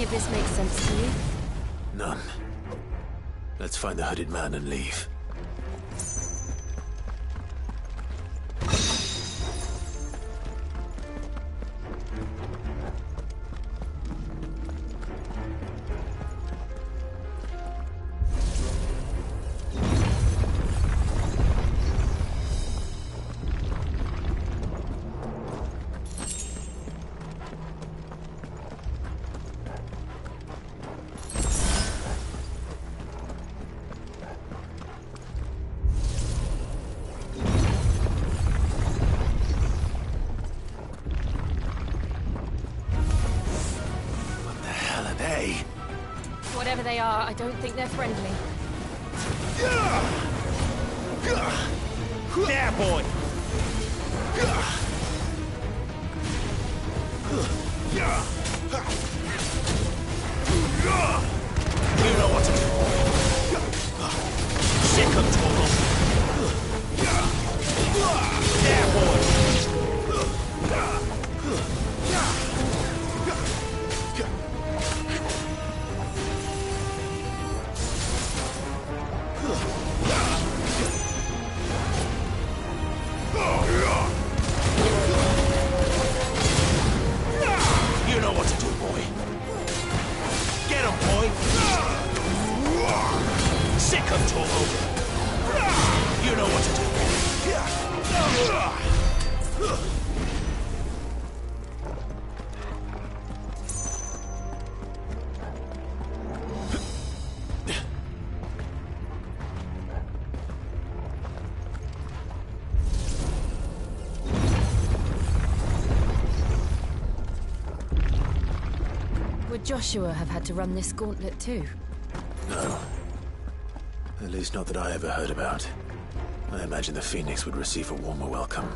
of this make sense to you? None. Let's find the hooded man and leave. Whatever they are, I don't think they're friendly. There, boy! You know what to do. Sick of trouble. There, boy! You know what to do, boy. Get him, boy. Sick of trouble. You know what to do. Would Joshua have had to run this gauntlet too? No. At least not that I ever heard about. I imagine the Phoenix would receive a warmer welcome.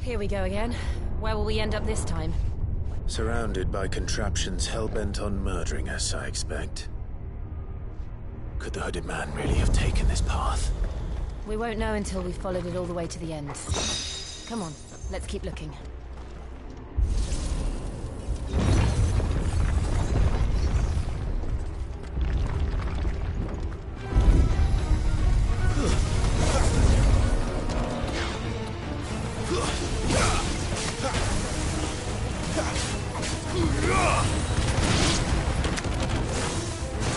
Here we go again. Where will we end up this time? Surrounded by contraptions hell-bent on murdering us, I expect. Could the hooded man really have taken this path? We won't know until we've followed it all the way to the end. Come on, let's keep looking.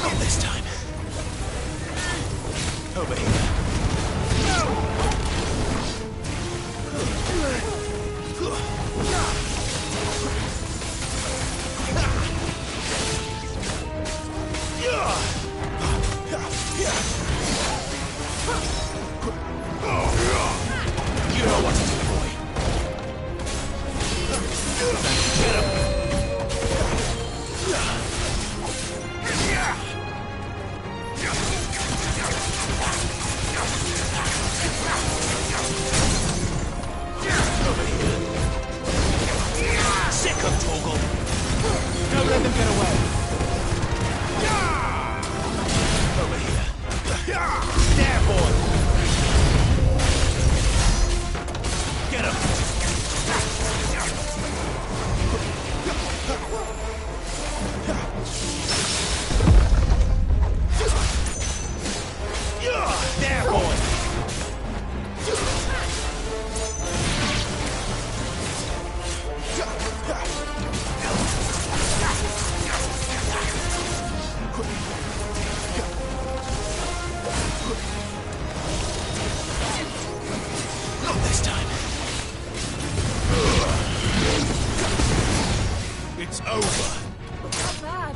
Not this time. Over here. You know what to do, boy. Get him. Over here. Sick of Torgal. Don't let them get away. Over here. There, boy. Get him. There, boy. Not this time. It's over. Not bad.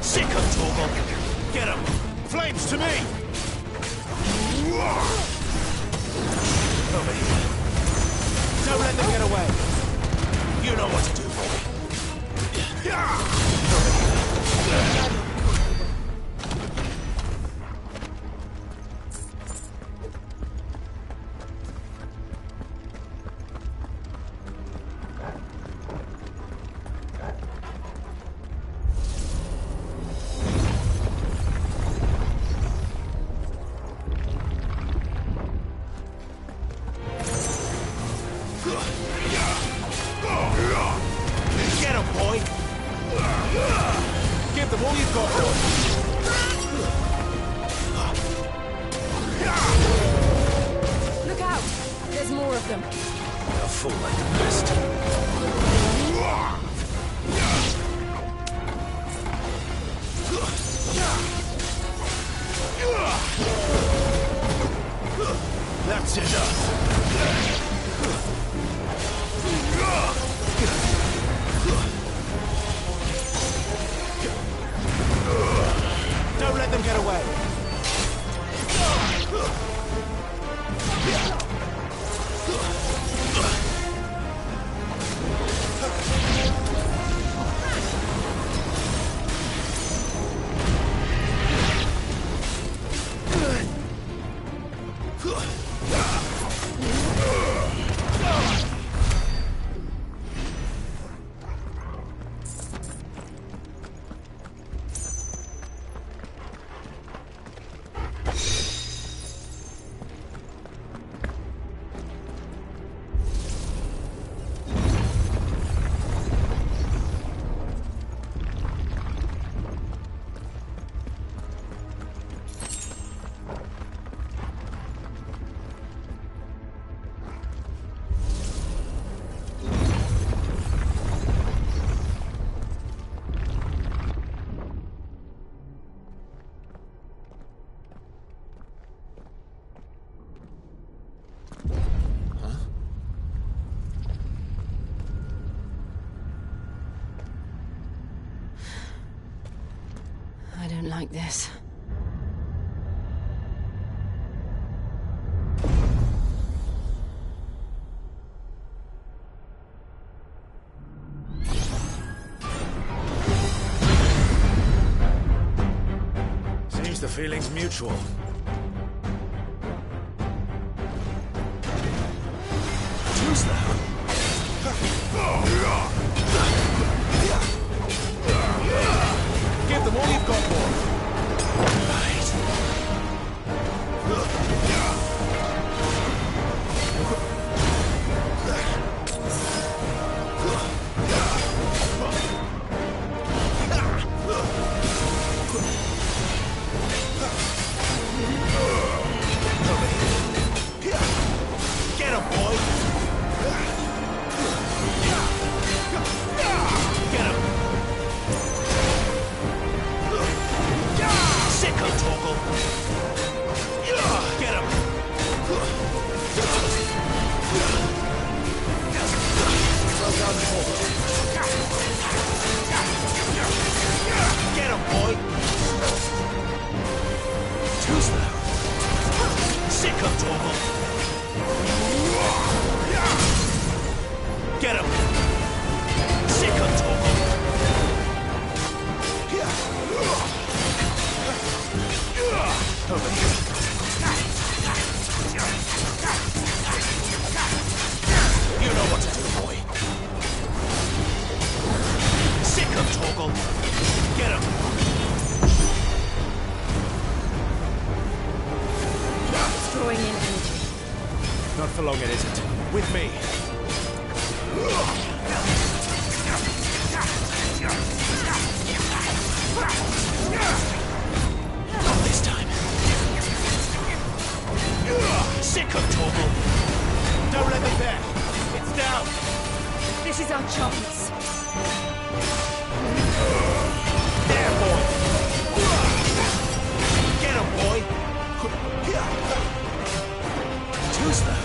Sick of Torgal. Get him. Flames to me. Over here. Don't let them get away. You know what to do, boy. Over here. all you've got, boy. Look out! There's more of them. A fool like the rest. That's enough. Don't let them get away. I don't like this. Seems the feeling's mutual. Who's that? Give them all you've got, boy. Get him, boy! Get him! Sicko Torgal! Get him! Well done, boy. Get him, boy! Who's that? Sicko Torgal! Get him! Sicko Torgal! Over here. You know what to do, boy. Sicko Torgal! Get him! Drawing in energy. Not for long, it isn't. With me. Not this time. Sicko Torgal! Don't let them there! It's down! This is our chance. There, boy! Get him, boy! Who's that?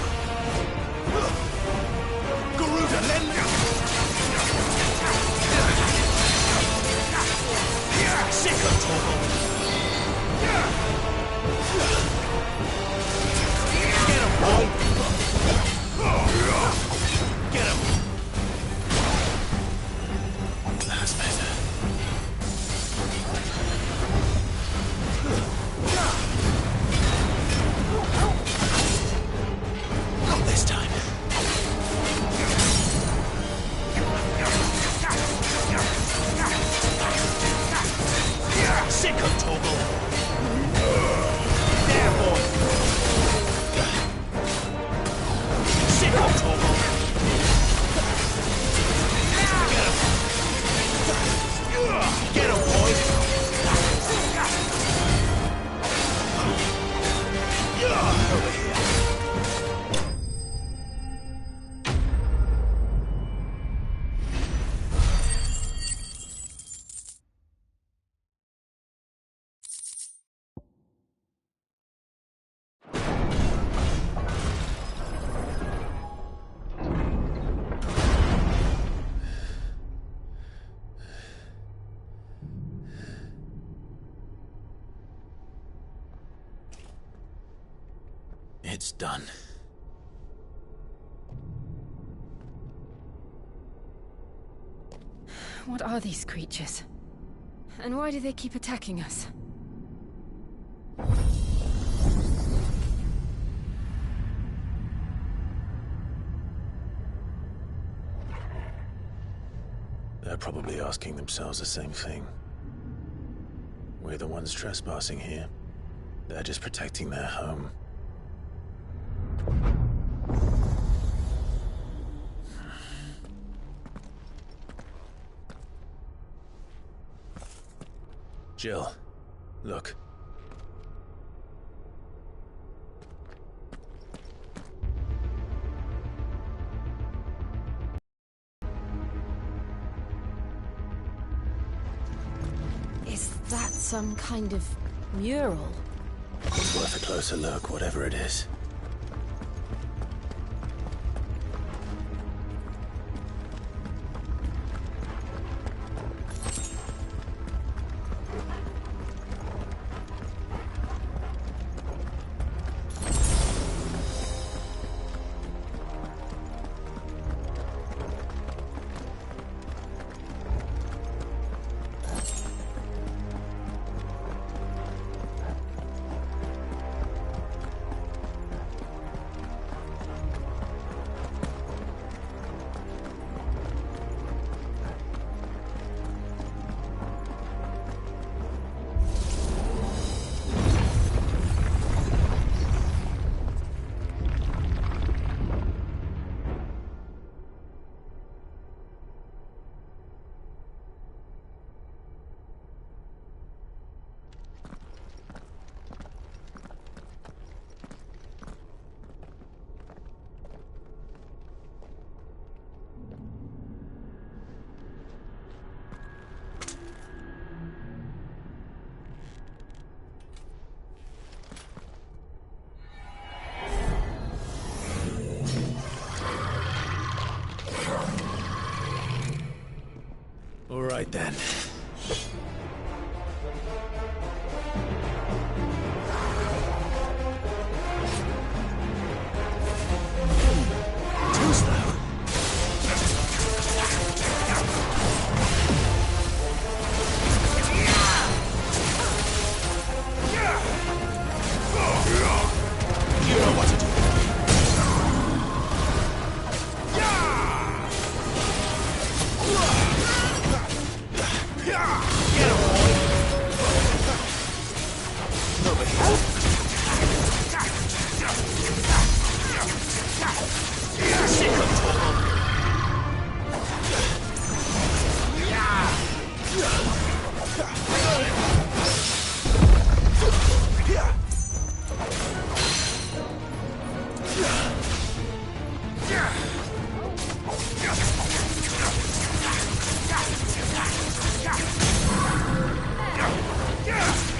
Garuda, let Sicko Torgal! Get him, boy! Get him! That's better. Not this time. Sicko It's done. What are these creatures? And why do they keep attacking us? They're probably asking themselves the same thing. We're the ones trespassing here. They're just protecting their home. Jill, look. Is that some kind of mural? It's worth a closer look, whatever it is. All right then. Too slow. You know what to do.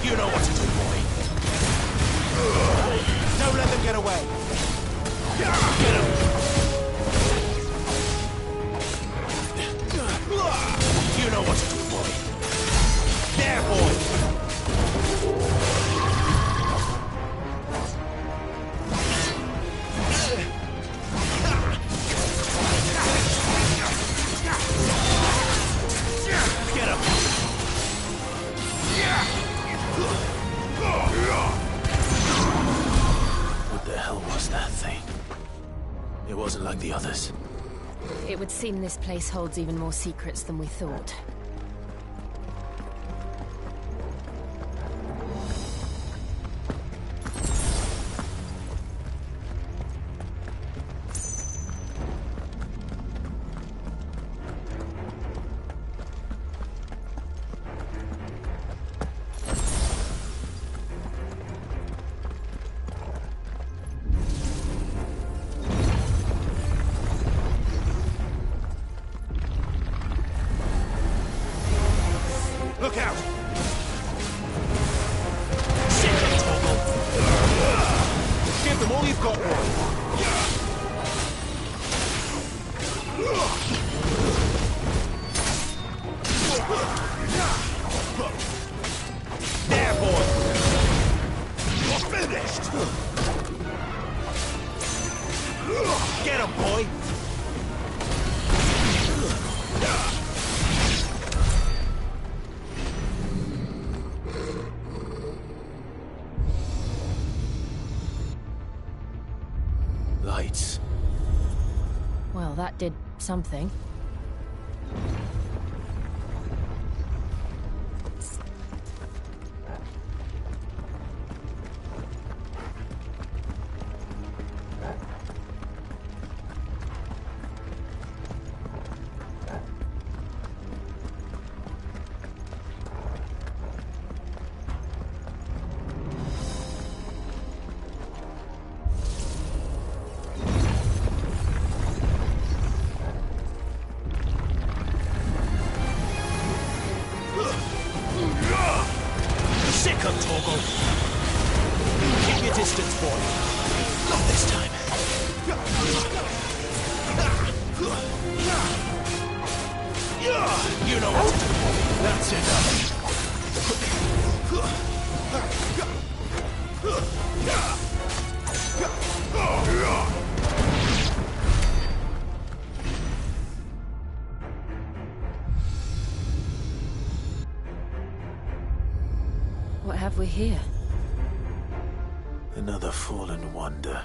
You know what to do, boy. Don't let them get away. Get him. You know what to do, boy. There, boy. Get him. What the hell was that thing? It wasn't like the others. It would seem this place holds even more secrets than we thought. Look out! Give them all you've got, There, boy! You're finished! that did something. What have we here? Another fallen wonder.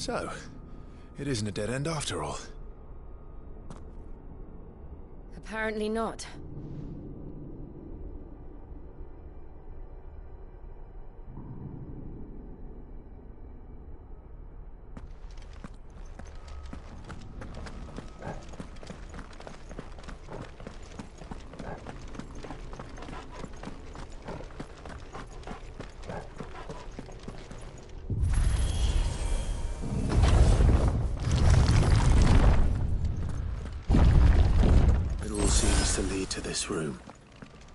So, it isn't a dead end after all. Apparently not. Seems to lead to this room.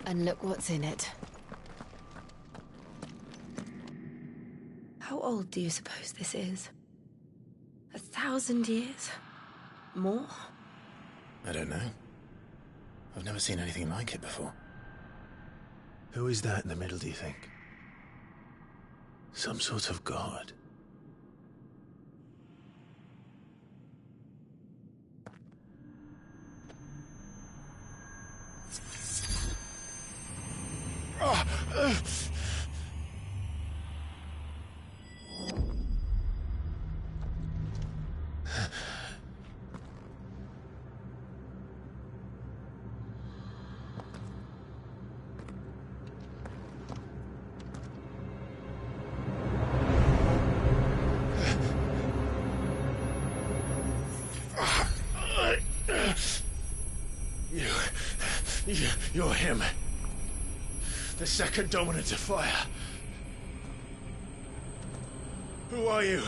And look what's in it. How old do you suppose this is? 1,000 years? More? I don't know. I've never seen anything like it before. Who is that in the middle, do you think? Some sort of god. You're him. The second dominant of fire. Who are you?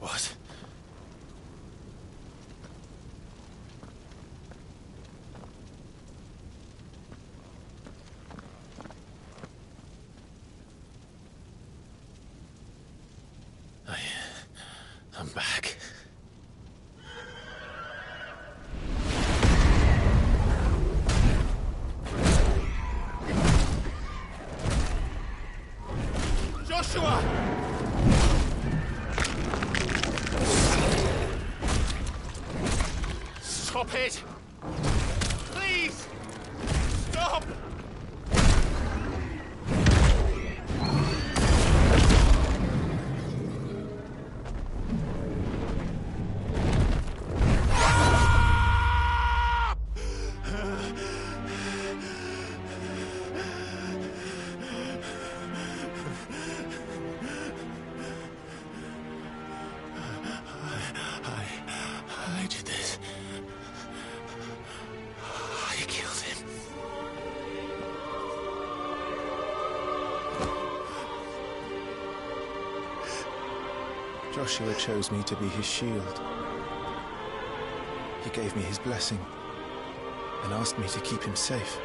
What? I'm back. Joshua! Stop it! Please! Stop! Joshua chose me to be his shield. He gave me his blessing and asked me to keep him safe.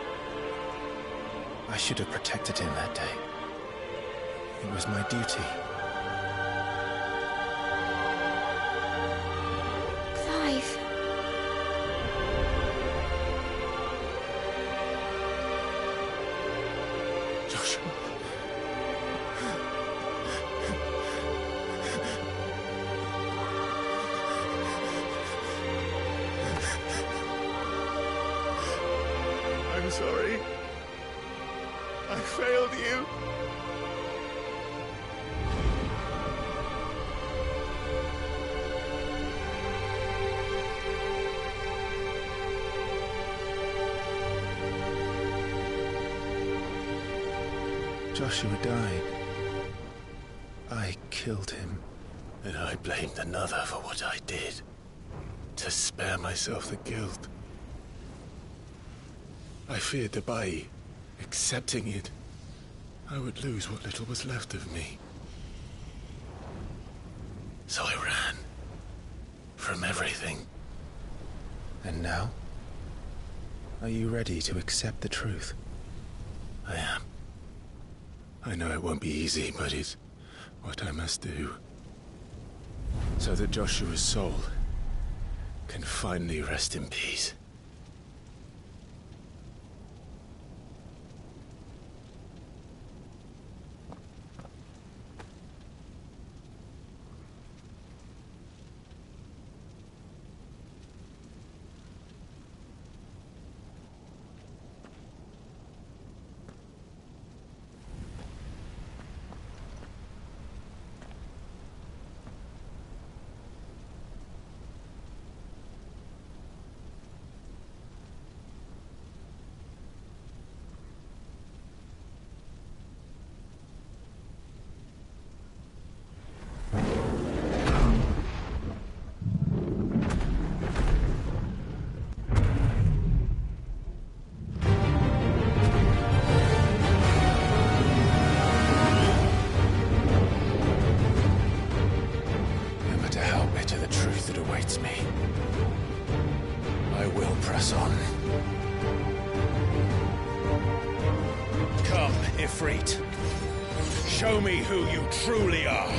I should have protected him that day. It was my duty. Clive. Joshua. I'm sorry. I failed you. Joshua died. I killed him. And I blamed another for what I did, to spare myself the guilt. I feared that by accepting it, I would lose what little was left of me. So I ran. From everything. And now? Are you ready to accept the truth? I am. I know it won't be easy, but it's what I must do. So that Joshua's soul can finally rest in peace. Ifrit. Show me who you truly are.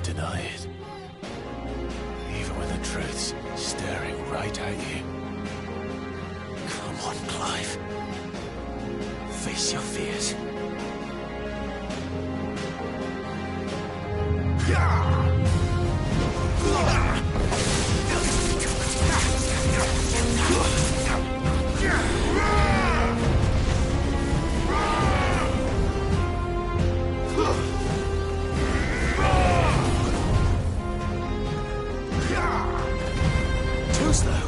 deny it? Even when the truth's staring right at you. Come on, Clive. Face your fears. Too slow.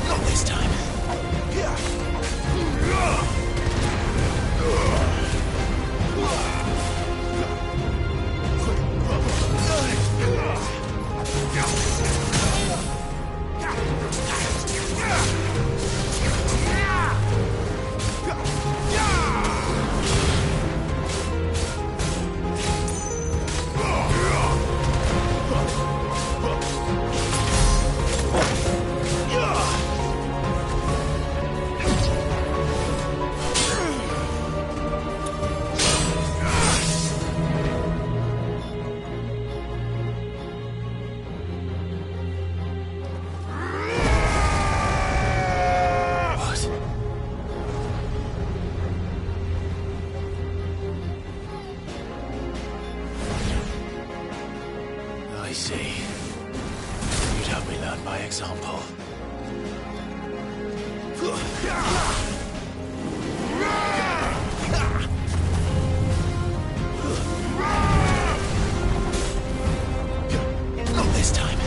Not this time. I see. You'd have me learn by example. Not this time.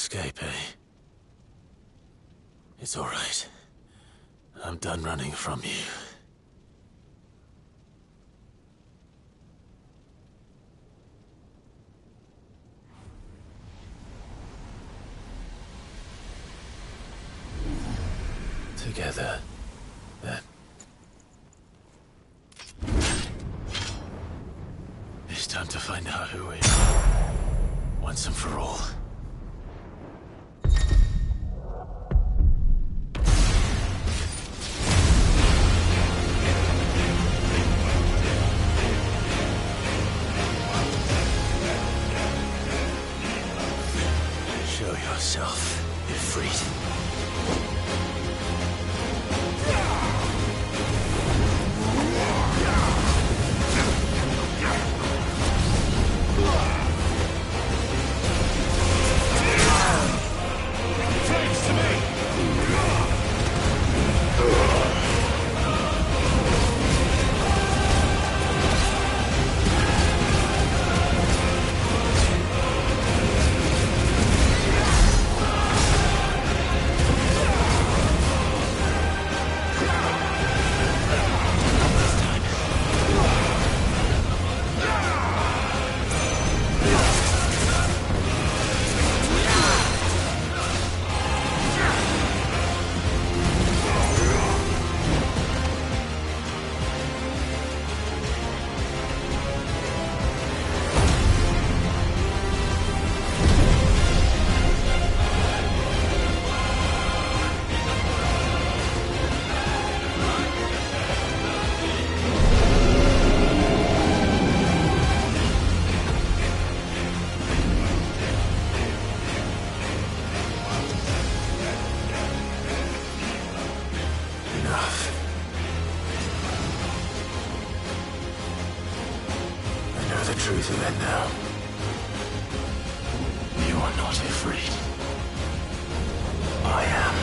escape, eh? It's all right. I'm done running from you. Together, then. It's time to find out who we are, once and for all. Show yourself, Ifrit. The truth of it now. You are not afraid. I am.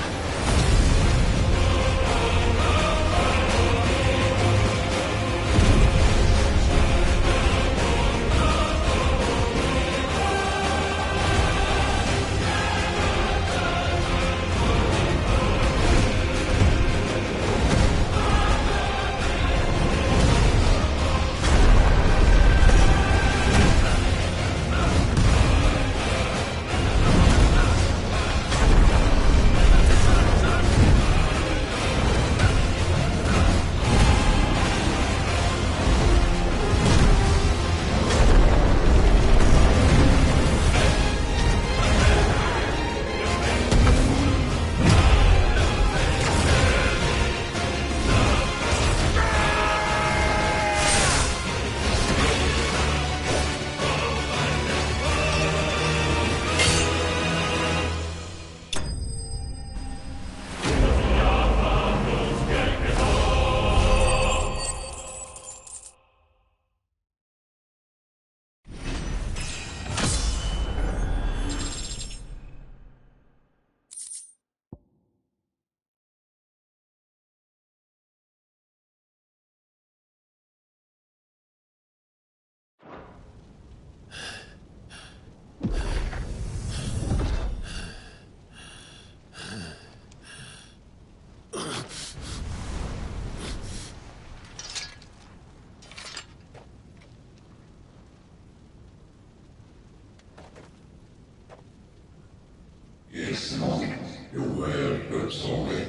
Yes, Monk, your word hurts only.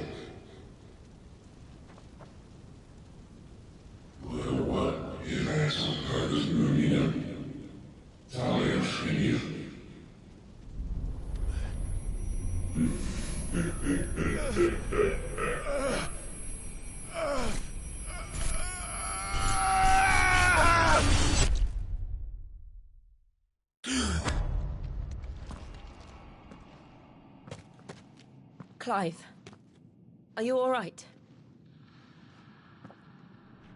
Well, what if Axel Carter's Mumina? Talia Shinir? Clive, are you all right?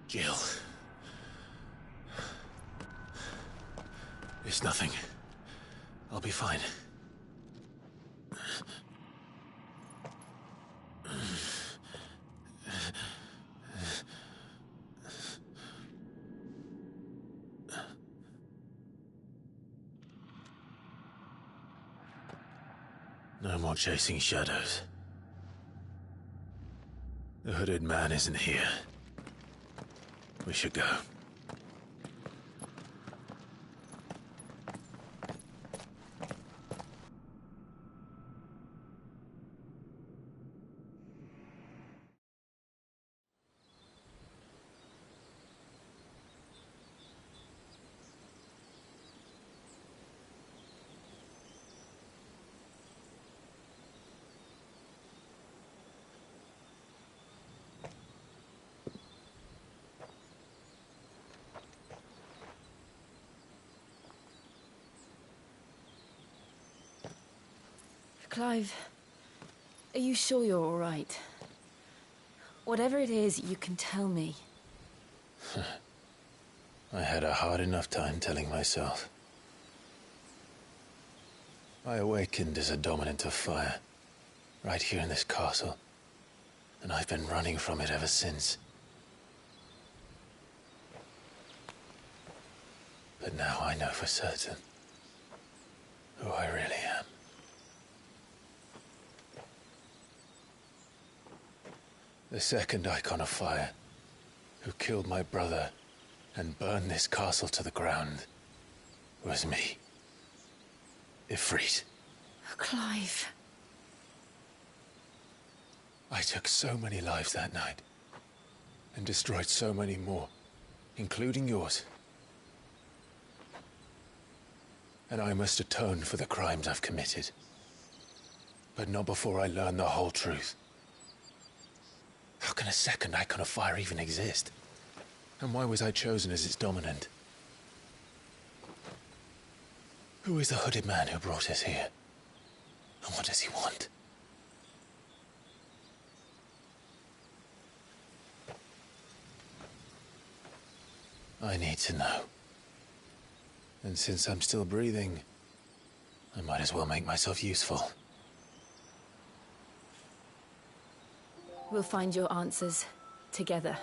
Jill. It's nothing. I'll be fine. No more chasing shadows. The hooded man isn't here. We should go. Clive, are you sure you're all right? Whatever it is, you can tell me. I had a hard enough time telling myself. I awakened as a dominant of fire, right here in this castle, and I've been running from it ever since. But now I know for certain who I really am. The second icon of fire, who killed my brother and burned this castle to the ground, was me. Ifrit. Clive. I took so many lives that night, and destroyed so many more, including yours. And I must atone for the crimes I've committed. But not before I learn the whole truth. How can a second icon of fire even exist? And why was I chosen as its dominant? Who is the hooded man who brought us here? And what does he want? I need to know. And since I'm still breathing, I might as well make myself useful. We'll find your answers together.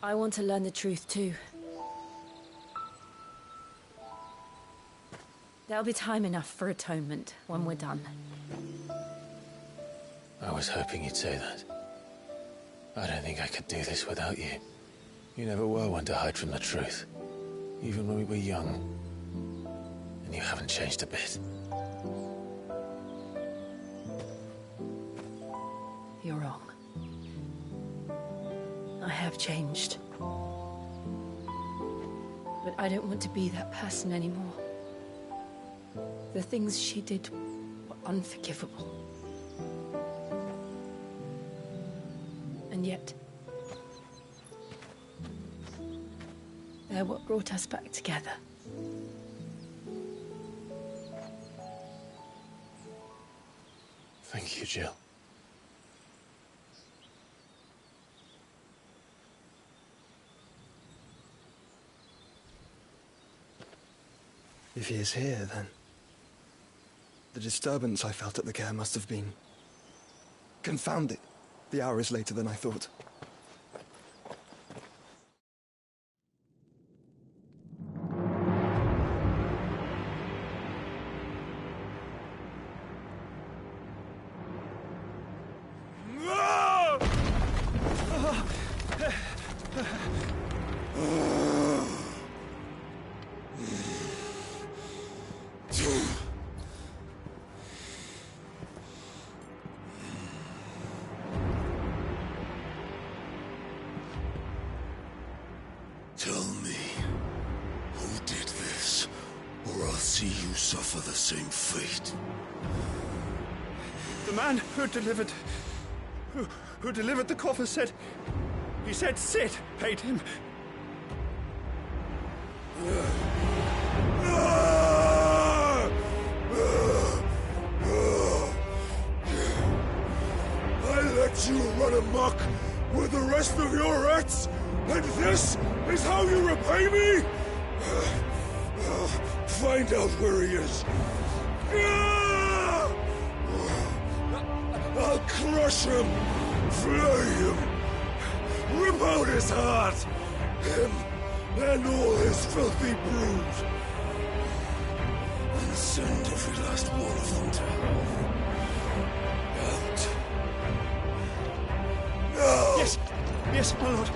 I want to learn the truth too. There'll be time enough for atonement when we're done. I was hoping you'd say that. I don't think I could do this without you. You never were one to hide from the truth, even when we were young. And you haven't changed a bit. You're wrong. I have changed. But I don't want to be that person anymore. The things she did were unforgivable. And yet, they're what brought us back together. Thank you, Jill. If he is here, then the disturbance I felt at the care must have been confounded. The hour is later than I thought. Tell me, who did this, or I'll see you suffer the same fate. The man who delivered the coffer said... He said Sid paid him. I let you run amok with the rest of your rats, and this is how you repay me? Find out where he is. I'll crush him, flay him, rip out his heart, him and all his filthy brood. And Send every last one of them to out. No! Yes, my lord.